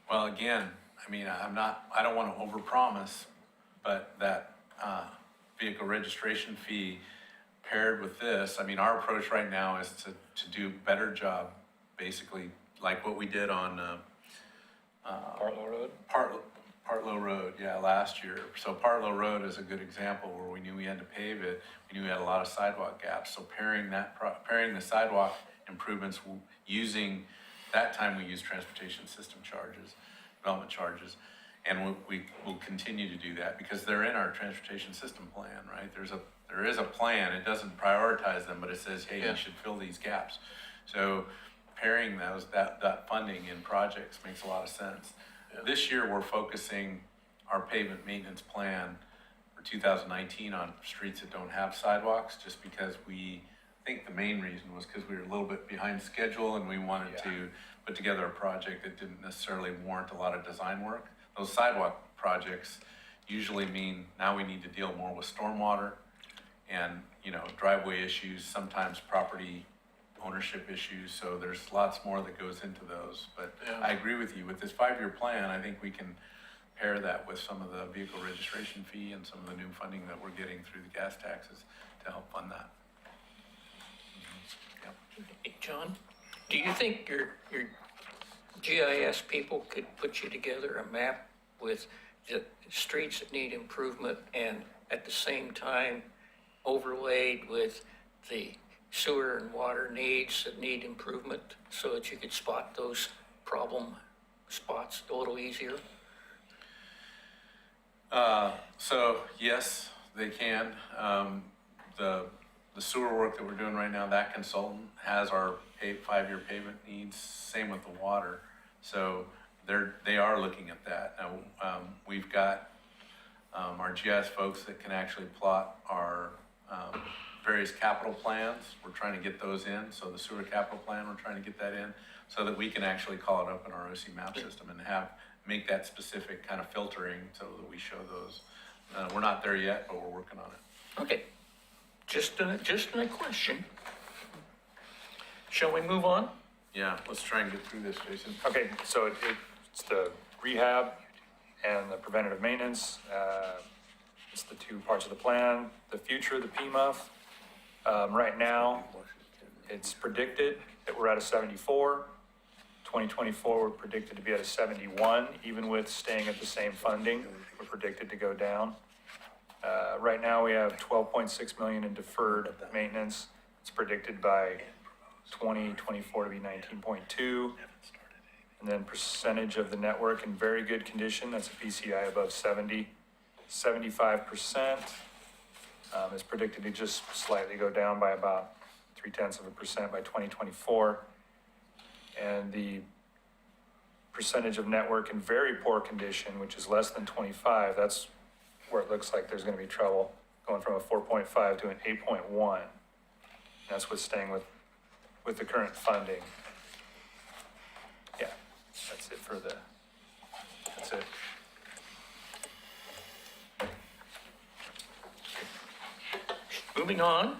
Well, again, I mean, I don't want to overpromise, but that vehicle registration fee paired with this, I mean, our approach right now is to do a better job, basically, like what we did on Partlow Road? Partlow Road, yeah, last year. So Partlow Road is a good example where we knew we had to pave it. We knew we had a lot of sidewalk gaps. So pairing the sidewalk improvements using, that time we used transportation system charges, development charges. And we will continue to do that because they're in our transportation system plan, right? There is a plan. It doesn't prioritize them, but it says, hey, Yeah. you should fill these gaps. So pairing that funding in projects makes a lot of sense. Yeah. This year, we're focusing our pavement maintenance plan for 2019 on streets that don't have sidewalks, just because I think the main reason was because we were a little bit behind schedule and we wanted to put together a project that didn't necessarily warrant a lot of design work. Those sidewalk projects usually mean now we need to deal more with stormwater and, driveway issues, sometimes property ownership issues. So there's lots more that goes into those. But Yeah. I agree with you. With this 5-year plan, I think we can pair that with some of the vehicle registration fee and some of the new funding that we're getting through the gas taxes to help fund that. Hey, John, do you think your GIS people could put you together a map with the streets that need improvement and at the same time overlaid with the sewer and water needs that need improvement so that you could spot those problem spots a little easier? So yes, they can. The sewer work that we're doing right now, that consultant has our 5-year pavement needs, same with the water. So they are looking at that. Now, we've got our GIS folks that can actually plot our various capital plans. We're trying to get those in. So the sewer capital plan, we're trying to get that in so that we can actually call it up in our OC map system and make that specific kind of filtering so that we show those. We're not there yet, but we're working on it. Okay, just a question. Shall we move on? Yeah, let's try and get through this, Jason. Okay, so it's the rehab and the preventative maintenance. It's the two parts of the plan. The future, the PMUF. Right now, it's predicted that we're at a 74. 2024, we're predicted to be at a 71, even with staying at the same funding. We're predicted to go down. Right now, we have 12.6 million in deferred maintenance. It's predicted by 2024 to be 19.2. And then percentage of the network in very good condition, that's a PCI above 70. 75% is predicted to just slightly go down by about 0.3% by 2024. And the percentage of network in very poor condition, which is less than 25, that's where it looks like there's going to be trouble, going from a 4.5 to an 8.1. That's with staying with the current funding. Yeah, that's it. Moving on.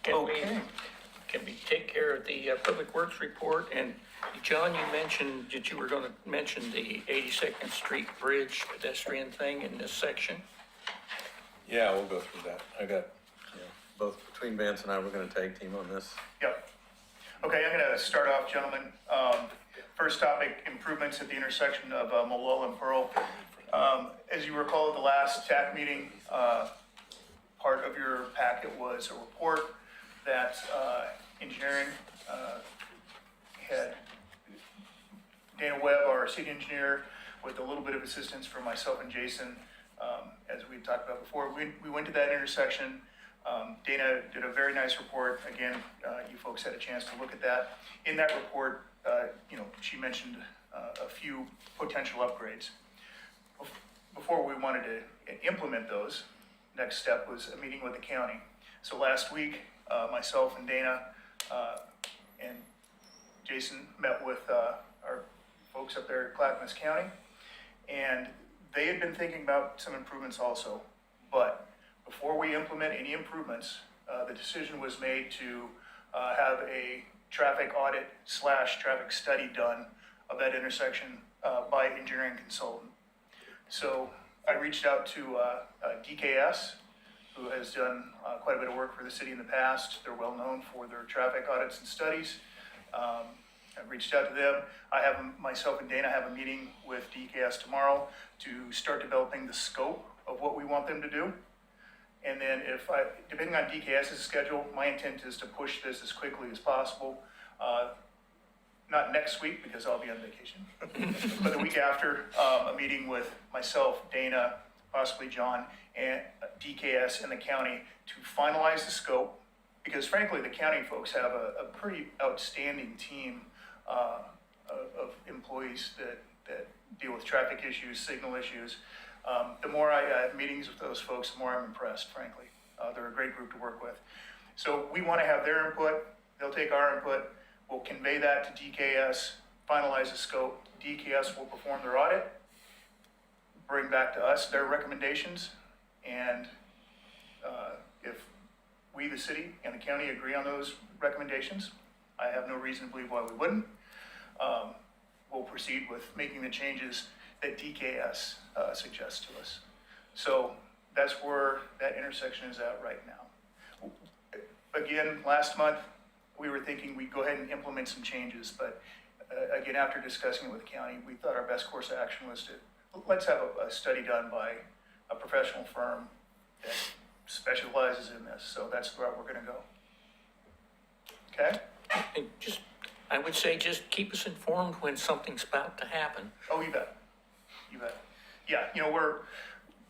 Can we Okay. take care of the Public Works report and John, you mentioned that you were gonna mention the 82nd Street Bridge pedestrian thing in this section. Yeah, we'll go through that. I got, both between Vance and I, we're gonna tag team on this. Yep. Okay, I'm gonna start off, gentlemen. First topic, improvements at the intersection of Malone and Pearl. As you recall, at the last TAC meeting, part of your packet was a report that engineering had Dana Webb, our city engineer, with a little bit of assistance from myself and Jason, as we talked about before. We went to that intersection. Dana did a very nice report. Again, you folks had a chance to look at that. In that report, she mentioned a few potential upgrades. Before we wanted to implement those, next step was a meeting with the county. So last week, myself and Dana and Jason met with our folks up there at Clackamas County, and they had been thinking about some improvements also. But before we implement any improvements, the decision was made to have a traffic audit / traffic study done of that intersection by engineering consultant. So I reached out to DKS, who has done quite a bit of work for the city in the past. They're well known for their traffic audits and studies. I reached out to them. Myself and Dana have a meeting with DKS tomorrow to start developing the scope of what we want them to do. And then depending on DKS's schedule, my intent is to push this as quickly as possible. Not next week because I'll be on vacation, but the week after, a meeting with myself, Dana, possibly John, and DKS and the county to finalize the scope. Because frankly, the county folks have a pretty outstanding team of employees that deal with traffic issues, signal issues. The more I have meetings with those folks, the more I'm impressed, frankly. They're a great group to work with. So we want to have their input. They'll take our input. We'll convey that to DKS, finalize the scope. DKS will perform their audit, bring back to us their recommendations, and if we, the city, and the county agree on those recommendations, I have no reason to believe why we wouldn't. We'll proceed with making the changes that DKS suggests to us. So that's where that intersection is at right now. Again, last month, we were thinking we'd go ahead and implement some changes, but again, after discussing it with the county, we thought our best course of action was to, let's have a study done by a professional firm that specializes in this. So that's where we're gonna go. Okay? And I would say just keep us informed when something's about to happen. Oh, you bet. You bet. Yeah,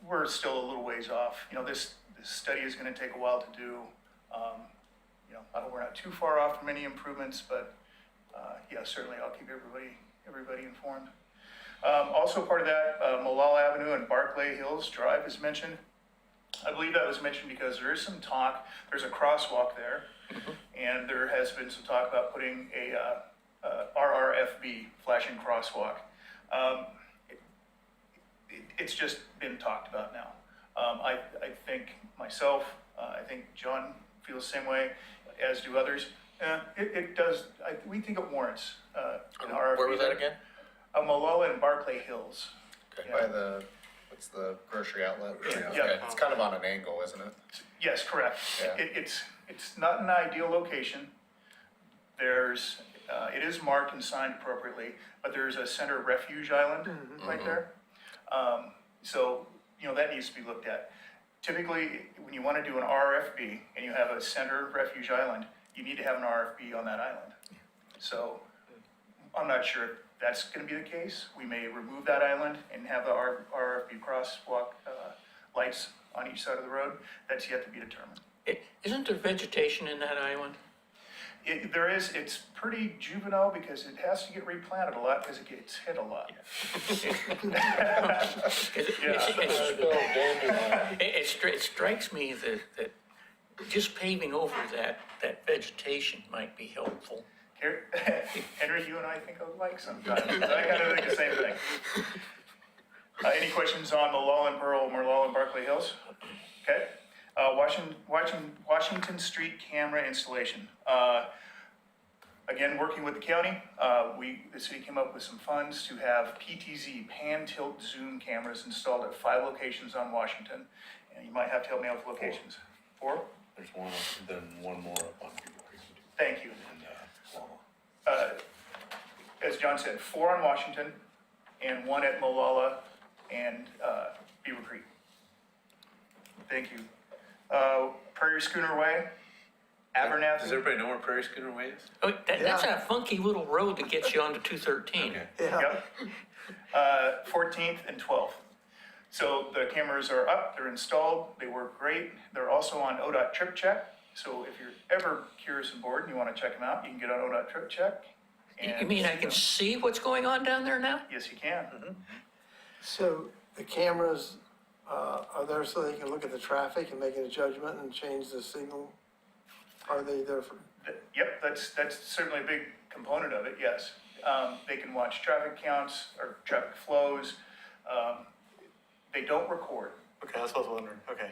we're still a little ways off. This study is gonna take a while to do. We're not too far off from any improvements, but yeah, certainly I'll keep everybody informed. Also part of that, Malal Avenue and Barclay Hills Drive is mentioned. I believe that was mentioned because there is some talk, there's a crosswalk there, and there has been some talk about putting a RRFB, flashing crosswalk. It's just been talked about now. I think myself, I think John feels the same way, as do others. It does, we think it warrants an RFB. Where was that again? Malala and Barclay Hills. Okay. By what's the grocery outlet? Yeah. It's kind of on an angle, isn't it? Yes, correct. Yeah. It's not an ideal location. It is marked and signed appropriately, but there's a center refuge island right there. So, that needs to be looked at. Typically, when you want to do an RFB and you have a center refuge island, you need to have an RFB on that island. So I'm not sure if that's going to be the case. We may remove that island and have the RFB crosswalk lights on each side of the road. That's yet to be determined. Isn't there vegetation in that island? There is. It's pretty juvenile because it has to get replanted a lot because it gets hit a lot. It strikes me that just paving over that vegetation might be helpful. Henry, you and I think alike sometimes. I kind of think the same thing. Any questions on the Malal and Pearl, Merlaw and Barclay Hills? Okay. Washington Street camera installation. Again, working with the county, the city came up with some funds to have PTZ, pan tilt zoom cameras installed at 5 locations on Washington. And you might have to help me out with locations. 4? There's one, then one more up on Beaver Creek. Thank you. And, Walla. As John said, 4 on Washington and 1 at Molalla and Beaver Creek. Thank you. Prairie Schooner Way, Abernathy. Does everybody know where Prairie Schooner Way is? Oh, that's that funky little road that gets you onto 213. Okay. Yep. 14th and 12th. So the cameras are up, they're installed, they work great. They're also on ODOT Trip Check. So if you're ever curious and bored and you want to check them out, you can get on ODOT Trip Check. You mean I can see what's going on down there now? Yes, you can. So the cameras, are there so they can look at the traffic and make a judgment and change the signal? Are they there for? Yep, that's certainly a big component of it, yes. They can watch traffic counts or traffic flows. They don't record. Okay, that's what I was wondering. Okay.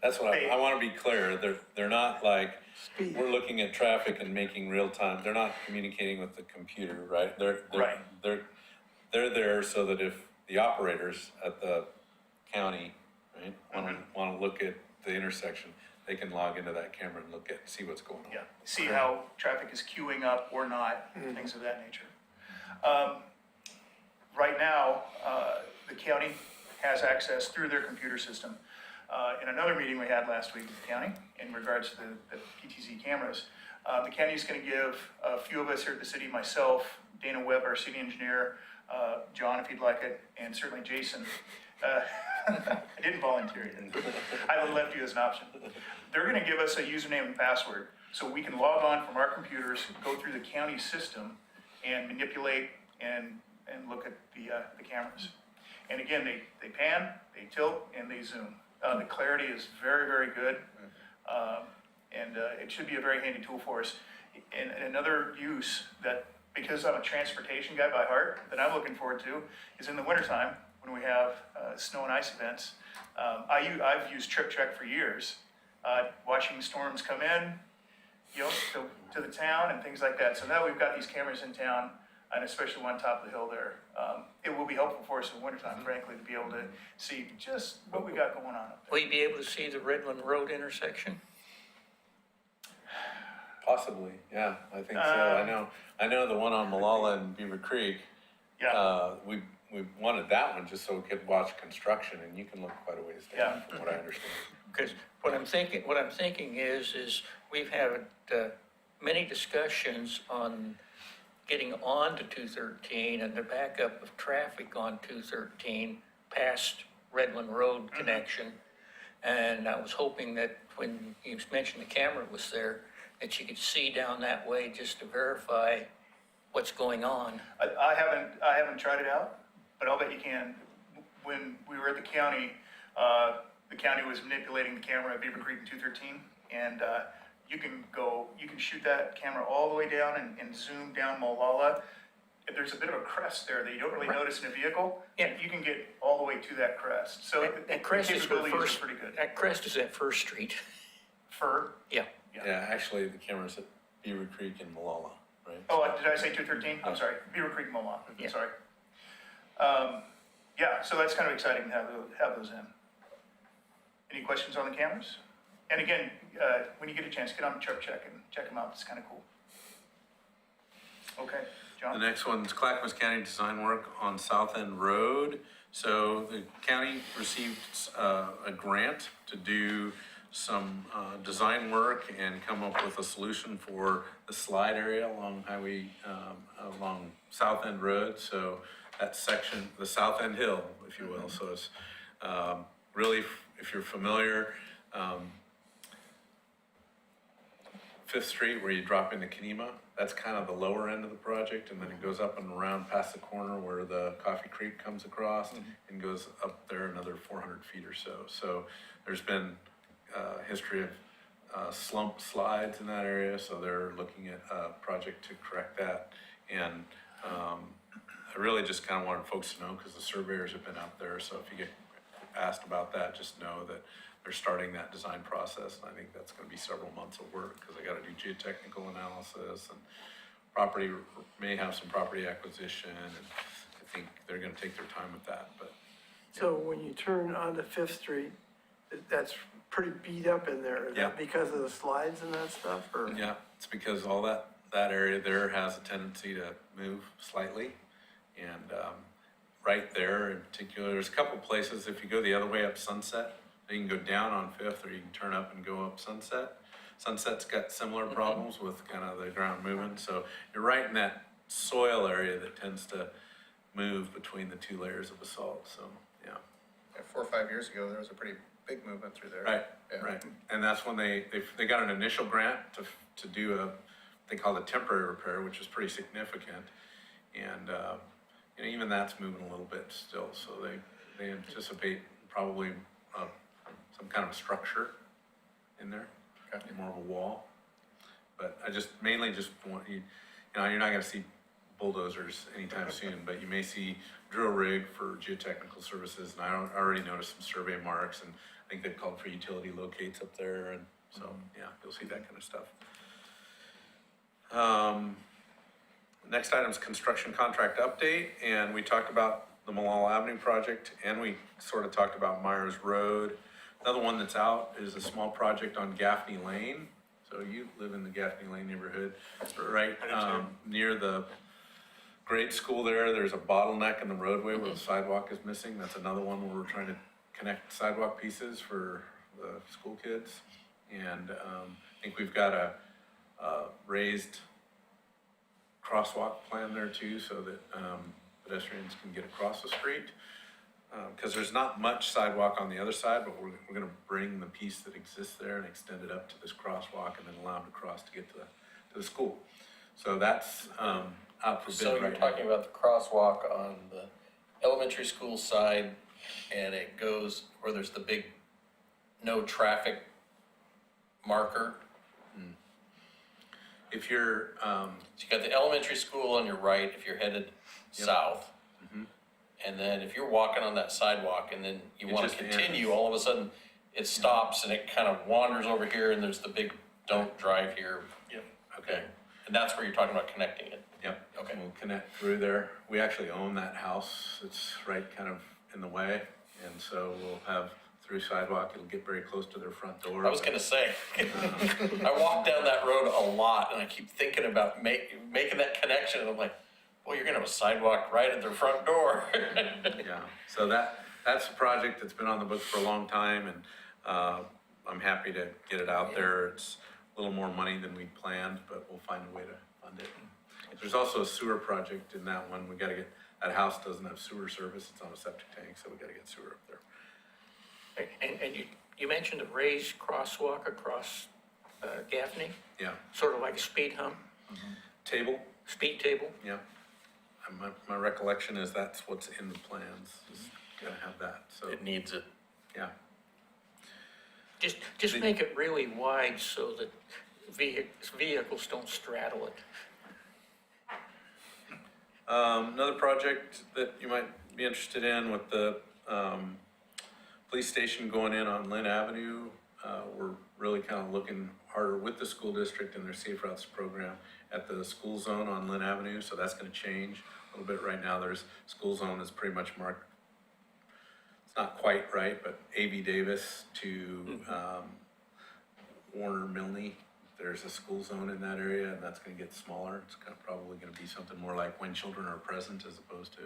That's what They- I want to be clear, they're not like, Speed. we're looking at traffic and making real time, they're not communicating with the computer, right? Right. They're there so that if the operators at the county, right, want to look at the intersection, they can log into that camera and see what's going on. Yeah, see how traffic is queuing up or not, things of that nature. Right now, the county has access through their computer system. In another meeting we had last week with the county in regards to the PTZ cameras, the county is going to give a few of us here at the city, myself, Dana Webb, our city engineer, John, if you'd like it, and certainly Jason. I didn't volunteer it. I left you as an option. They're going to give us a username and password so we can log on from our computers, go through the county system, and manipulate and look at the cameras. And again, they pan, they tilt, and they zoom. The clarity is very, very good. And it should be a very handy tool for us. And another use that, because I'm a transportation guy by heart, that I'm looking forward to is in the wintertime when we have snow and ice events. I've used Trip Check for years, watching storms come in, to the town and things like that. So now we've got these cameras in town, and especially one top of the hill there. It will be helpful for us in the wintertime, frankly, to be able to see just what we got going on up there. Will you be able to see the Redland Road intersection? Possibly, yeah, I think so, I know the one on Malala and Beaver Creek, Yeah, we wanted that one just so we could watch construction, and you can look quite a ways down, Yeah. from what I understand. Because what I'm thinking is we've had many discussions on getting on to 213 and the backup of traffic on 213 past Redland Road connection. And I was hoping that when you mentioned the camera was there, that you could see down that way just to verify what's going on. I haven't tried it out, but I'll bet you can. When we were at the county was manipulating the camera at Beaver Creek in 213, and you can shoot that camera all the way down and zoom down Molalla. If there's a bit of a crest there that you don't really notice in a vehicle, Yeah. you can get all the way to that crest. So That crest is where capabilities are pretty good. That crest is at First Street. Fur. Yeah. Yeah, actually, the camera's at Beaver Creek and Malala, right? Oh, did I say 213? I'm sorry, Beaver Creek Mola, Yeah. sorry. Yeah, so that's kind of exciting to have those in. Any questions on the cameras? And again, when you get a chance, get on Trip Check and check them out, it's kind of cool. Okay, The John? next one's Clackamas County design work on South End Road. So the county received a grant to do some design work and come up with a solution for the slide area along along South End Road. So that section, the South End Hill, if you will. So it's really, if you're familiar, Fifth Street where you drop into Kenema, that's kind of the lower end of the project, and then it goes up and around past the corner where the Coffee Creek comes across and goes up there another 400 feet or so. So there's been history of slump slides in that area, so they're looking at a project to correct that. And I really just kind of wanted folks to know, because the surveyors have been out there, so if you get asked about that, just know that they're starting that design process, and I think that's gonna be several months of work, because they gotta do geotechnical analysis, and property, may have some property acquisition, and I think they're gonna take their time with that, but So when you turn onto Fifth Street, that's pretty beat up in there. Is Yeah. that because of the slides and that stuff, or? yeah, it's because all that area there has a tendency to move slightly. And, right there in particular, there's a couple places, if you go the other way up Sunset, you can go down on Fifth, or you can turn up and go up Sunset. Sunset's got similar problems with kind of the ground moving, so you're right in that soil area that tends to move between the two layers of basalt, so, yeah. Yeah, 4 or 5 years ago, there was a pretty big movement through there. Right, Yeah. right. And that's when they got an initial grant to do they call it temporary repair, which is pretty significant. And, you know, even that's moving a little bit still, so they anticipate probably, some kind of a structure in there, more of a wall. But I mainly just want you know, you're not gonna see bulldozers anytime soon, but you may see drill rig for geotechnical services, and I already noticed some survey marks, and I think they've called for utility locates up there, and so, yeah, you'll see that kind of stuff. Next item is construction contract update, and we talked about the Malala Avenue project, and we sort of talked about Myers Road. Another one that's out is a small project on Gaffney Lane. So you live in the Gaffney Lane neighborhood, right, near the grade school there. There's a bottleneck in the roadway where the sidewalk is missing. That's another one where we're trying to connect sidewalk pieces for the school kids. And, I think we've got a raised crosswalk plan there too, so that, pedestrians can get across the street. Cause there's not much sidewalk on the other side, but we're gonna bring the piece that exists there and extend it up to this crosswalk and then allow them to cross to get to the school. So that's, out for bid So you're right now. talking about the crosswalk on the elementary school side, and it goes where there's the big no traffic marker. If you're, So you got the elementary school on your right if you're headed south. And then if you're walking on that sidewalk and then you It want to just continue, ends. all of a sudden it stops and it kind of wanders over here and there's the big don't drive here. Yep. Okay. And that's where you're talking about connecting it. Yep. Okay. We'll connect through there. We actually own that house. It's right kind of in the way. And so we'll have through sidewalk, it'll get very close to their front door. I was gonna say, I walk down that road a lot and I keep thinking about making that connection and I'm like, well, you're gonna have a sidewalk right at their front door. Yeah, so that's a project that's been on the books for a long time, and I'm happy to get it out there. It's a little more money than we planned, but we'll find a way to fund it. There's also a sewer project in that one. We gotta get, that house doesn't have sewer service, it's on a septic tank, so we gotta get sewer up there. And you mentioned a raised crosswalk across Gaffney, Yeah, sort of like a speed hump, table, speed table. yeah. And my recollection is that's what's in the plans, is gotta have that, so, It needs it. yeah. Just make it really wide so that vehicles don't straddle it. Another project that you might be interested in with the, police station going in on Lynn Avenue. We're really kind of looking harder with the school district and their Safe Routes program at the school zone on Lynn Avenue, so that's gonna change a little bit. Right now, there's, school zone is pretty much marked, it's not quite right, but A.V. Davis to, Warner Milne. There's a school zone in that area, and that's gonna get smaller. It's kind of probably gonna be something more like when children are present as opposed to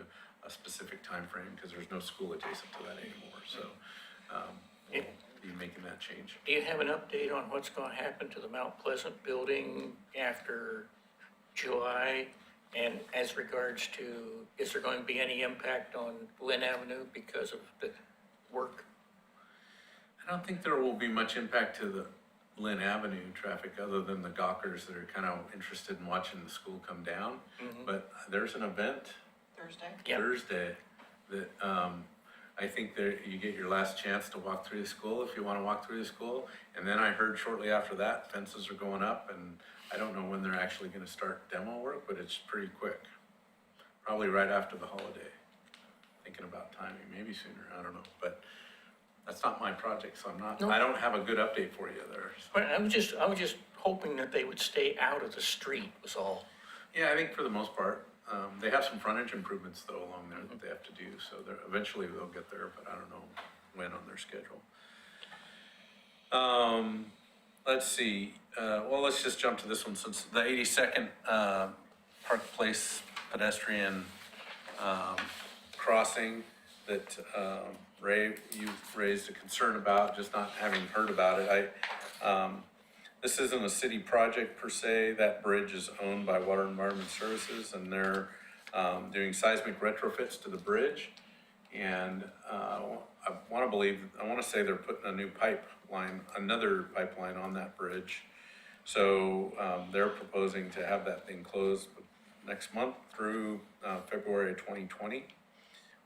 a specific time frame, because there's no school adjacent to that anymore, so, we'll be making that change. Do you have an update on what's going to happen to the Mount Pleasant building after July? And as regards to, is there going to be any impact on Lynn Avenue because of the work? I don't think there will be much impact to the Lynn Avenue traffic, other than the gawkers that are kind of interested in watching the school come down. But there's an event Thursday? Yeah. Thursday that, I think that you get your last chance to walk through the school if you want to walk through the school. And then I heard shortly after that, fences are going up, and I don't know when they're actually going to start demo work, but it's pretty quick. Probably right after the holiday. Thinking about timing, maybe sooner, I don't know, but That's not my project, so I'm not, No. I don't have a good update for you there. But I was just hoping that they would stay out of the street was all. Yeah, I think for the most part, they have some frontage improvements though along there that they have to do, so eventually they'll get there, but I don't know when on their schedule. Let's see, well, let's just jump to this one, since the 82nd, Park Place pedestrian, crossing that, Ray, you raised a concern about, just not having heard about it. This isn't a city project per se. That bridge is owned by Water and Environment Services, and they're doing seismic retrofits to the bridge. And I want to say they're putting a new another pipeline on that bridge. So they're proposing to have that thing closed next month through February of 2020,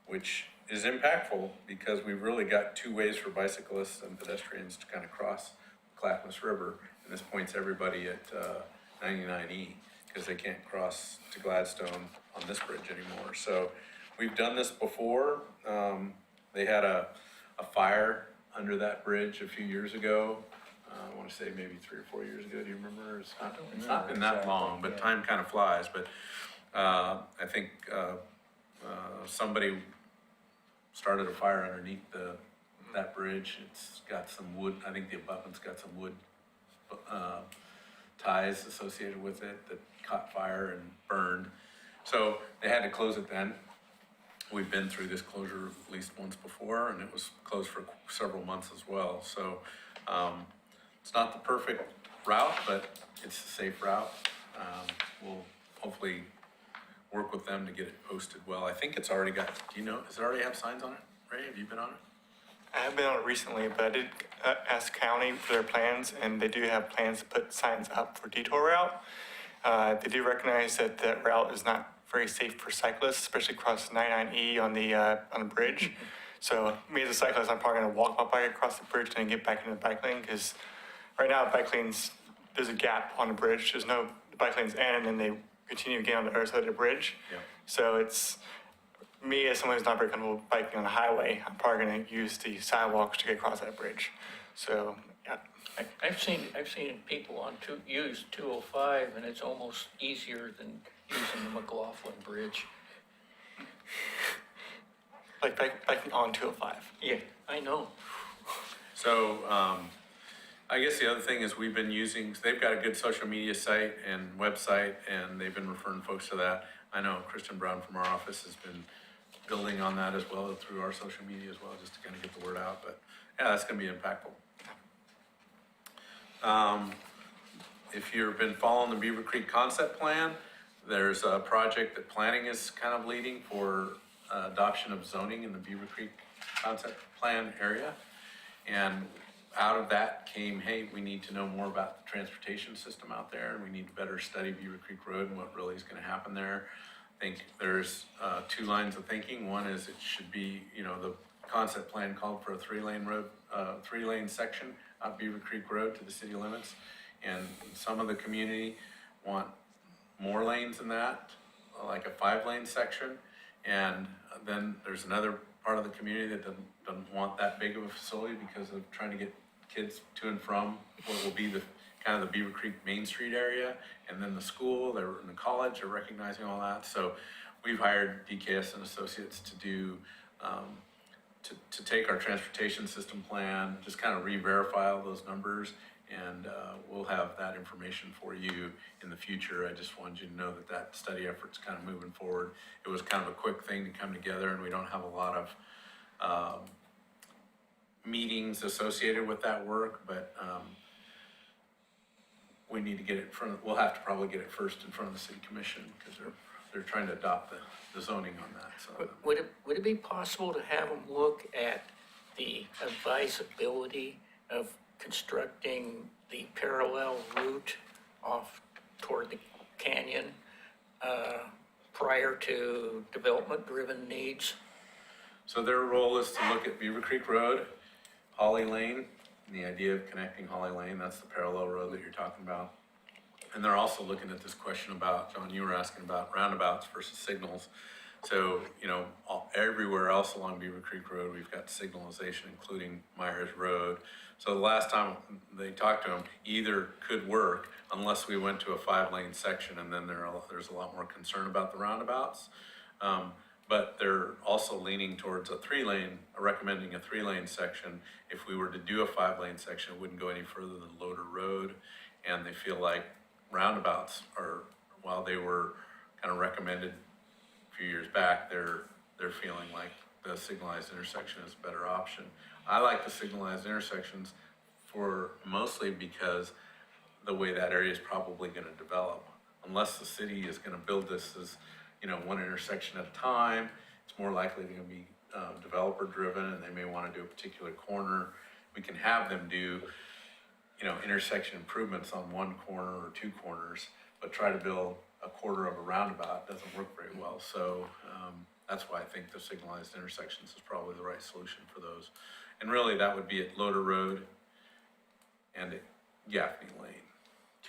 which is impactful because we've really got two ways for bicyclists and pedestrians to kind of cross the Clackamas River. And this points everybody at 99E because they can't cross to Gladstone on this bridge anymore. So we've done this before. They had a fire under that bridge a few years ago. I want to say maybe 3 or 4 years ago. Do you remember? It's not been that long, but time kind of flies. But I think somebody started a fire underneath that bridge. It's got some wood, I think the abutment's got some wood ties associated with it that caught fire and burned. So they had to close it then. We've been through this closure at least once before, and it was closed for several months as well. So it's not the perfect route, but it's a safe route. We'll hopefully work with them to get it posted well. I think it's already got, do you know, does it already have signs on it? Ray, have you been on it? I haven't been on it recently, but I did ask county for their plans, and they do have plans to put signs up for detour route. They do recognize that the route is not very safe for cyclists, especially across 99E on the bridge. So me as a cyclist, I'm probably gonna walk my bike across the bridge and then get back into the bike lane, because right now bike lanes, there's a gap on the bridge. There's no bike lanes end, and then they continue again on the other side of the bridge. Yeah. So it's, me as someone who's not very comfortable biking on the highway, I'm probably gonna use the sidewalks to get across that bridge. So, yeah. I've seen people use 205, and it's almost easier than using the McLaughlin Bridge. Like biking on 205. Yeah, I know. So, I guess the other thing is we've been using, they've got a good social media site and website, and they've been referring folks to that. I know Kristen Brown from our office has been building on that as well through our social media as well, just to kind of get the word out. But yeah, that's going to be impactful. If you've been following the Beaver Creek concept plan, there's a project that planning is kind of leading for adoption of zoning in the Beaver Creek concept plan area. And out of that came, hey, we need to know more about the transportation system out there, and we need to better study Beaver Creek Road and what really is going to happen there. I think there's 2 lines of thinking. One is it should be, the concept plan called for a 3-lane road, 3-lane section out Beaver Creek Road to the city limits. And some of the community want more lanes than that, like a 5-lane section. And then there's another part of the community that doesn't want that big of a facility because of trying to get kids to and from what will be the kind of the Beaver Creek Main Street area. And then the school, they're in the college, are recognizing all that. So we've hired DKS and Associates to do, to take our transportation system plan, just kind of re-verify all those numbers, and we'll have that information for you in the future. I just wanted you to know that study effort's kind of moving forward. It was kind of a quick thing to come together, and we don't have a lot of meetings associated with that work, but we need to get it in front of, we'll have to probably get it first in front of the city commission, because they're trying to adopt the zoning on that, so. Would it be possible to have them look at the advisability of constructing the parallel route off toward the canyon prior to development-driven needs? So their role is to look at Beaver Creek Road, Holly Lane, and the idea of connecting Holly Lane, that's the parallel road that you're talking about. And they're also looking at this question about, John, you were asking about roundabouts versus signals. So, everywhere else along Beaver Creek Road, we've got signalization, including Myers Road. So the last time they talked to them, either could work unless we went to a 5-lane section, and then there's a lot more concern about the roundabouts. But they're also leaning towards recommending a 3-lane section. If we were to do a 5-lane section, it wouldn't go any further than Loader Road. And they feel like roundabouts while they were kind of recommended a few years back, they're feeling like the signalized intersection is a better option. I like the signalized intersections mostly because the way that area is probably gonna develop. Unless the city is gonna build this as, one intersection at a time, it's more likely to be developer driven, and they may wanna do a particular corner. We can have them do, intersection improvements on one corner or 2 corners, but try to build a quarter of a roundabout doesn't work very well. So that's why I think the signalized intersections is probably the right solution for those. And really, that would be at Loader Road and at Gaffney Lane,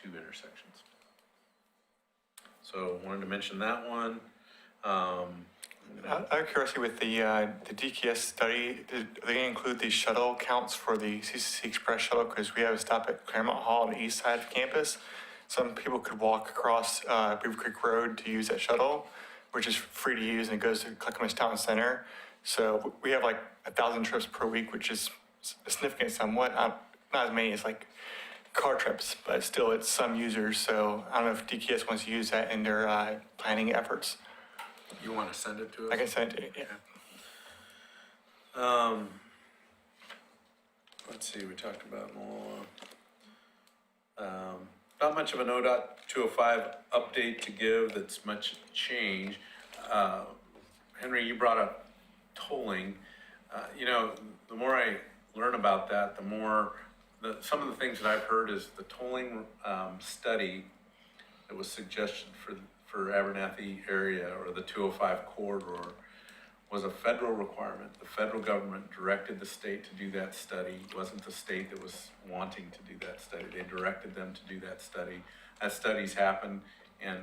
2 intersections. So wanted to mention that one. Out of curiosity, with the DKS study, are they gonna include the shuttle counts for the CCC Express shuttle? Because we have a stop at Claremont Hall on the east side of campus. Some people could walk across Beaver Creek Road to use that shuttle, which is free to use, and it goes to Clackamas Town Center. So we have like 1,000 trips per week, which is significant somewhat. Not as many as like car trips, but still it's some users. So I don't know if DKS wants to use that in their planning efforts. You want to send it to us? I can send it, yeah. Let's see, we talked about more. Not much of an ODOT 205 update to give that's much change. Henry, you brought up tolling. The more I learn about that, the more, some of the things that I've heard is the tolling study that was suggested for Abernathy area or the 205 corridor was a federal requirement. The federal government directed the state to do that study. It wasn't the state that was wanting to do that study. They directed them to do that study. That study's happened, and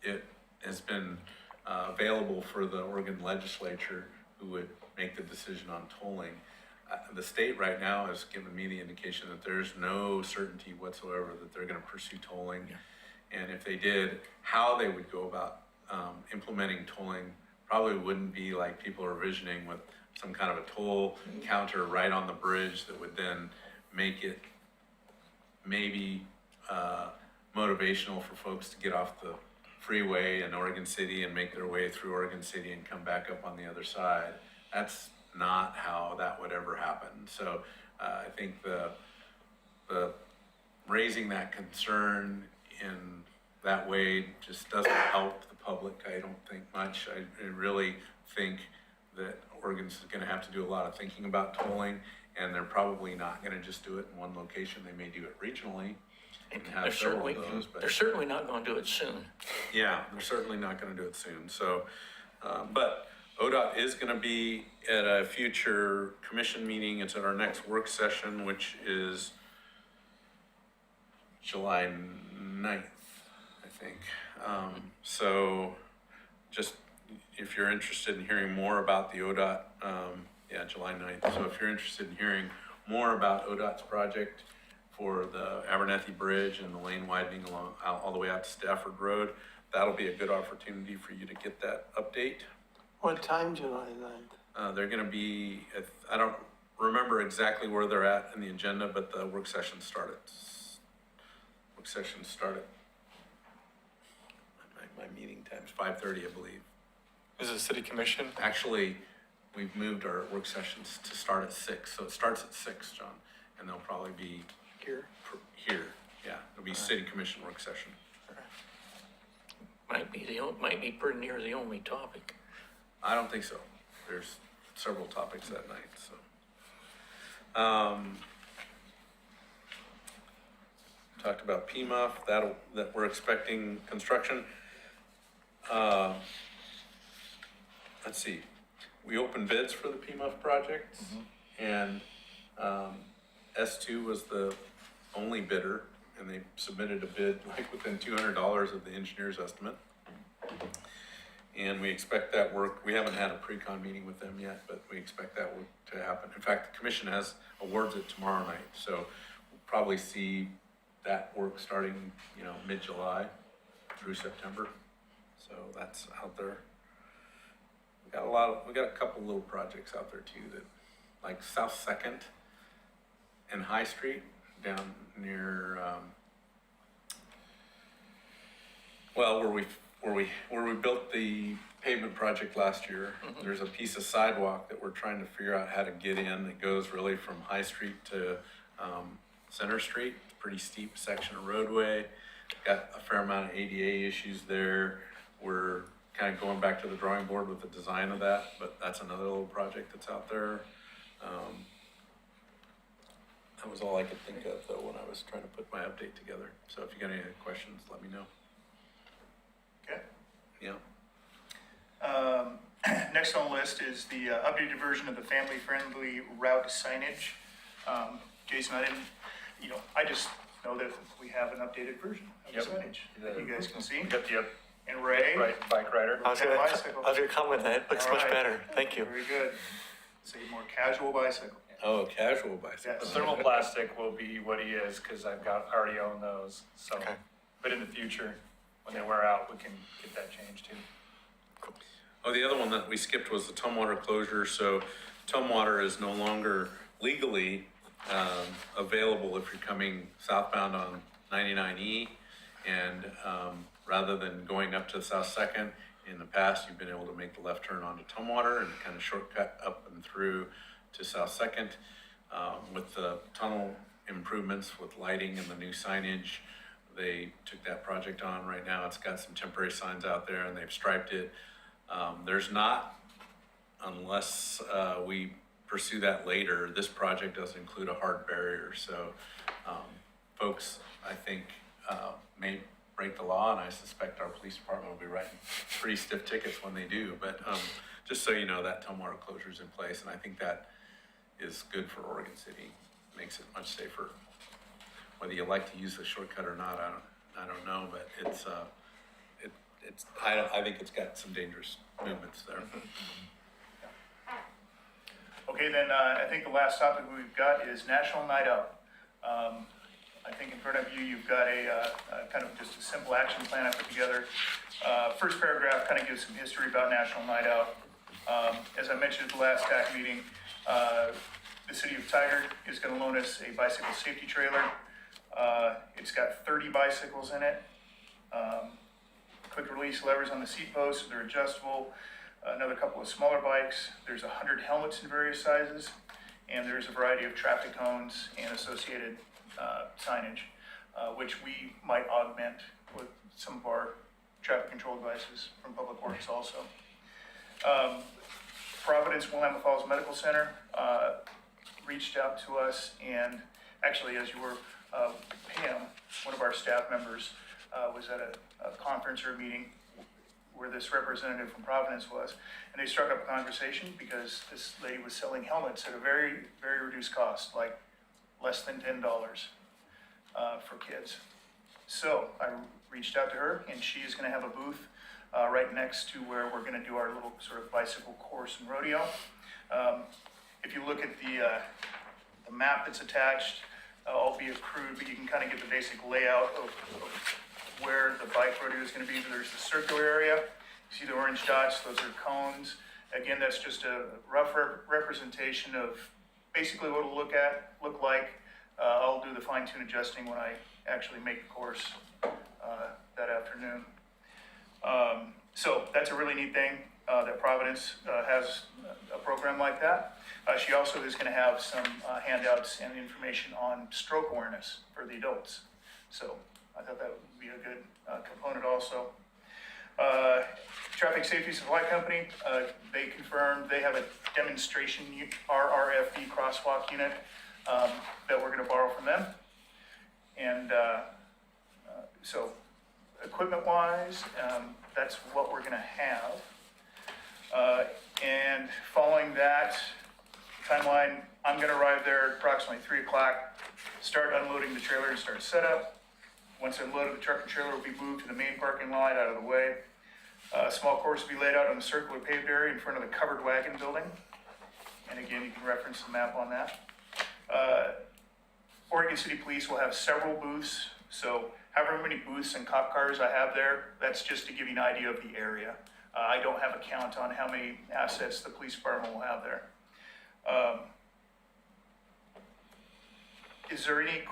it has been available for the Oregon legislature, who would make the decision on tolling. The state right now has given me the indication that there's no certainty whatsoever that they're going to pursue tolling. Yeah. And if they did, how they would go about implementing tolling probably wouldn't be like people are envisioning, with some kind of a toll counter right on the bridge that would then make it maybe motivational for folks to get off the freeway in Oregon City and make their way through Oregon City and come back up on the other side. That's not how that would ever happen. So I think the raising that concern in that way just doesn't help the public, I don't think much. I really think that Oregon's gonna have to do a lot of thinking about tolling, and they're probably not gonna just do it in one location. They may do it regionally and have several of those, but they're certainly not gonna do it soon. yeah, they're certainly not gonna do it soon. So, but ODOT is gonna be at a future commission meeting. It's at our next work session, which is July 9th, I think. So just if you're interested in hearing more about the ODOT, July 9th. So if you're interested in hearing more about ODOT's project for the Abernathy Bridge and the lane widening along all the way out to Stafford Road, that'll be a good opportunity for you to get that update. What time, July 9th? They're gonna be, I don't remember exactly where they're at in the agenda, but the work session started. My meeting time's 5:30, I believe. Is it a city commission? Actually, we've moved our work sessions to start at 6, so it starts at 6, John, and they'll probably be Here? here, yeah, it'll be city commission work session. Might be pretty near the only topic. I don't think so. There's several topics that night, so. Talked about PMUF, that we're expecting construction. Let's see, we opened bids for the PMUF project, and S2 was the only bidder, and they submitted a bid like within $200 of the engineer's estimate. And we expect that work, we haven't had a pre-con meeting with them yet, but we expect that work to happen. In fact, the commission has awards it tomorrow night, so we'll probably see that work starting, mid-July through September. So that's out there. We got a couple little projects out there too that, like South Second and High Street down near, where we built the pavement project last year. There's a piece of sidewalk that we're trying to figure out how to get in that goes really from High Street to, Center Street. It's a pretty steep section of roadway. Got a fair amount of ADA issues there. We're kind of going back to the drawing board with the design of that, but that's another little project that's out there. That was all I could think of though when I was trying to put my update together. So if you got any other questions, let me know. Okay. Yeah. Next on the list is the updated version of the family-friendly route signage. Jason, I just know that we have an updated version of the Yep. signage that you guys can see. We got the And Ray? bike rider. I was gonna comment that, it looks All much right. better, thank you. Very good. Say more casual bicycle. Oh, casual bicycle. The Yes. thermoplastic will be what he is, because already own those, so. Okay. But in the future, when they wear out, we can get that changed too. Oh, the other one that we skipped was the Tumwater closure. So Tumwater is no longer legally available if you're coming southbound on 99E. And rather than going up to South Second, in the past, you've been able to make the left turn onto Tumwater and kind of shortcut up and through to South Second. With the tunnel improvements, with lighting and the new signage, they took that project on. Right now, it's got some temporary signs out there and they've striped it. There's not, unless we pursue that later, this project doesn't include a hard barrier. So folks, I think, may break the law, and I suspect our police department will be writing pretty stiff tickets when they do. But just so you know, that Tumwater closure is in place, and I think that is good for Oregon City. Makes it much safer. Whether you like to use the shortcut or not, I don't know, but I think it's got some dangerous movements there. Okay, then, I think the last topic we've got is National Night Out. I think in front of you, you've got a kind of just a simple action plan I put together. First paragraph kind of gives some history about National Night Out. As I mentioned at the last TAC meeting, the city of Tigard is gonna loan us a bicycle safety trailer. It's got 30 bicycles in it. Quick release levers on the seat posts, they're adjustable. Another couple of smaller bikes. There's 100 helmets in various sizes, and there's a variety of traffic cones and associated signage, which we might augment with some of our traffic control devices from Public Works also. Providence Willamette Falls Medical Center reached out to us, and actually, as you were, Pam, one of our staff members, was at a conference or a meeting where this representative from Providence was, and they struck up a conversation because this lady was selling helmets at a very, very reduced cost, like less than $10 for kids. So I reached out to her, and she is gonna have a booth right next to where we're gonna do our little sort of bicycle course and rodeo. If you look at the map that's attached, albeit crude, but you can kind of get the basic layout of where the bike rodeo is gonna be. There's the circular area. You see the orange dots, those are cones. Again, that's just a rough representation of basically what it'll look like. I'll do the fine tune adjusting when I actually make the course that afternoon. So that's a really neat thing that Providence has a program like that. She also is gonna have some handouts and information on stroke awareness for the adults. So I thought that would be a good component also. Traffic Safety Supply Company, they confirmed they have a demonstration RRFD crosswalk unit that we're gonna borrow from them. And so equipment-wise, that's what we're gonna have. And following that timeline, I'm gonna arrive there at approximately 3 o'clock, start unloading the trailer and start setup. Once unloaded, the truck and trailer will be moved to the main parking lot out of the way. A small course will be laid out on the circular paved area in front of the covered wagon building. And again, you can reference the map on that. Oregon City Police will have several booths, so however many booths and cop cars I have there, that's just to give you an idea of the area. I don't have a count on how many assets the police department will have there. Is there any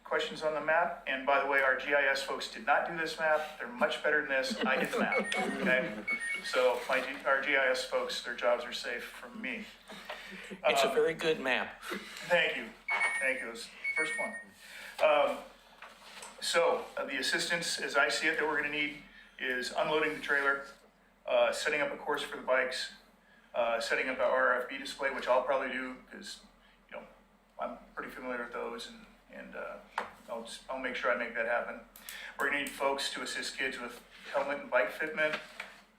questions on the map? And by the way, our GIS folks did not do this map. They're much better than this. I did the map, okay? So our GIS folks, their jobs are safe from me. It's a very good map. Thank you. Thank you. It was the first one. The assistance, as I see it, that we're gonna need is unloading the trailer, setting up a course for the bikes, setting up our RFB display, which I'll probably do, because, you know, I'm pretty familiar with those, and I'll make sure I make that happen. We're gonna need folks to assist kids with helmet and bike fitment,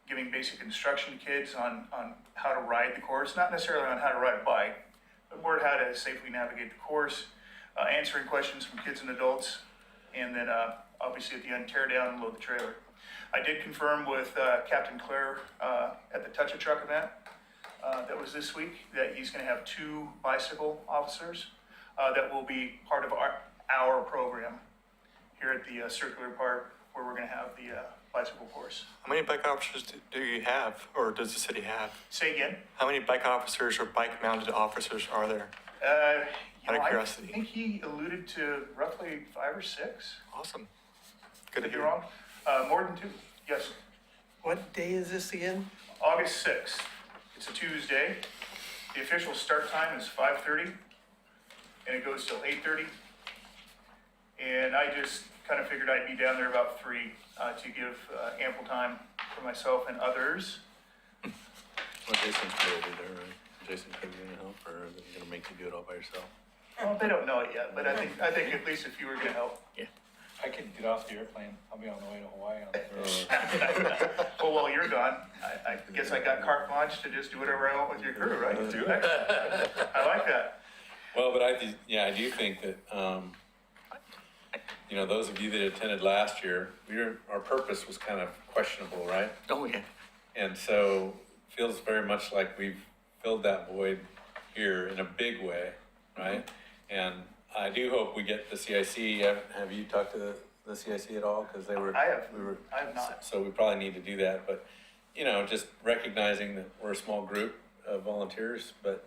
giving basic instruction to kids on how to ride the course, not necessarily on how to ride a bike, but more how to safely navigate the course, answering questions from kids and adults, and then obviously at the end, tear down and load the trailer. I did confirm with Captain Claire at the Touch a Truck event that was this week that he's gonna have 2 bicycle officers that will be part of our program here at the Circular Park, where we're gonna have the bicycle course. How many bike officers do you have, or does the city have? Say again? How many bike officers or bike-mounted officers are there? Out of curiosity. I think he alluded to roughly 5 or 6. Awesome. Good to If you're hear. wrong, more than 2, yes. What day is this again? August 6th, it's a Tuesday. The official start time is 5:30, and it goes till 8:30. And I just kind of figured I'd be down there about 3 to give ample time for myself and others. Well, Jason's good over there, right? Jason, are you gonna help, or are they gonna make you do it all by yourself? Well, they don't know it yet, but I think at least if you were gonna help. I can get off the airplane. I'll be on the way to Hawaii on the Well, while you're gone, I guess I got carte blanche to just do whatever I want with your crew, right? I like that. Well, but I do think that, those of you that attended last year, our purpose was kind of questionable, right? Oh, yeah. And so feels very much like we've filled that void here in a big way, right? And I do hope we get the CIC. Have you talked to the CIC at all? Because they were. I have not. So we probably need to do that, but, just recognizing that we're a small group of volunteers, but,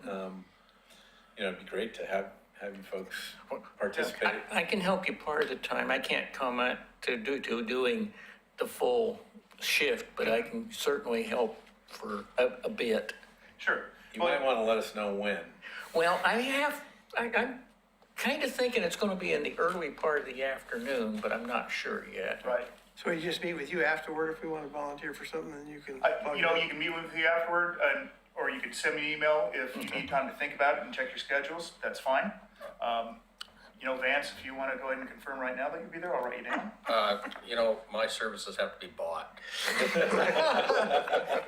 it'd be great to have you folks participate. I can help you part of the time. I can't comment to doing the full shift, but I can certainly help for a bit. Sure. You might want to let us know when. Well, I'm kind of thinking it's going to be in the early part of the afternoon, but I'm not sure yet. Right. So we just meet with you afterward if we want to volunteer for something, and you can. You can meet with me afterward, or you could send me an email if you need time to think about it and check your schedules. That's fine. Vance, if you want to go ahead and confirm right now that you'll be there, I'll write you down. My services have to be bought.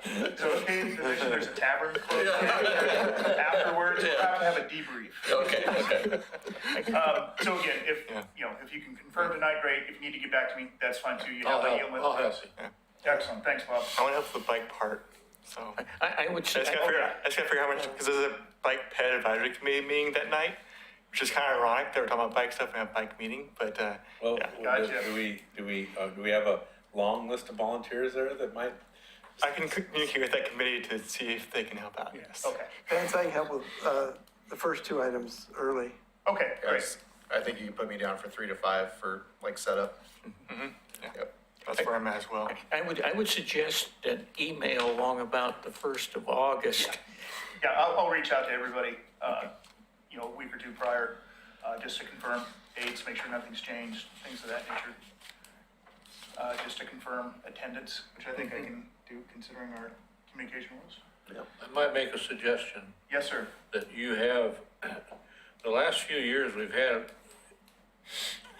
It's okay. There's a tavern close. Afterwards, we'll have to have a debrief. Okay. So again, if you can confirm tonight, great. If you need to get back to me, that's fine too. You have my email. I'll help. Excellent. Thanks, Bob. I want to help with the bike part, so. I would say. I just gotta figure out how much, because there's a bike ped advisory committee meeting that night, which is kind of ironic. They were talking about bike stuff and have a bike meeting, but, Well, yeah. Gotcha. do we have a long list of volunteers there that might? I can communicate with that committee to see if they can help out, yes. Okay. Vance, I can help with the first 2 items early. Okay, great. Yes, I think you can put me down for 3 to 5 for like setup. Yep. That's where I'm at as well. I would suggest an email along about the 1st of August. Yeah, I'll reach out to everybody, a week or 2 prior, just to confirm dates, make sure nothing's changed, things of that nature. Just to confirm attendance, which I think I can do considering our communication rules. I might make a suggestion Yes, sir. that you have, the last few years we've had,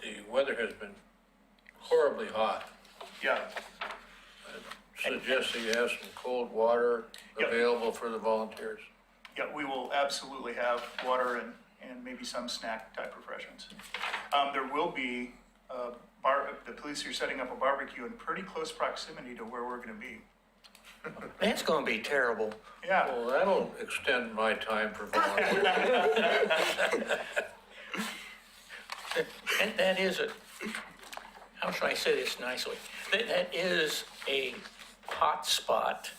the weather has been horribly hot. Yeah, Suggest that you have some cold water Yep. available for the volunteers. yeah, we will absolutely have water and maybe some snack type refreshments. There will be the police are setting up a barbecue in pretty close proximity to where we're gonna be. That's gonna be terrible. Yeah, Well, that'll extend my time for volunteering. That is a, how should I say this nicely? That is a hot spot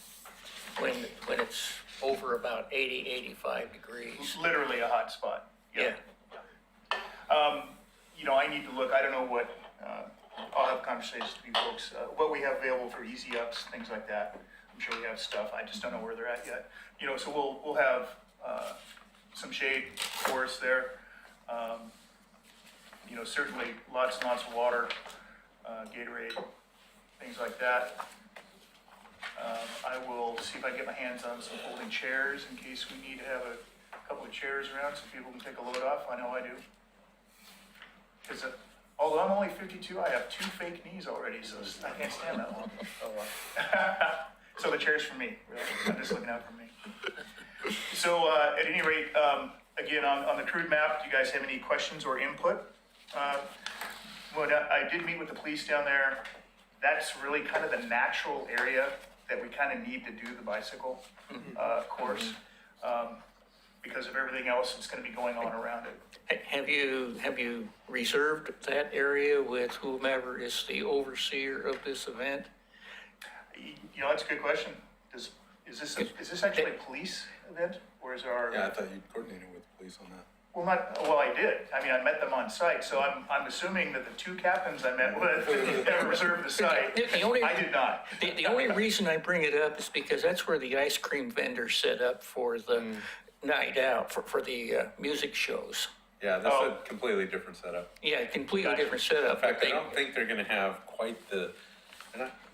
when it's over about 80, 85 degrees. literally a hot spot. Yeah. You know, I need to look, I don't know what, I'll have conversations with you folks, what we have available for easy ups, things like that. I'm sure we have stuff, I just don't know where they're at yet. You know, so we'll have, some shade for us there. You know, certainly lots and lots of water, Gatorade, things like that. I will see if I can get my hands on some folding chairs in case we need to have a couple of chairs around so people can take a load off. I know I do. Because although I'm only 52, I have 2 fake knees already, so I can't stand that long. So the chair's for me, really. I'm just looking out for me. So at any rate, again, on the crude map, do you guys have any questions or input? When I did meet with the police down there, that's really kind of the natural area that we kind of need to do the bicycle course. Because of everything else that's gonna be going on around it. Have you reserved that area with whomever is the overseer of this event? You know, that's a good question. Is this actually a police event, or is our? Yeah, I thought you coordinated with the police on that. Well, I did. I mean, I met them on site, so I'm assuming that the 2 captains I met with have reserved the site. I did not. The only reason I bring it up is because that's where the ice cream vendor set up for the night out, for the music shows. Yeah, that's a completely different setup. Yeah, completely different setup. In fact, I don't think they're gonna have quite the,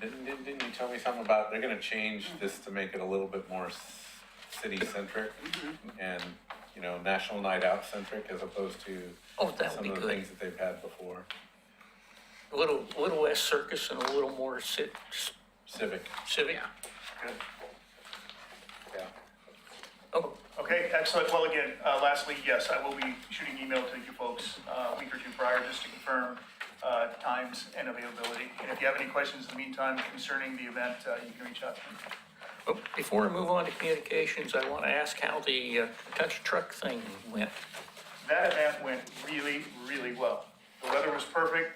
didn't you tell me something about, they're gonna change this to make it a little bit more city-centric and, you know, national night out centric as opposed to Oh, that would some be of the good. things that they've had before. A little less circus and a little more Civic, civic. Good. yeah. Oh, Okay, excellent. Well, again, lastly, yes, I will be shooting email to you folks a week or 2 prior just to confirm times and availability. And if you have any questions in the meantime concerning the event, you can reach out to me. well, before I move on to communications, I want to ask how the touch truck thing went. That event went really, really well. The weather was perfect.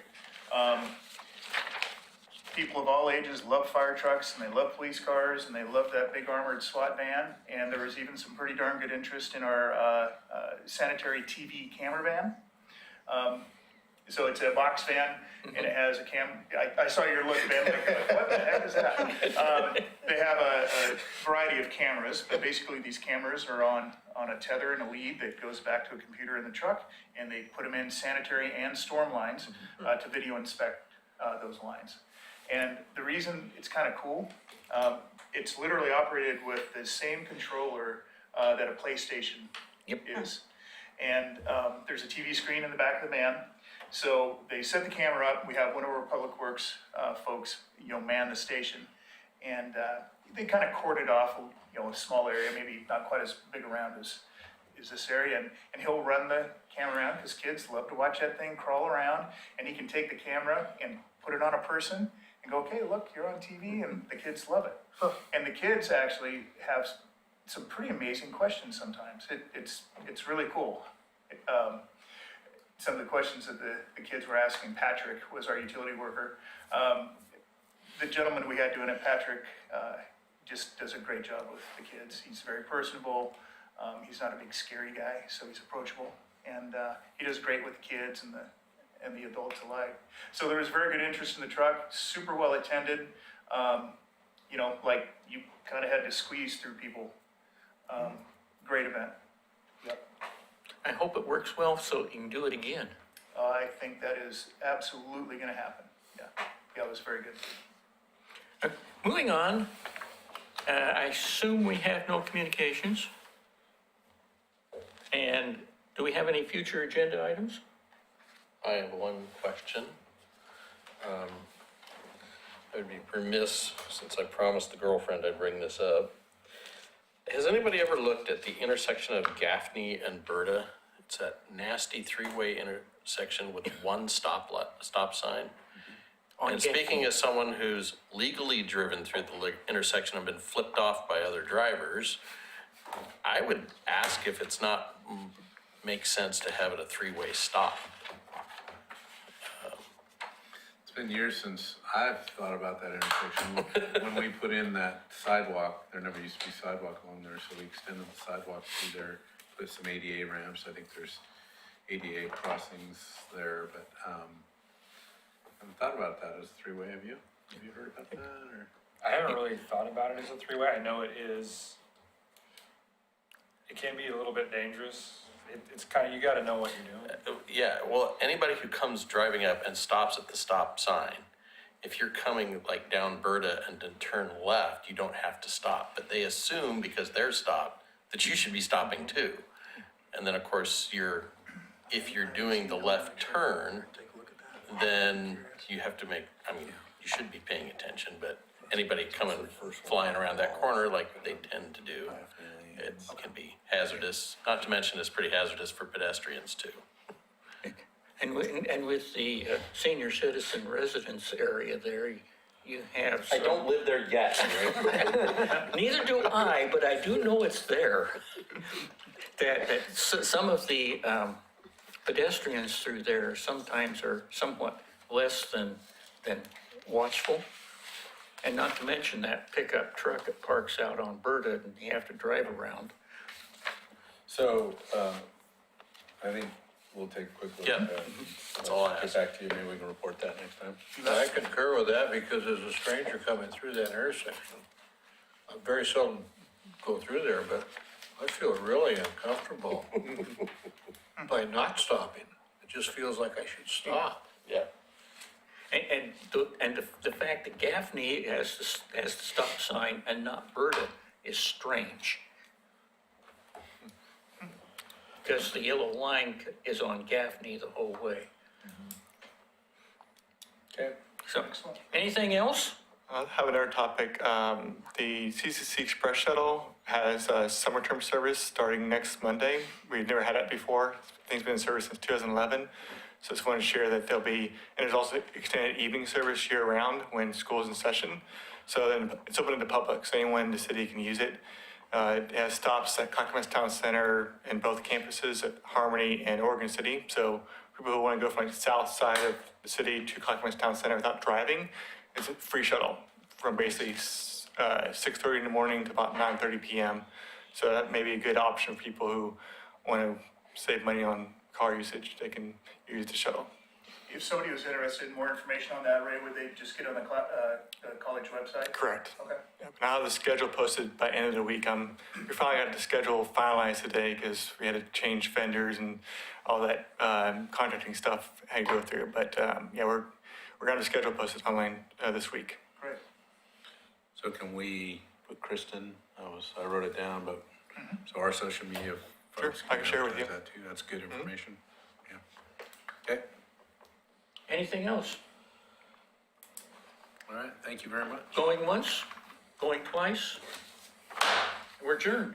People of all ages love fire trucks, and they love police cars, and they love that big armored SWAT van. And there was even some pretty darn good interest in our sanitary TV camera van. So it's a box van, and it has a I saw your look, Ben, like, what the heck is that? They have a variety of cameras, but basically these cameras are on a tether and a lead that goes back to a computer in the truck, and they put them in sanitary and storm lines to video inspect those lines. And the reason it's kind of cool, it's literally operated with the same controller that a PlayStation is. And there's a TV screen in the back of the van. So they set the camera up. We have one of our Public Works folks, you know, man the station. And they kind of corded off, you know, a small area, maybe not quite as big around as this area. And he'll run the camera around because kids love to watch that thing crawl around. And he can take the camera and put it on a person and go, okay, look, you're on TV, and the kids love it. And the kids actually have some pretty amazing questions sometimes. It's really cool. Some of the questions that the kids were asking, Patrick was our utility worker. The gentleman we had doing it, Patrick, just does a great job with the kids. He's very personable. He's not a big scary guy, so he's approachable. And he does great with the kids and the adults alike. So there was very good interest in the truck, super well attended. You know, like you kind of had to squeeze through people. Great event. Yep. I hope it works well so you can do it again. I think that is absolutely gonna happen. Yeah, it was very good. Moving on, I assume we have no communications. And do we have any future agenda items? I have one question. I'd be remiss, since I promised the girlfriend I'd bring this up. Has anybody ever looked at the intersection of Gaffney and Berta? It's that nasty 3-way section with one stop sign. On And Gaffney. speaking as someone who's legally driven through the intersection and been flipped off by other drivers, I would ask if it's not, makes sense to have it a three-way stop. It's been years since I've thought about that intersection. When we put in that sidewalk, there never used to be sidewalk along there, so we extended the sidewalk through there, put some ADA ramps. I think there's ADA crossings there, but, I haven't thought about that as a three-way, have you? Have you heard about that, or? I haven't really thought about it as a three-way. I know it is, it can be a little bit dangerous. It's kind of, you gotta know what you're doing. Yeah, well, anybody who comes driving up and stops at the stop sign, if you're coming like down Berta and then turn left, you don't have to stop. But they assume because they're stopped, that you should be stopping too. And then, of course, if you're doing the left turn, then you have to make, I mean, you should be paying attention, but anybody coming, flying around that corner like they tend to do, it can be hazardous. Not to mention it's pretty hazardous for pedestrians too. And with the senior citizen residence area there, you have. I don't live there yet. Neither do I, but I do know it's there. That some of the pedestrians through there sometimes are somewhat less than watchful. And not to mention that pickup truck that parks out on Berta and you have to drive around. So, I think we'll take a quick look Yeah, at that. that's all I Get ask. back to you, maybe we can report that next time. I concur with that because as a stranger coming through that intersection, I very seldom go through there, but I feel really uncomfortable by not stopping. It just feels like I should stop. Yeah. And the fact that Gaffney has the stop sign and not Berta is strange. Because the yellow line is on Gaffney the whole way. Okay. So, anything else? I have another topic. The CCC Express Shuttle has a summer term service starting next Monday. We've never had that before. I think it's been in service since 2011. So just wanted to share that there'll be, and there's also extended evening service year round when school's in session. So then it's open to the public, so anyone in the city can use it. It has stops at Clackamas Town Center and both campuses at Harmony and Oregon City. So people who want to go from like the south side of the city to Clackamas Town Center without driving, it's a free shuttle from basically 6:30 in the morning to about 9:30 p.m. So that may be a good option for people who want to save money on car usage. They can use the shuttle. If somebody was interested in more information on that, Ray, would they just get on the college website? Correct. Okay. Yep. And I'll have the schedule posted by end of the week. We finally got the schedule finalized today because we had to change vendors and all that contracting stuff had to go through. But yeah, we're going to have the schedule posted online this week. Great. So can we put Kristen, I wrote it down, but, so our social media Sure, folks. I can share with you. That too, that's good information. Yeah. Okay, Anything else? all right, thank you very much. Going once? Going twice? We're adjourned.